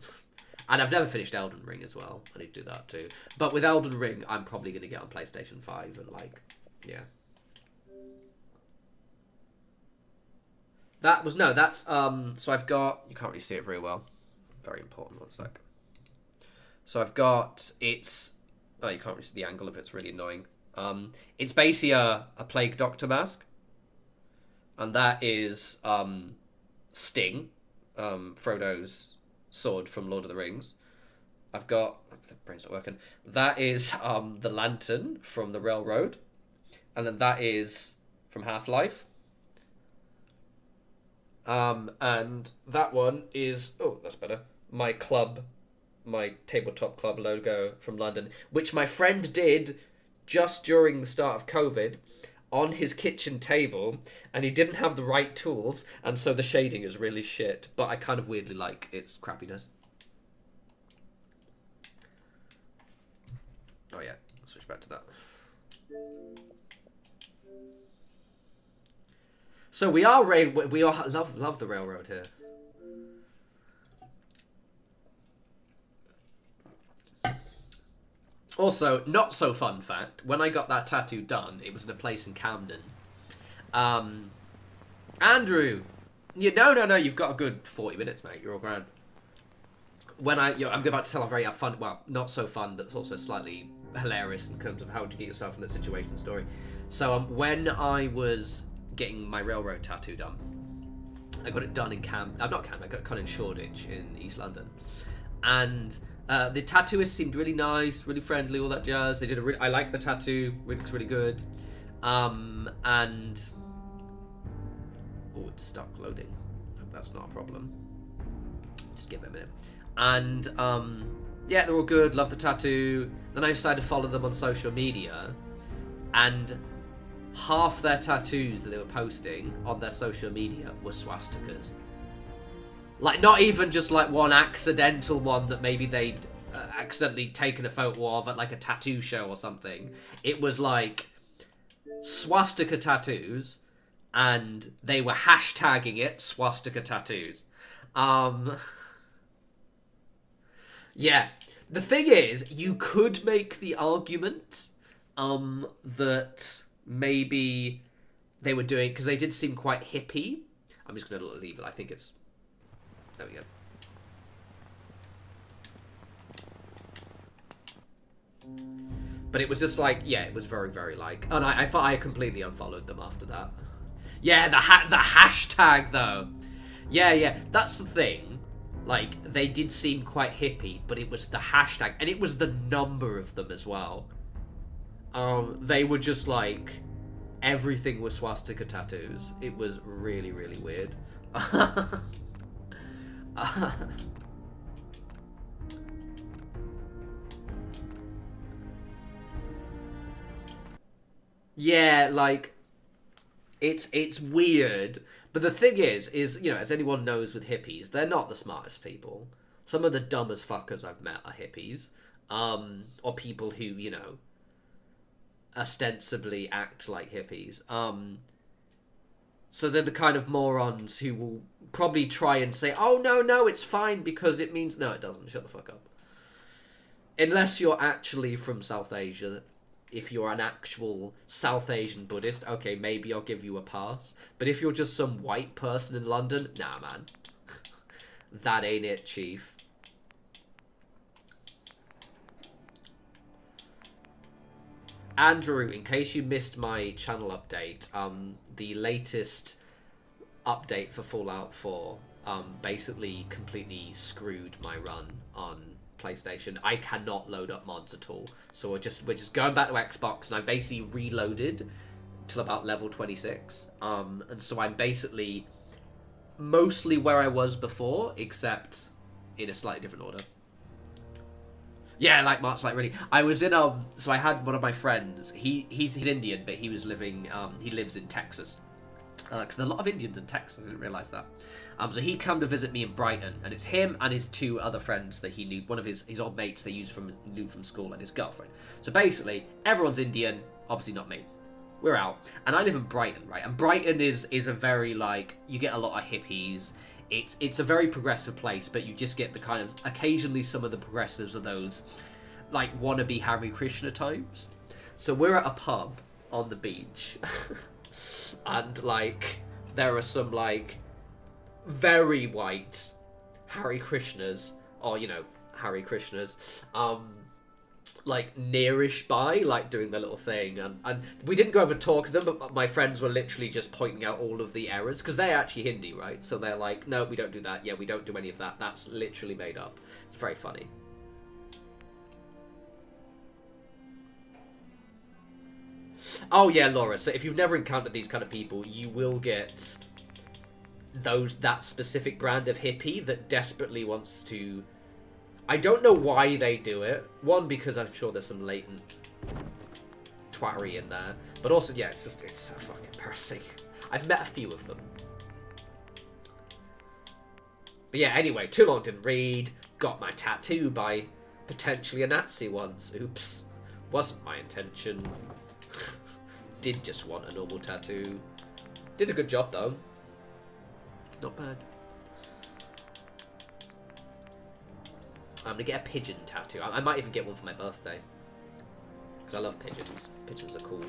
Speaker 1: And I've never finished Elden Ring as well. I need to do that too. But with Elden Ring, I'm probably going to get on PlayStation 5 and like, yeah. That's so I've got, you can't really see it very well. Very important, 1 sec. So I've got, you can't really see the angle of it, it's really annoying. It's basically a Plague Doctor mask. And that is Sting, Frodo's sword from Lord of the Rings. I've got, the brain's not working. That is the lantern from the Railroad. And then that is from Half-Life. And that one is, oh, that's better, my club my tabletop club logo from London, which my friend did just during the start of COVID on his kitchen table, and he didn't have the right tools, and so the shading is really shit, but I kind of weirdly like its crappiness. Oh yeah, switch back to that. So we are love the railroad here. Also, not so fun fact, when I got that tattoo done, it was in a place in Camden. Andrew, no, you've got a good 40 minutes, mate. You're all grand. When I'm about to tell a very fun, well, not so fun, but also slightly hilarious in terms of how to get yourself in that situation story. So when I was getting my railroad tattoo done, I got it done in I got it done in Shoreditch in East London, and the tattooist seemed really nice, really friendly, all that jazz. They did I like the tattoo, it looks really good, and oh, it's stuck loading. That's not a problem. Just give it a minute. And yeah, they're all good. Love the tattoo. Then I decided to follow them on social media, and half their tattoos that they were posting on their social media were swastikas. Like, not even just like one accidental one that maybe they'd accidentally taken a photo of at like a tattoo show or something. It was like swastika tattoos, and they were hashtagging it swastika tattoos. Yeah. The thing is, you could make the argument that maybe they were doing, because they did seem quite hippie. I'm just going to leave it. I think it's... There we go. But it was just like, yeah, it was very, very like... And I thought I completely unfollowed them after that. Yeah, the hashtag, though. Yeah, that's the thing. Like, they did seem quite hippie, but it was the hashtag. And it was the number of them as well. They were just like... Everything was swastika tattoos. It was really, really weird. Yeah, like, it's weird. But the thing is, you know, as anyone knows with hippies, they're not the smartest people. Some of the dumbest fuckers I've met are hippies. Or people who, you know, ostensibly act like hippies. So they're the kind of morons who will probably try and say, oh, no, it's fine because it means... No, it doesn't. Shut the fuck up. Unless you're actually from South Asia. If you're an actual South Asian Buddhist, okay, maybe I'll give you a pass. But if you're just some white person in London, nah, man. That ain't it, chief. Andrew, in case you missed my channel update, the latest update for Fallout 4 basically completely screwed my run on PlayStation. I cannot load up mods at all. So we're just going back to Xbox, and I basically reloaded till about level 26. And so I'm basically mostly where I was before, except in a slightly different order. Yeah, like Mark's like really. I was in so I had one of my friends. He's Indian, but he was living he lives in Texas. Because there are a lot of Indians in Texas. I didn't realise that. So he came to visit me in Brighton, and it's him and his two other friends that he knew. One of his old mates they knew from school, and his girlfriend. So basically, everyone's Indian. Obviously not me. We're out, and I live in Brighton, right? And Brighton is a very like you get a lot of hippies. It's a very progressive place, but you just get the kind of occasionally some of the progressives are those like wannabe Hare Krishna types. So we're at a pub on the beach. And, like, there are some, like, very white Hare Krishnas, or, you know, Hare Krishnas, like, nearish by, like, doing their little thing. And we didn't go over to talk to them, but my friends were literally just pointing out all of the errors, because they're actually Hindi, right? So they're like, no, we don't do that. Yeah, we don't do any of that. That's literally made up. It's very funny. Oh yeah, Laura, so if you've never encountered these kind of people, you will get that specific brand of hippie that desperately wants to I don't know why they do it. One, because I'm sure there's some latent twattery in there. But also, yeah, it's so fucking embarrassing. I've met a few of them. But yeah, anyway, too long didn't read. Got my tattoo by potentially a Nazi once. Oops. Wasn't my intention. Did just want a normal tattoo. Did a good job, though. Not bad. I'm gonna get a pigeon tattoo. I might even get one for my birthday. Because I love pigeons. Pigeons are cool.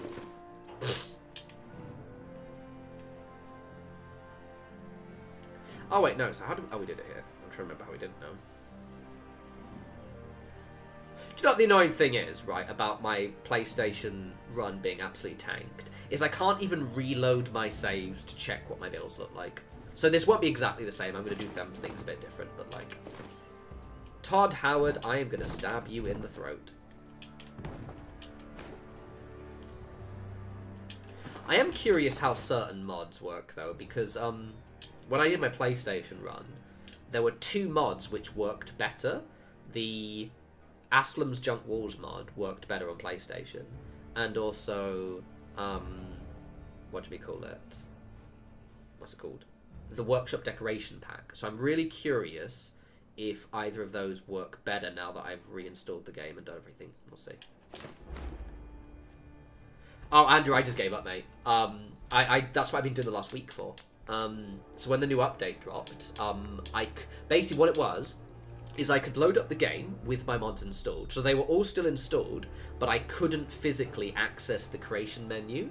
Speaker 1: Oh wait, no. So how did... Oh, we did it here. I'm trying to remember how we did it now. Do you know what the annoying thing is, right, about my PlayStation run being absolutely tanked? Is I can't even reload my saves to check what my builds look like. So this won't be exactly the same. I'm going to do some things a bit different, but like... Todd Howard, I am going to stab you in the throat. I am curious how certain mods work, though, because when I did my PlayStation run, there were 2 mods which worked better. The Aslam's Junk Walls mod worked better on PlayStation, and also, what do we call it? What's it called? The Workshop Decoration Pack. So I'm really curious if either of those work better now that I've reinstalled the game and done everything. We'll see. Oh, Andrew, I just gave up, mate. That's what I've been doing the last week for. So when the new update dropped, basically what it was is I could load up the game with my mods installed. So they were all still installed, but I couldn't physically access the creation menu.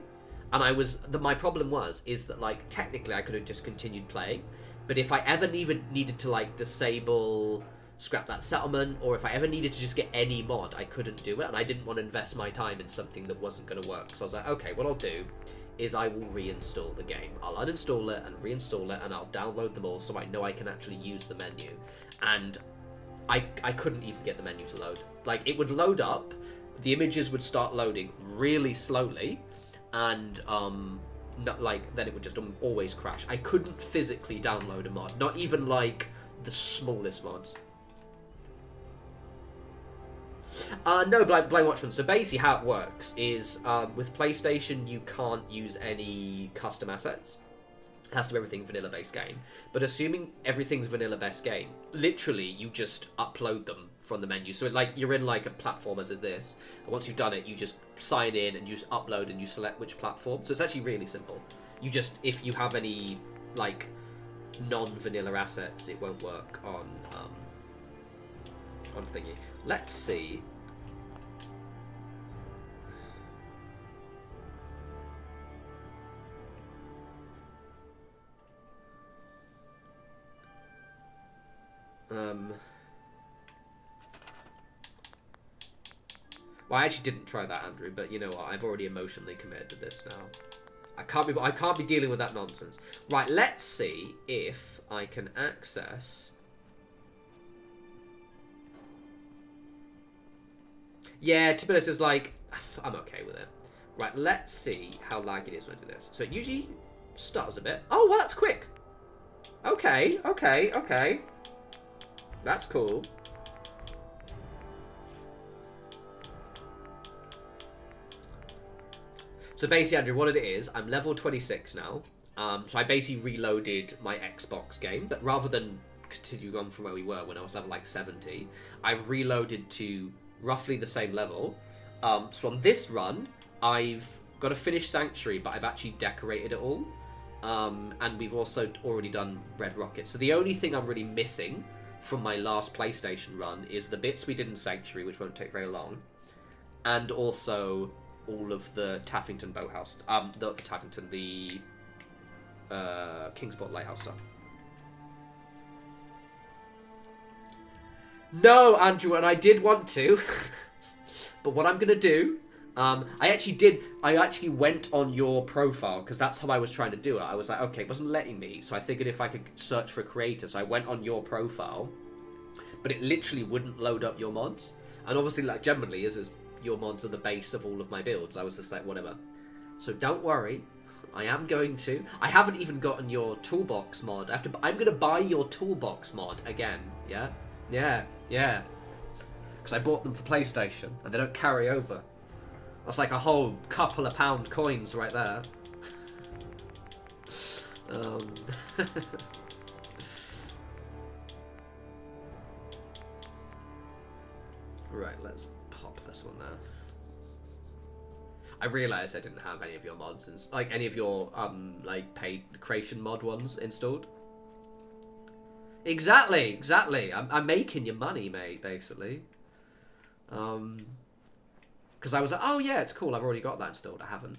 Speaker 1: And my problem is that, like, technically I could have just continued playing, but if I ever even needed to, like, disable Scrap That Settlement, or if I ever needed to just get any mod, I couldn't do it, and I didn't want to invest my time in something that wasn't going to work. So I was like, okay, what I'll do is I will reinstall the game. I'll uninstall it and reinstall it, and I'll download them all so I know I can actually use the menu. And I couldn't even get the menu to load. Like, it would load up, the images would start loading really slowly, and then it would just always crash. I couldn't physically download a mod, not even like the smallest mods. No, Blind Watchman. So basically how it works is, with PlayStation you can't use any custom assets. It has to be everything vanilla-based game. But assuming everything's vanilla-based game, literally you just upload them from the menu. So you're in like a platform as is this, and once you've done it, you just sign in and you just upload and you select which platform. So it's actually really simple. You just, if you have any like non-vanilla assets, it won't work on thingy. Let's see. Well, I actually didn't try that, Andrew, but you know what? I've already emotionally committed to this now. I can't be dealing with that nonsense. Right, let's see if I can access. Yeah, to be honest, it's like, I'm okay with it. Right, let's see how laggy it is when I do this. So it usually stutters a bit. Oh, well, that's quick. Okay. That's cool. So basically, Andrew, what it is, I'm level 26 now. So I basically reloaded my Xbox game, but rather than continue on from where we were when I was level like 70, I've reloaded to roughly the same level. So on this run, I've got to finish Sanctuary, but I've actually decorated it all. And we've also already done Red Rocket. So the only thing I'm really missing from my last PlayStation run is the bits we did in Sanctuary, which won't take very long, and also all of the Taffington Boathouse, the Kingsport Lighthouse stuff. No, Andrew, and I did want to, but what I'm gonna do, I actually went on your profile, because that's how I was trying to do it. I was like, okay, it wasn't letting me, so I figured if I could search for a creator, so I went on your profile, but it literally wouldn't load up your mods. And obviously, like, generally, as your mods are the base of all of my builds, I was just like, whatever. So don't worry, I am going to. I haven't even gotten your toolbox mod. I'm gonna buy your toolbox mod again. Yeah. because I bought them for PlayStation, and they don't carry over. That's like a whole couple of pound coins right there. Right, let's pop this one there. I realised I didn't have any of your mods, like any of your like paid creation mod ones installed. Exactly. I'm making you money, mate. Basically, because I was like, oh yeah, it's cool. I've already got that installed. I haven't.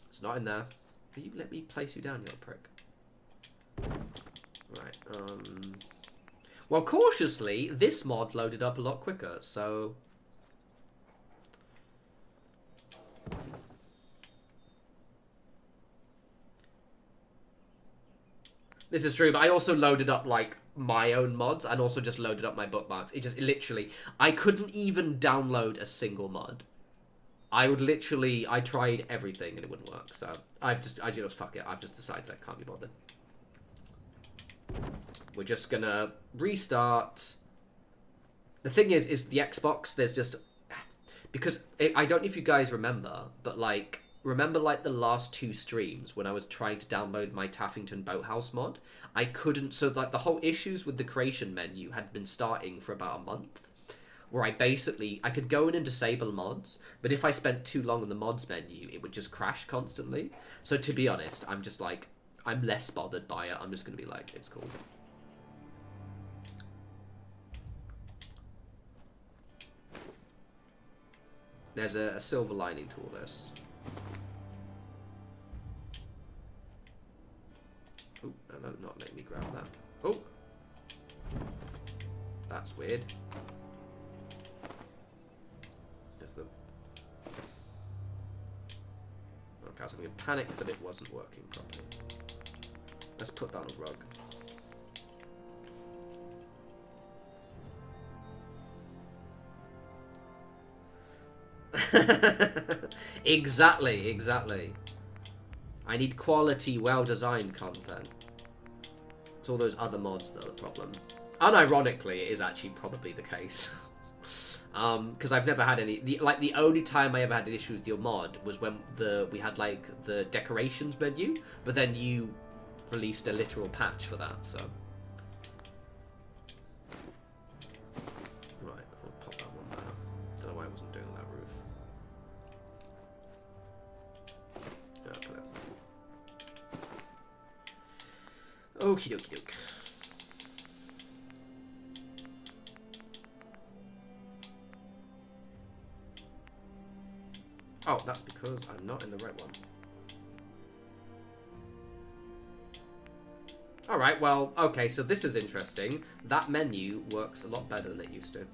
Speaker 1: It's not in there. Will you let me place you down, you little prick? Right. Well, cautiously, this mod loaded up a lot quicker, so. This is true, but I also loaded up, like, my own mods and also just loaded up my bookmarks. It literally, I couldn't even download a single mod. I tried everything and it wouldn't work, so I just, fuck it, I've just decided I can't be bothered. We're just gonna restart. The thing is the Xbox, there's just, because, I don't know if you guys remember, but, like, remember like the last 2 streams when I was trying to download my Taffington Boathouse mod? I couldn't, so like the whole issues with the creation menu had been starting for about a month, where I could go in and disable mods, but if I spent too long on the mods menu, it would just crash constantly. So to be honest, I'm just like, I'm less bothered by it. I'm just going to be like, it's cool. There's a silver lining to all this. Oh, no, not letting me grab that. Oh! That's weird. There's the... Okay, I was going to panic that it wasn't working properly. Let's put that on a rug. Exactly. I need quality, well-designed content. It's all those other mods that are the problem. Unironically, it is actually probably the case. Because I've never had any... The only time I ever had an issue with your mod was when we had, like, the decorations menu, but then you released a literal patch for that, so... Right, I'll pop that one there. Don't know why I wasn't doing that roof. Yeah, put it. Okie dokie doke. Oh, that's because I'm not in the right one. Alright, well, okay, so this is interesting. That menu works a lot better than it used to.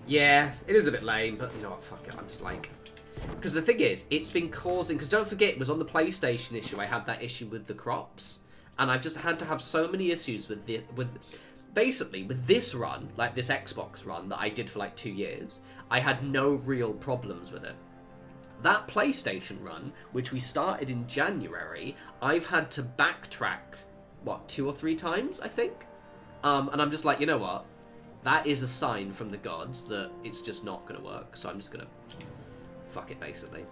Speaker 1: Yeah, it is a bit lame, but you know what, fuck it, I'm just like... Because the thing is, it's been causing... Because don't forget, it was on the PlayStation issue, I had that issue with the crops. And I've just had to have so many issues with basically, with this run, like this Xbox run that I did for like 2 years, I had no real problems with it. That PlayStation run, which we started in January, I've had to backtrack, what, 2 or 3 times, I think? And I'm just like, you know what? That is a sign from the gods that it's just not going to work, so I'm just going to... Fuck it, basically.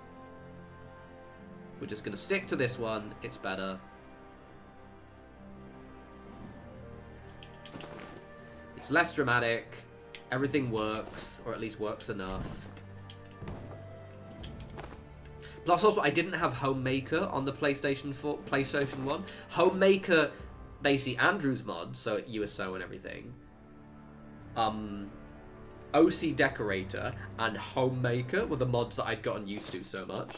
Speaker 1: We're just going to stick to this one. It's better. It's less dramatic. Everything works, or at least works enough. Plus, also, I didn't have Homemaker on the PlayStation 1. Homemaker, basically, Andrew's mod, so USO and everything. OC Decorator and Homemaker were the mods that I'd gotten used to so much.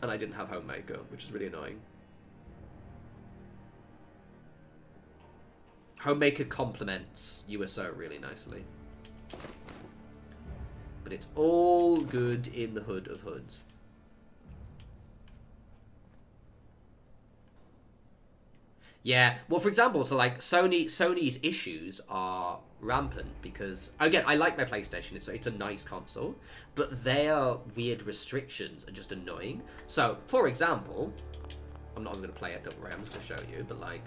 Speaker 1: And I didn't have Homemaker, which is really annoying. Homemaker complements USO really nicely. But it's all good in the hood of hoods. Yeah, well, for example, so like Sony's issues are rampant because, again, I like my PlayStation. It's a nice console, but their weird restrictions are just annoying. So, for example, I'm not going to play it, don't worry, I'm just going to show you, but like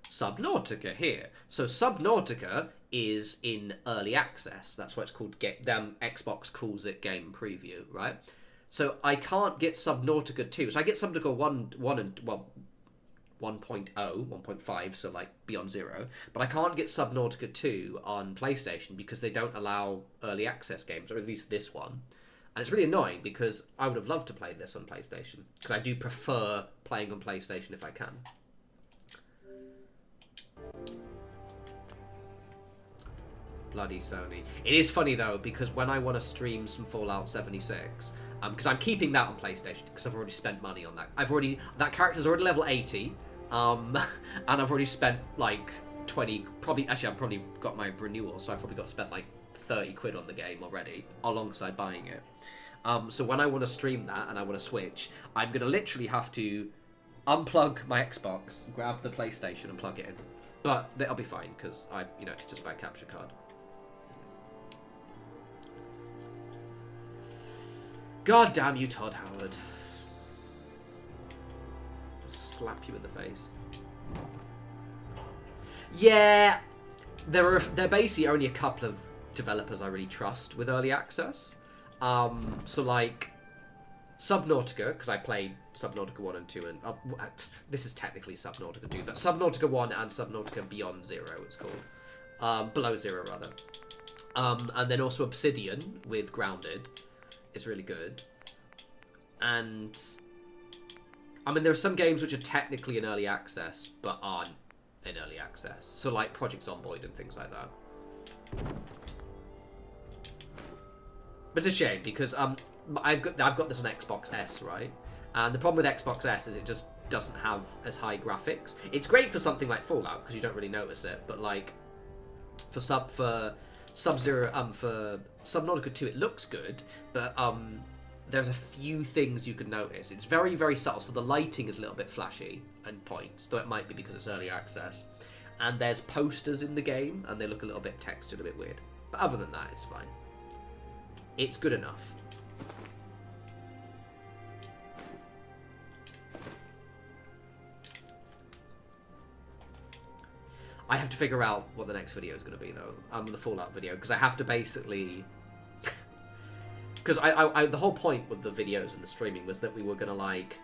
Speaker 1: Subnautica here. So Subnautica is in early access. That's what it's called. Xbox calls it game preview, right? So I can't get Subnautica 2. So I get Subnautica 1 and, well, 1.0, 1.5, so like beyond 0. But I can't get Subnautica 2 on PlayStation because they don't allow early access games, or at least this one. And it's really annoying because I would have loved to play this on PlayStation. Because I do prefer playing on PlayStation if I can. Bloody Sony. It is funny though, because when I want to stream some Fallout 76, because I'm keeping that on PlayStation because I've already spent money on that. That character's already level 80, and I've already spent like 20. I've probably got my renewal, so I've probably got spent like 30 quid on the game already, alongside buying it. So when I want to stream that and I want to switch, I'm gonna literally have to unplug my Xbox, grab the PlayStation, and plug it in. But that'll be fine because it's just my capture card. God damn you, Todd Howard. Slap you in the face. Yeah, there are basically only a couple of developers I really trust with early access. So like Subnautica, because I played Subnautica 1 and 2, and this is technically Subnautica 2, but Subnautica 1 and Subnautica Beyond Zero, it's called. Below Zero, rather. And then also Obsidian with Grounded. Is really good. And I mean, there are some games which are technically in early access but aren't in early access, so like Project Zomboid and things like that. But it's a shame because I've got this on Xbox S, right? And the problem with Xbox S is it just doesn't have as high graphics. It's great for something like Fallout because you don't really notice it, but like for Sub-Zero, for Subnautica 2, it looks good, but there's a few things you can notice. It's very, very subtle, so the lighting is a little bit flashy and points, though it might be because it's early access. And there's posters in the game, and they look a little bit textured, a bit weird. But other than that, it's fine. It's good enough. I have to figure out what the next video is going to be, though. The Fallout video, because I have to basically... Because the whole point with the videos and the streaming was that we were going to, like...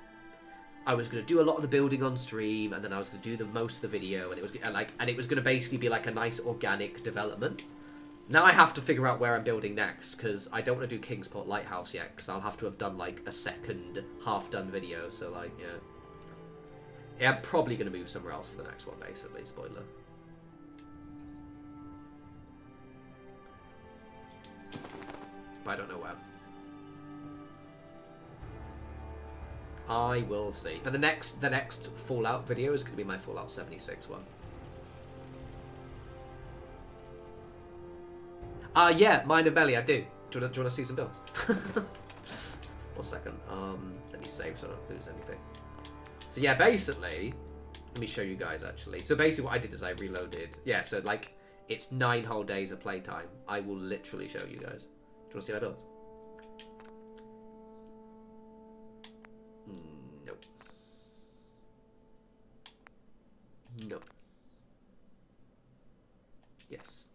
Speaker 1: I was going to do a lot of the building on stream, and then I was going to do most of the video, and it was going to basically be like a nice organic development. Now I have to figure out where I'm building next, because I don't want to do Kingsport Lighthouse yet, because I'll have to have done, like, a second half-done video, so, like, yeah. Yeah, I'm probably going to move somewhere else for the next one, basically, spoiler. But I don't know where. I will see. But the next Fallout video is going to be my Fallout 76 one. Yeah, Mind of Belly, I do. Do you want to see some builds? 1 second. Let me save so I don't lose anything. So yeah, basically, let me show you guys actually. So basically what I did is I reloaded. Yeah, so like, it's 9 whole days of playtime. I will literally show you guys. Do you want to see my builds? Nope. Nope. Yes.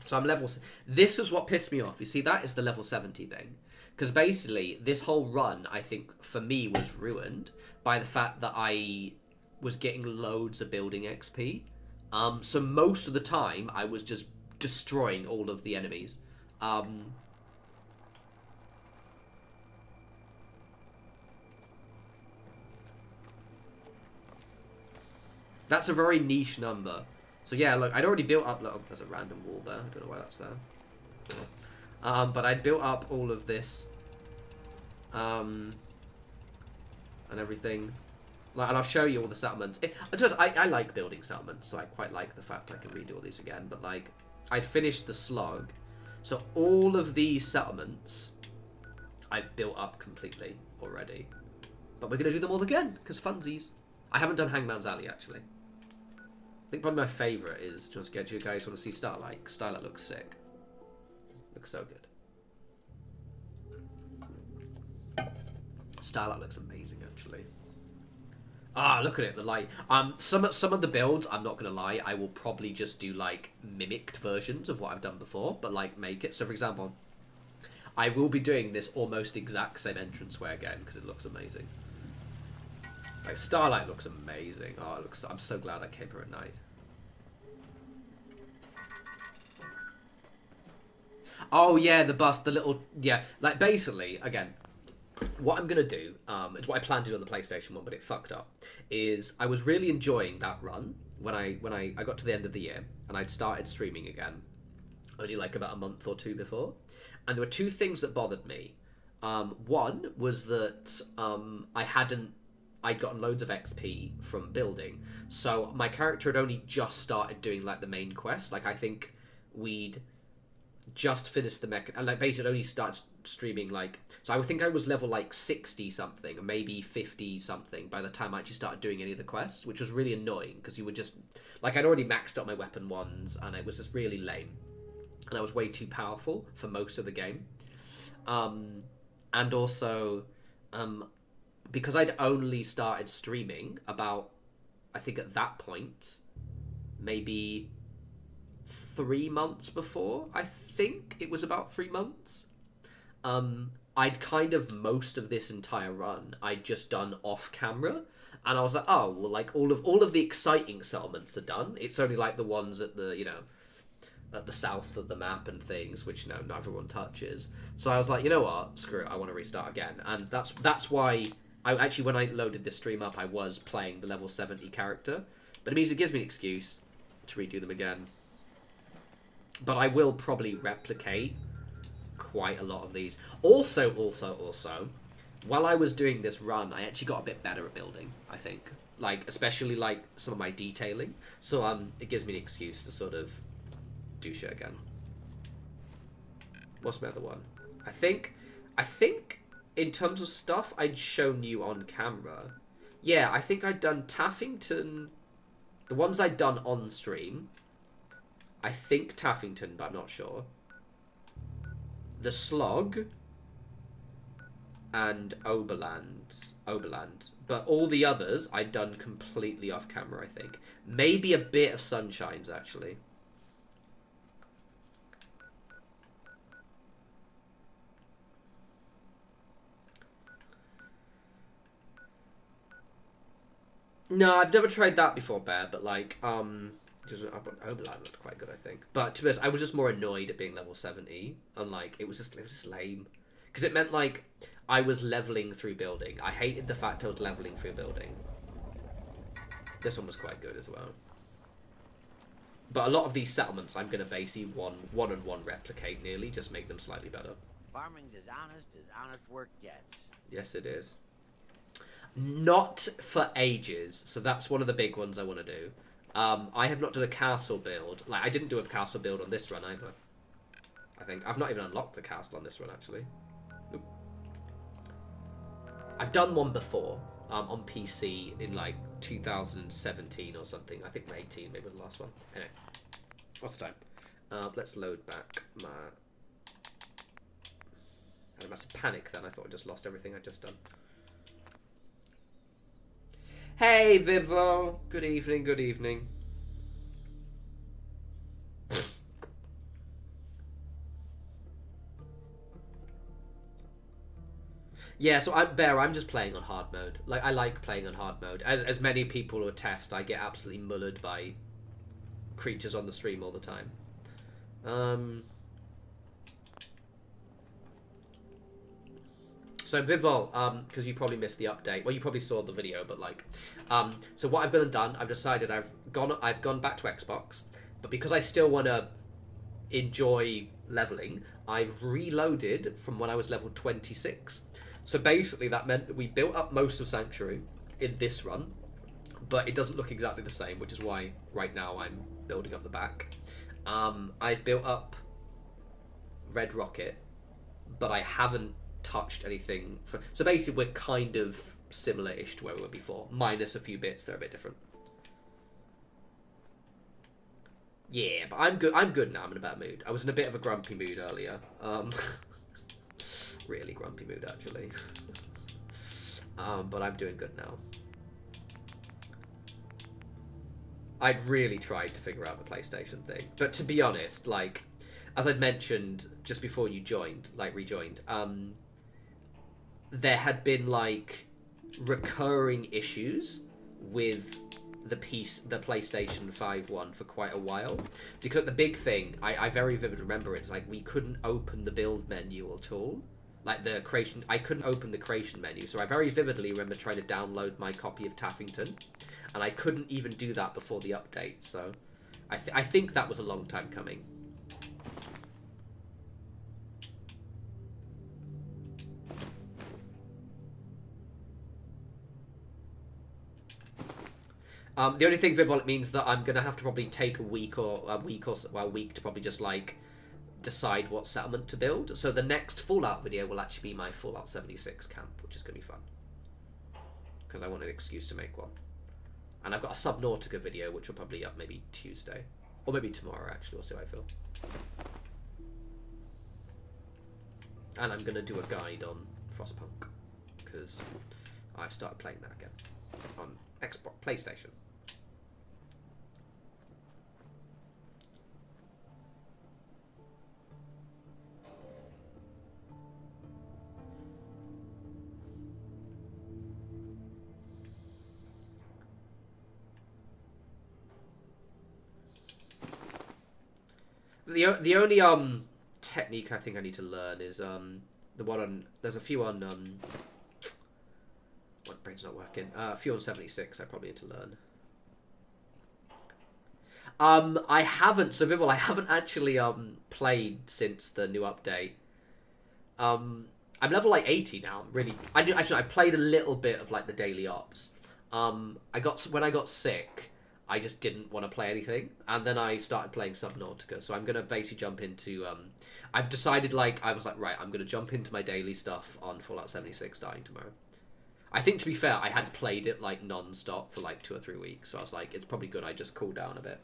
Speaker 1: So I'm level... This is what pissed me off. You see, that is the level 70 thing. Because basically, this whole run, I think, for me, was ruined by the fact that I was getting loads of building XP. So most of the time, I was just destroying all of the enemies. That's a very niche number. So yeah, look, I'd already built up... Look, there's a random wall there. I don't know why that's there. But I'd built up all of this. And everything. Like, and I'll show you all the settlements. I like building settlements, so I quite like the fact I can redo all these again. But like, I'd finished the slug. So all of these settlements, I've built up completely already. But we're going to do them all again, because funsies. I haven't done Hangman's Alley, actually. think probably my favourite is just get you guys want to see Starlight. Starlight looks sick. Looks so good. Starlight looks amazing, actually. Ah, look at it, the light. Some of the builds, I'm not gonna lie, I will probably just do like mimicked versions of what I've done before, but like make it. So for example, I will be doing this almost exact same entranceway again because it looks amazing. Like Starlight looks amazing. Oh, it looks. I'm so glad I came here at night. Oh yeah, the bus, the little like basically again. What I'm gonna do, it's what I planned to do on the PlayStation one, but it fucked up. Is I was really enjoying that run when I got to the end of the year and I'd started streaming again, only like about a month or two before, and there were two things that bothered me. One was that I'd gotten loads of XP from building, so my character had only just started doing like the main quest. Like I think we'd just finished the mech, and like basically only started streaming like, so I would think I was level like 60 something or maybe 50 something by the time I actually started doing any of the quests, which was really annoying because you would just like, I'd already maxed out my weapon ones and it was just really lame and I was way too powerful for most of the game. And also because I'd only started streaming about, I think at that point maybe 3 months before, I think it was about 3 months. I'd kind of most of this entire run I'd just done off camera, and I was like, oh well, like all of the exciting settlements are done. It's only like the ones at the at the south of the map and things, which not everyone touches. So I was like, you know what, screw it, I want to restart again, and that's why I actually, when I loaded this stream up, I was playing the level 70 character, but it means it gives me an excuse to redo them again. But I will probably replicate quite a lot of these. Also, while I was doing this run, I actually got a bit better at building, I think. Like, especially, like, some of my detailing. So, it gives me an excuse to sort of do shit again. What's my other one? I think, in terms of stuff I'd shown you on camera, yeah, I think I'd done Taffington, the ones I'd done on stream. I think Taffington, but I'm not sure. The Slog and Oberland. But all the others I'd done completely off camera, I think. Maybe a bit of Sunshines, actually. No, I've never tried that before, Bear, but like, Oberland looked quite good, I think. But to be honest, I was just more annoyed at being level 70, and like it was just lame, because it meant like I was leveling through building. I hated the fact I was leveling through building. This one was quite good as well. But a lot of these settlements, I'm gonna basically one-on-one replicate nearly, just make them slightly better.
Speaker 6: Farming's as honest work gets.
Speaker 1: Yes, it is. Not for ages, so that's one of the big ones I want to do. I have not done a castle build. Like, I didn't do a castle build on this run either. I think. I've not even unlocked the castle on this run, actually. Nope. I've done one before, on PC in, like, 2017 or something. I think 18 maybe was the last one. Anyway. What's the time? Let's load back my... I must have panicked then. I thought I just lost everything I'd just done. Hey, Vivo. Good evening, good evening. Yeah, so I'm just playing on hard mode. Like, I like playing on hard mode. As many people will attest, I get absolutely mullered by creatures on the stream all the time. So Vivol, because you probably missed the update. Well, you probably saw the video, but like, so what I've gone and done, I've decided I've gone back to Xbox, but because I still want to enjoy leveling, I've reloaded from when I was level 26. So basically, that meant that we built up most of Sanctuary in this run, but it doesn't look exactly the same, which is why right now I'm building up the back. I built up Red Rocket, but I haven't touched anything so basically we're kind of similar-ish to where we were before, minus a few bits that are a bit different. Yeah, but I'm good. I'm good now. I'm in a better mood. I was in a bit of a grumpy mood earlier. Really grumpy mood actually. But I'm doing good now. I'd really tried to figure out the PlayStation thing, but to be honest, like, as I'd mentioned just before you joined, like rejoined, there had been like recurring issues with the PlayStation 5 one for quite a while, because the big thing I very vividly remember, it's like we couldn't open the build menu at all, like the creation. I couldn't open the creation menu, so I very vividly remember trying to download my copy of Taffington, and I couldn't even do that before the update. So I think that was a long time coming. The only thing, Vivol, it means that I'm gonna have to probably take a week to probably just like decide what settlement to build. So the next Fallout video will actually be my Fallout 76 camp, which is gonna be fun because I want an excuse to make one. And I've got a Subnautica video which will probably up maybe Tuesday or maybe tomorrow. Actually, we'll see how I feel. And I'm gonna do a guide on Frostpunk because I've started playing that again on Xbox, PlayStation. The only technique I think I need to learn is the one on, there's a few on my brain's not working. A few on 76 I probably need to learn. I haven't, so Vivol, I haven't actually played since the new update. I'm level like 80 now. I played a little bit of like the daily ops. When I got sick, I just didn't want to play anything, and then I started playing Subnautica. So I'm gonna basically jump into. I've decided, like, I was like, right, I'm gonna jump into my daily stuff on Fallout 76 starting tomorrow. I think, to be fair, I had played it like non-stop for like 2 or 3 weeks, so I was like, it's probably good I just cool down a bit.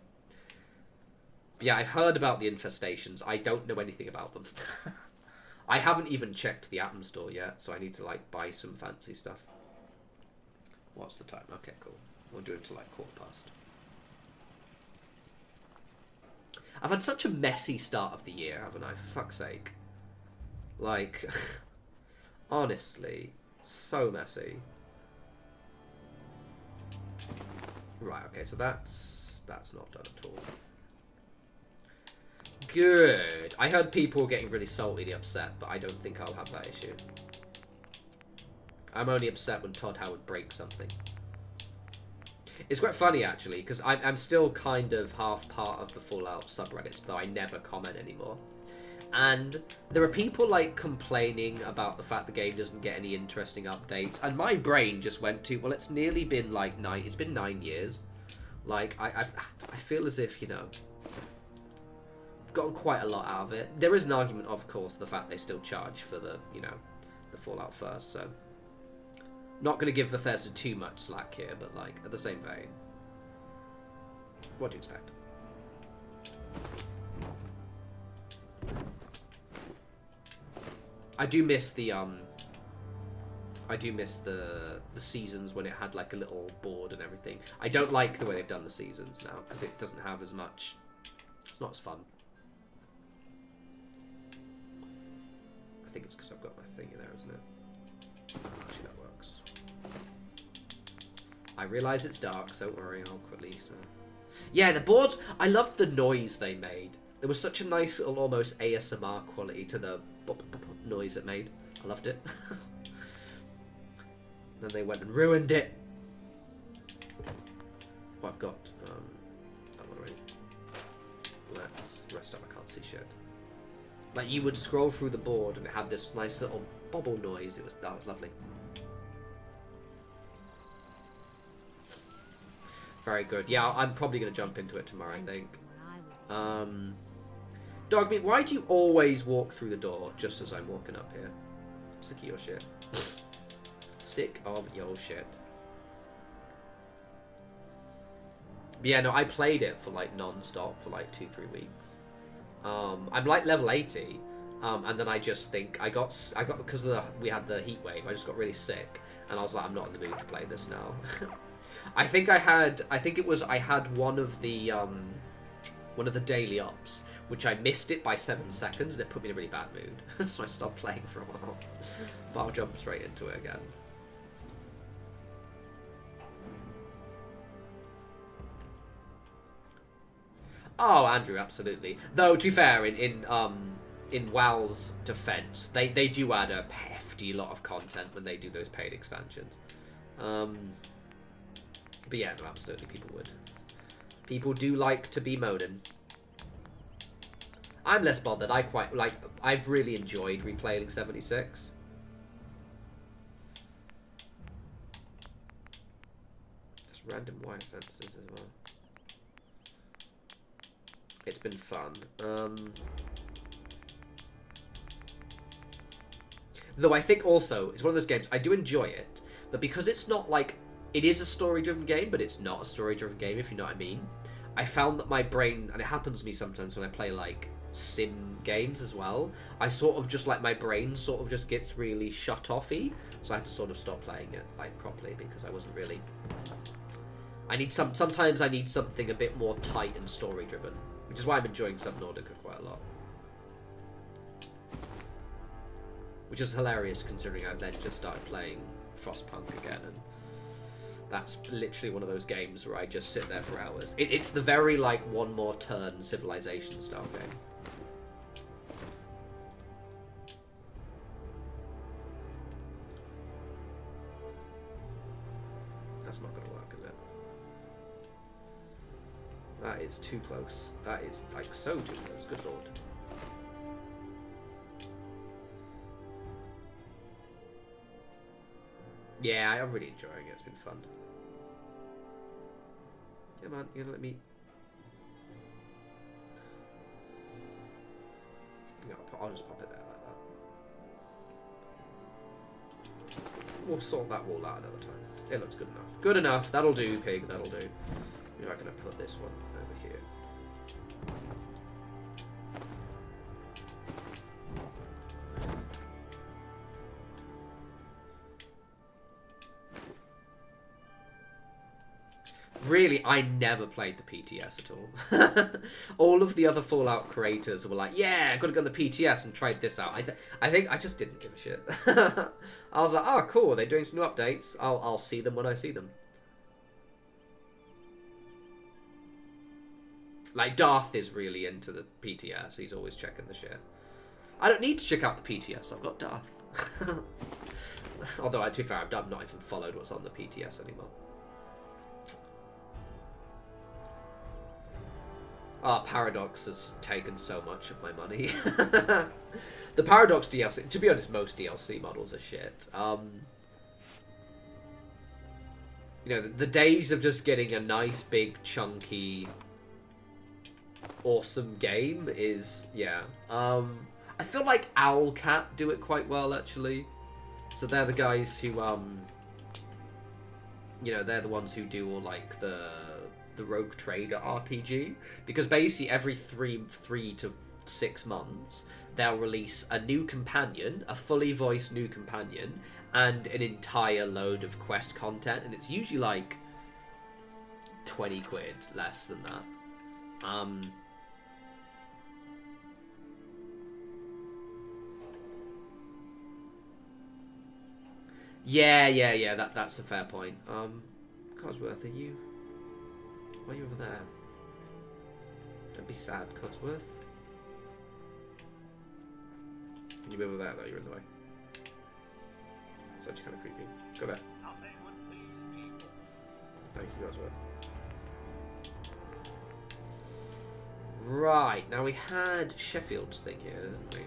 Speaker 1: But yeah, I've heard about the infestations. I don't know anything about them. I haven't even checked the Atom Store yet, so I need to like buy some fancy stuff. What's the time? Okay, cool. We'll do it till like 1:15. I've had such a messy start of the year, haven't I? For fuck's sake. Like, honestly, so messy. Right, okay, so that's not done at all. Good. I heard people getting really saltily upset, but I don't think I'll have that issue. I'm only upset when Todd Howard breaks something. It's quite funny, actually, because I'm still kind of half part of the Fallout subreddits, though I never comment anymore. And there are people, like, complaining about the fact the game doesn't get any interesting updates. And my brain just went to, well, it's nearly been, like, it's been 9 years. Like, I feel as if, you know, I've gotten quite a lot out of it. There is an argument, of course, the fact they still charge for the, you know, the Fallout first, so... Not going to give Bethesda too much slack here, but, like, at the same vein. What do you expect? I do miss the, seasons when it had, like, a little board and everything. I don't like the way they've done the seasons now, because it doesn't have as much... It's not as fun. I think it's because I've got my thing in there, isn't it? Actually, that works. I realise it's dark, so don't worry, I'll quickly... So. Yeah, the boards... I loved the noise they made. There was such a nice little almost ASMR quality to the noise it made. I loved it. Then they went and ruined it. Well, I've got... that one already. Let's rest up, I can't see shit. Like, you would scroll through the board and it had this nice little bubble noise. That was lovely. Very good. Yeah, I'm probably going to jump into it tomorrow, I think. Dogmeat, why do you always walk through the door just as I'm walking up here? I'm sick of your shit. Sick of your shit. But yeah, no, I played it for like non-stop for like 2-3 weeks. I'm like level 80, and then I just think I got because we had the heat wave. I just got really sick, and I was like, I'm not in the mood to play this now. I think I had one of the daily ups, which I missed it by 7 seconds, and it put me in a really bad mood. So I stopped playing for a while. But I'll jump straight into it again. Oh, Andrew, absolutely. Though, to be fair, in WoW's defense, they do add a hefty lot of content when they do those paid expansions. But yeah, no, absolutely, people would. People do like to be moaning. I'm less bothered. I've really enjoyed replaying 76. Just random wire fences as well. It's been fun. Though I think also, it's one of those games, I do enjoy it, but because it's not like, it is a story-driven game, but it's not a story-driven game, if you know what I mean. I found that my brain, and it happens to me sometimes when I play, like, sim games as well, I sort of just, like, my brain sort of just gets really shut-off-y, so I had to sort of stop playing it, like, properly, because I wasn't really... Sometimes I need something a bit more tight and story-driven, which is why I'm enjoying Subnautica quite a lot. Which is hilarious considering I've then just started playing Frostpunk again, and that's literally one of those games where I just sit there for hours. It's the very, like, one more turn Civilization style game. That's not going to work, is it? That is too close. That is, like, so too close. Good lord. Yeah, I'm really enjoying it. It's been fun. Come on, you're gonna let me... No, I'll just pop it there like that. We'll sort that wall out another time. It looks good enough. Good enough. That'll do, pig. That'll do. Maybe I'm gonna put this one over here. Really, I never played the PTS at all. All of the other Fallout creators were like, yeah, I've got to go on the PTS and try this out. I think I just didn't give a shit. I was like, oh, cool, they're doing some new updates. I'll see them when I see them. Like, Darth is really into the PTS. He's always checking the shit. I don't need to check out the PTS. I've got Darth. Although, to be fair, I've not even followed what's on the PTS anymore. Oh, Paradox has taken so much of my money. The Paradox DLC, to be honest, most DLC models are shit. You know, the days of just getting a nice, big, chunky, awesome game is, yeah. I feel like Owlcat do it quite well, actually. So they're the guys who, you know, they're the ones who do all, like, the Rogue Trader RPG, because basically every 3 to 6 months they'll release a new companion, a fully voiced new companion, and an entire load of quest content, and it's usually like 20 quid, less than that. Yeah, that's a fair point. Codsworth, are you... Why are you over there? Don't be sad, Codsworth. Can you be over there, though? You're in the way. It's actually kind of creepy. Go there. Thank you, Codsworth. Right, now we had Sheffield's thing here, didn't we?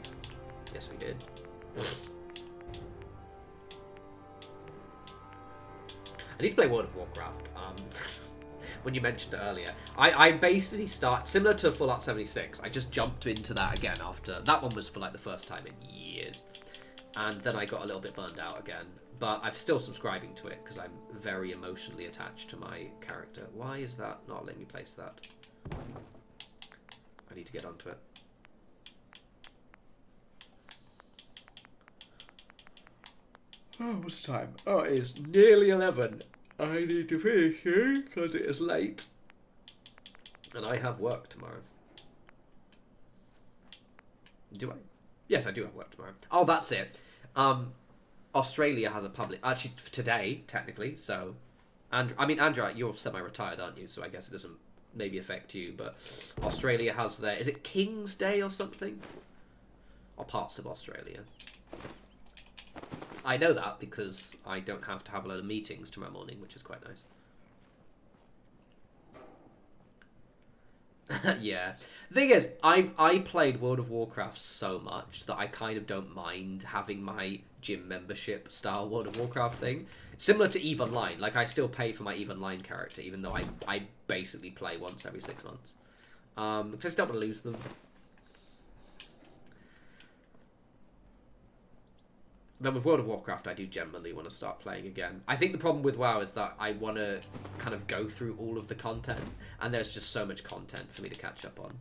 Speaker 1: Yes, we did. I need to play World of Warcraft. When you mentioned it earlier, I basically start similar to Fallout 76. I just jumped into that again after that one was for like the first time in years, And then I got a little bit burned out again. But I'm still subscribing to it because I'm very emotionally attached to my character. Why is that not letting me place that? I need to get onto it. Oh, what's the time? Oh, it is nearly 11. I need to finish here because it is late. And I have work tomorrow. Do I? Yes, I do have work tomorrow. Oh, that's it. Australia has a public... Actually, today, technically, so... And I mean, Andrew, you're semi-retired, aren't you? So I guess it doesn't maybe affect you, but Australia has their... Is it King's Day or something? Or parts of Australia. I know that because I don't have to have a load of meetings tomorrow morning, which is quite nice. Yeah. The thing is, I played World of Warcraft so much that I kind of don't mind having my gym membership style World of Warcraft thing. It's similar to EVE Online. Like, I still pay for my EVE Online character, even though I basically play once every 6 months. Because I just don't want to lose them. Then with World of Warcraft, I do generally want to start playing again. I think the problem with WoW is that I want to kind of go through all of the content, and there's just so much content for me to catch up on.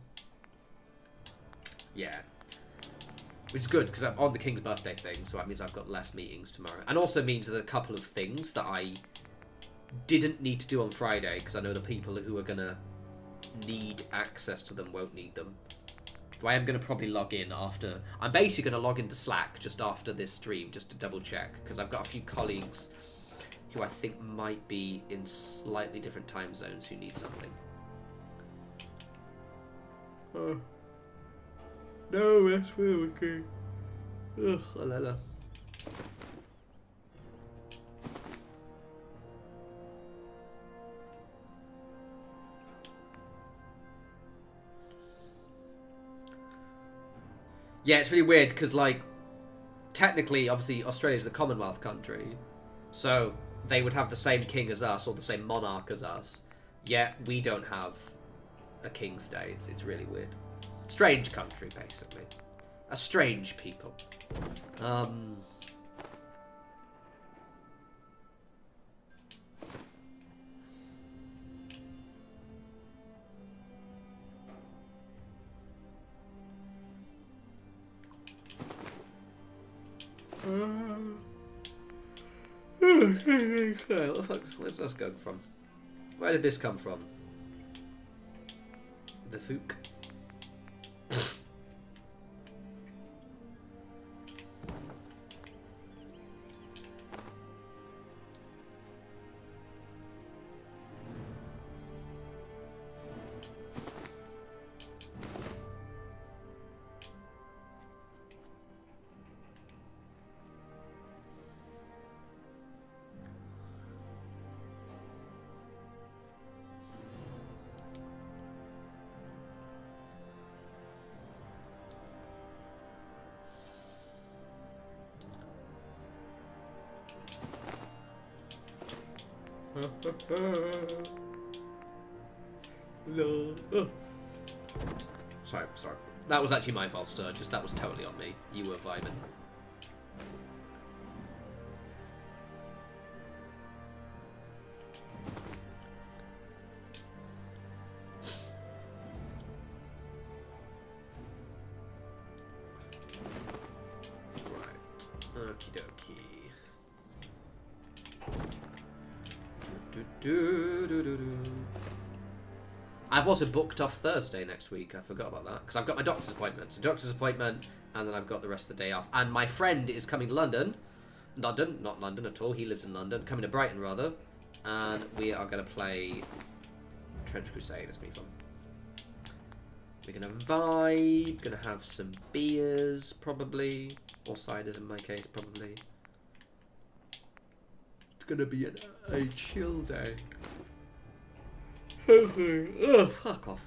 Speaker 1: Yeah. Which is good, because I'm on the King's birthday thing, so that means I've got less meetings tomorrow. And also means that a couple of things that I didn't need to do on Friday, because I know the people who are going to need access to them won't need them. So I am going to probably log in after... I'm basically going to log into Slack just after this stream, just to double check, because I've got a few colleagues who I think might be in slightly different time zones who need something. No, that's very okay. Ugh, Alella. Yeah, it's really weird because, like, technically, obviously, Australia's a Commonwealth country, so they would have the same king as us or the same monarch as us. Yet we don't have a King's Day. It's really weird. Strange country, basically. A strange people. Where's this going from? Where did this come from? The Fook. No. Oh. Sorry. That was actually my fault, Sturgis. That was totally on me. You were vibing. Right. Okie dokie. I've also booked off Thursday next week. I forgot about that because I've got my doctor's appointment. So doctor's appointment, and then I've got the rest of the day off. And my friend is coming to London. Not London at all. He lives in London. Coming to Brighton rather, and we are going to play Trench Crusade. It's gonna be fun. We're gonna vibe. Gonna have some beers probably, or ciders in my case probably. It's gonna be a chill day. Oh, fuck off.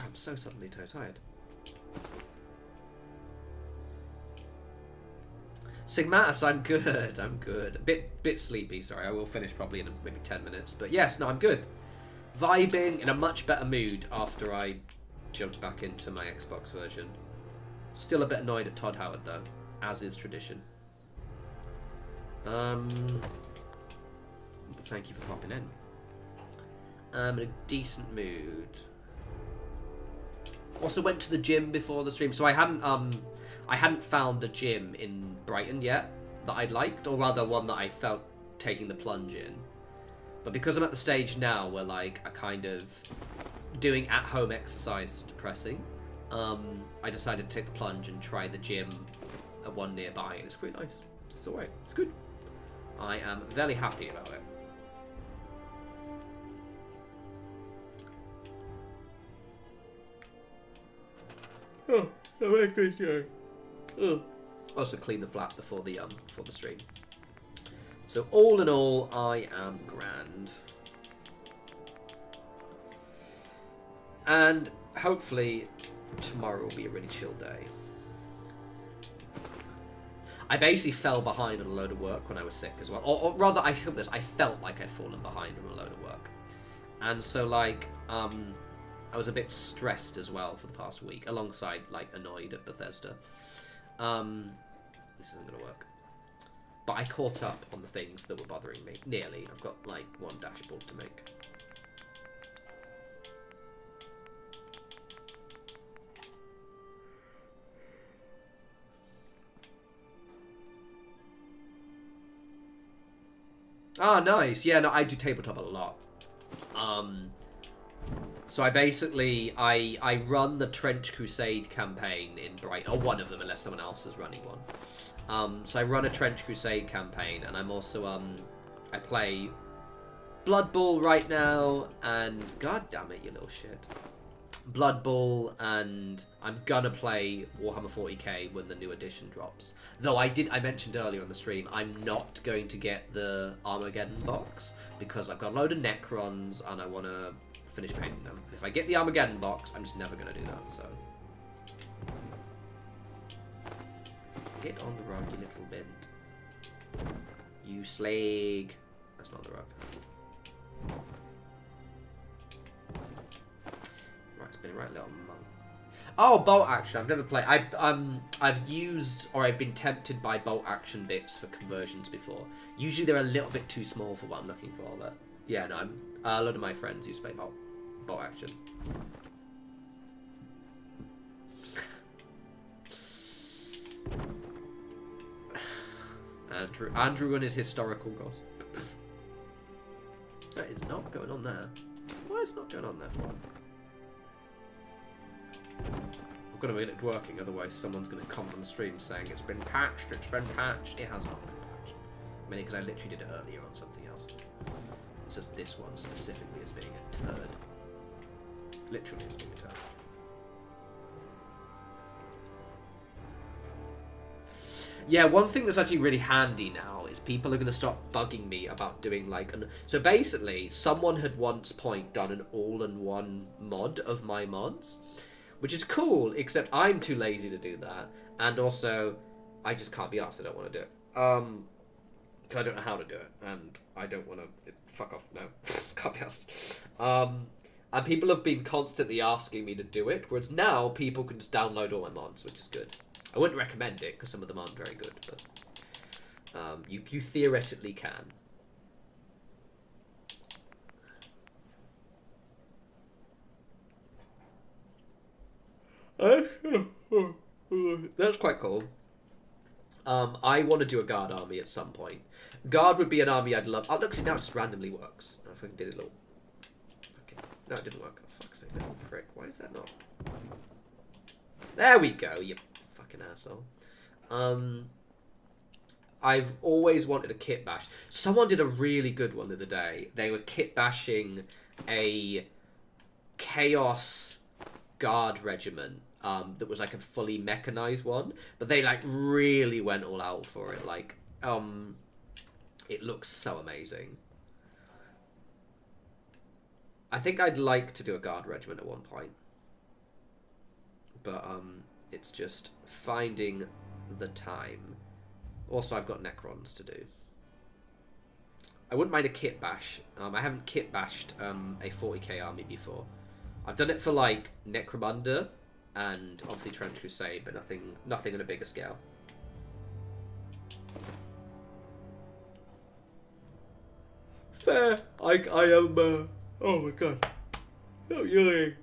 Speaker 1: I'm so suddenly tired. Sigmatus, I'm good. I'm good. A bit sleepy, sorry. I will finish probably in maybe 10 minutes. But yes, no, I'm good. Vibing, in a much better mood after I jumped back into my Xbox version. Still a bit annoyed at Todd Howard, though, as is tradition. But thank you for popping in. I'm in a decent mood. Also went to the gym before the stream, so I hadn't found a gym in Brighton yet that I liked, or rather one that I felt taking the plunge in. But because I'm at the stage now where like I kind of doing at-home exercise is depressing, I decided to take the plunge and try the gym at one nearby, and it's pretty nice. It's alright. It's good. I am very happy about it. Oh, very good. Oh. Also clean the flat before the stream. So all in all, I am grand. And hopefully tomorrow will be a really chill day. I basically fell behind on a load of work when I was sick as well. Or rather, I felt like I'd fallen behind on a load of work. And so, like, I was a bit stressed as well for the past week, alongside, like, annoyed at Bethesda. This isn't going to work. But I caught up on the things that were bothering me. Nearly. I've got, like, one dashboard to make. Ah, nice. Yeah, no, I do tabletop a lot. So I basically, I run the Trench Crusade campaign in Brighton, or one of them, unless someone else is running one. So I run a Trench Crusade campaign, and I'm also, I play Blood Bowl right now, and god damn it, you little shit. Blood Bowl, and I'm gonna play Warhammer 40k when the new edition drops. Though I mentioned earlier on the stream, I'm not going to get the Armageddon box because I've got a load of Necrons and I want to finish painting them. If I get the Armageddon box, I'm just never going to do that. So get on the rug, you little bit. You slag. That's not the rug. Right, it's been a right little month. Oh, bolt action. I've never played. I've used, or I've been tempted by bolt action bits for conversions before. Usually they're a little bit too small for what I'm looking for, but yeah, no, a lot of my friends used to play bolt action. Andrew and his historical gossip. That is not going on there. Why is it not going on there for? I've got to get it working, otherwise someone's going to comment on the stream saying it's been patched, It has not been patched. Mainly because I literally did it earlier on something else. It's just this one specifically as being a turd. Literally as being a turd. Yeah, one thing that's actually really handy now is people are going to stop bugging me about doing like so basically someone had once done an all-in-one mod of my mods, which is cool, except I'm too lazy to do that, and also I just can't be asked. I don't want to do it because I don't know how to do it, and I don't want to fuck off. No, can't be asked. And people have been constantly asking me to do it, whereas now people can just download all my mods, which is good. I wouldn't recommend it because some of them aren't very good, but you theoretically can. That's quite cool. I want to do a guard army at some point. Guard would be an army I'd love. Oh, look, see, now it just randomly works. I fucking did it all. Okay. No, it didn't work. Oh, fuck's sake, little prick. Why is that not? There we go, you fucking asshole. I've always wanted a kit bash. Someone did a really good one the other day. They were kit bashing a Chaos Guard regiment that was like a fully mechanized one, but they like really went all out for it. Like, it looks so amazing. I think I'd like to do a Guard regiment at one point, but it's just finding the time. Also, I've got Necrons to do. I wouldn't mind a kit bash. I haven't kit bashed a 40k army before. I've done it for like Necromunda and obviously Trench Crusade, but nothing on a bigger scale. Fair. I am. Oh my god. Oh, yawning.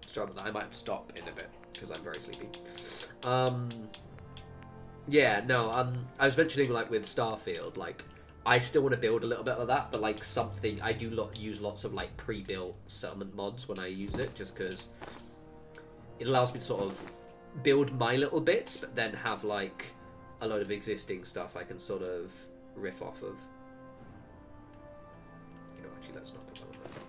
Speaker 1: Sorry about that. I might have to stop in a bit because I'm very sleepy. Yeah, no. I was mentioning like with Starfield, like I still want to build a little bit of that, but like something I do use lots of like pre-built settlement mods when I use it, just because it allows me to sort of build my little bits, but then have like a load of existing stuff I can sort of riff off of. You know, actually, let's not put that on there.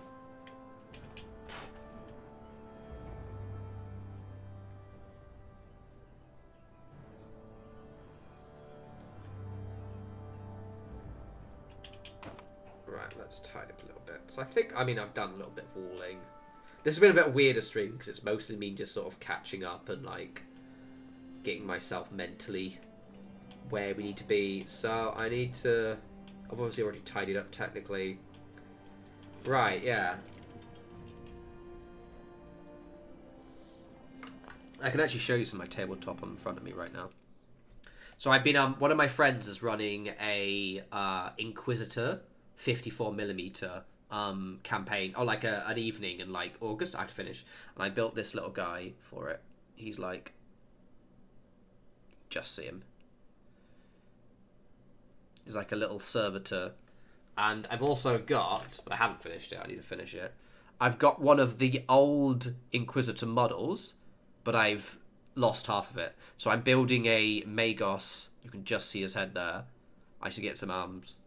Speaker 1: Right, let's tidy up a little bit. So I think, I mean, I've done a little bit of walling. This has been a bit weirder stream because it's mostly me just sort of catching up and like getting myself mentally where we need to be. So I need to... I've obviously already tidied up technically. Right, yeah. I can actually show you some of my tabletop in front of me right now. So I've been... one of my friends is running a Inquisitor 54mm campaign, or like an evening in like August. I have to finish, and I built this little guy for it. He's like, just see him. He's like a little servitor, and I've also got, but I haven't finished it. I need to finish it. I've got one of the old Inquisitor models, but I've lost half of it. So I'm building a Magos. You can just see his head there. I should get some arms.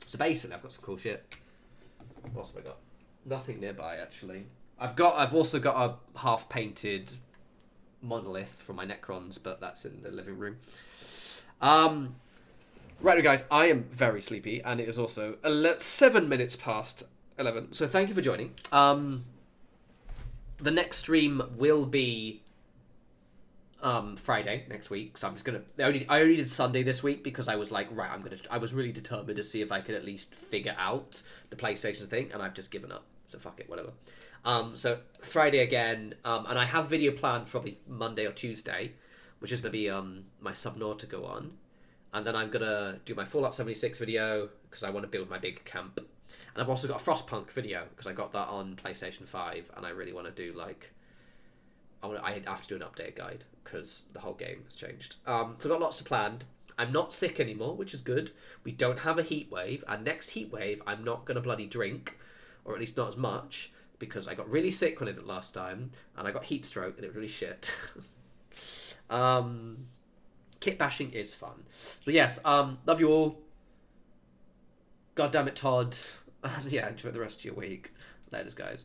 Speaker 1: So basically, I've got some cool shit. What else have I got? Nothing nearby, actually. I've also got a half-painted monolith for my Necrons, but that's in the living room. Right, guys, I am very sleepy, and it is also 7 minutes past 11. So thank you for joining. The next stream will be Friday next week, so I'm just gonna. I only did Sunday this week because I was like, right, I was really determined to see if I could at least figure out the PlayStation thing, and I've just given up. So fuck it, whatever. So Friday again, and I have video planned for probably Monday or Tuesday, which is gonna be my Subnautica one, and then I'm gonna do my Fallout 76 video because I want to build my big camp, and I've also got a Frostpunk video because I got that on PlayStation 5, and I really want to do like. I have to do an update guide because the whole game has changed. So I've got lots to plan. I'm not sick anymore, which is good. We don't have a heat wave. Our next heat wave, I'm not going to bloody drink, or at least not as much, because I got really sick when I did it last time, and I got heat stroke, and it was really shit. Kit bashing is fun. But yes, love you all. God damn it, Todd. Yeah, enjoy the rest of your week. Later, guys.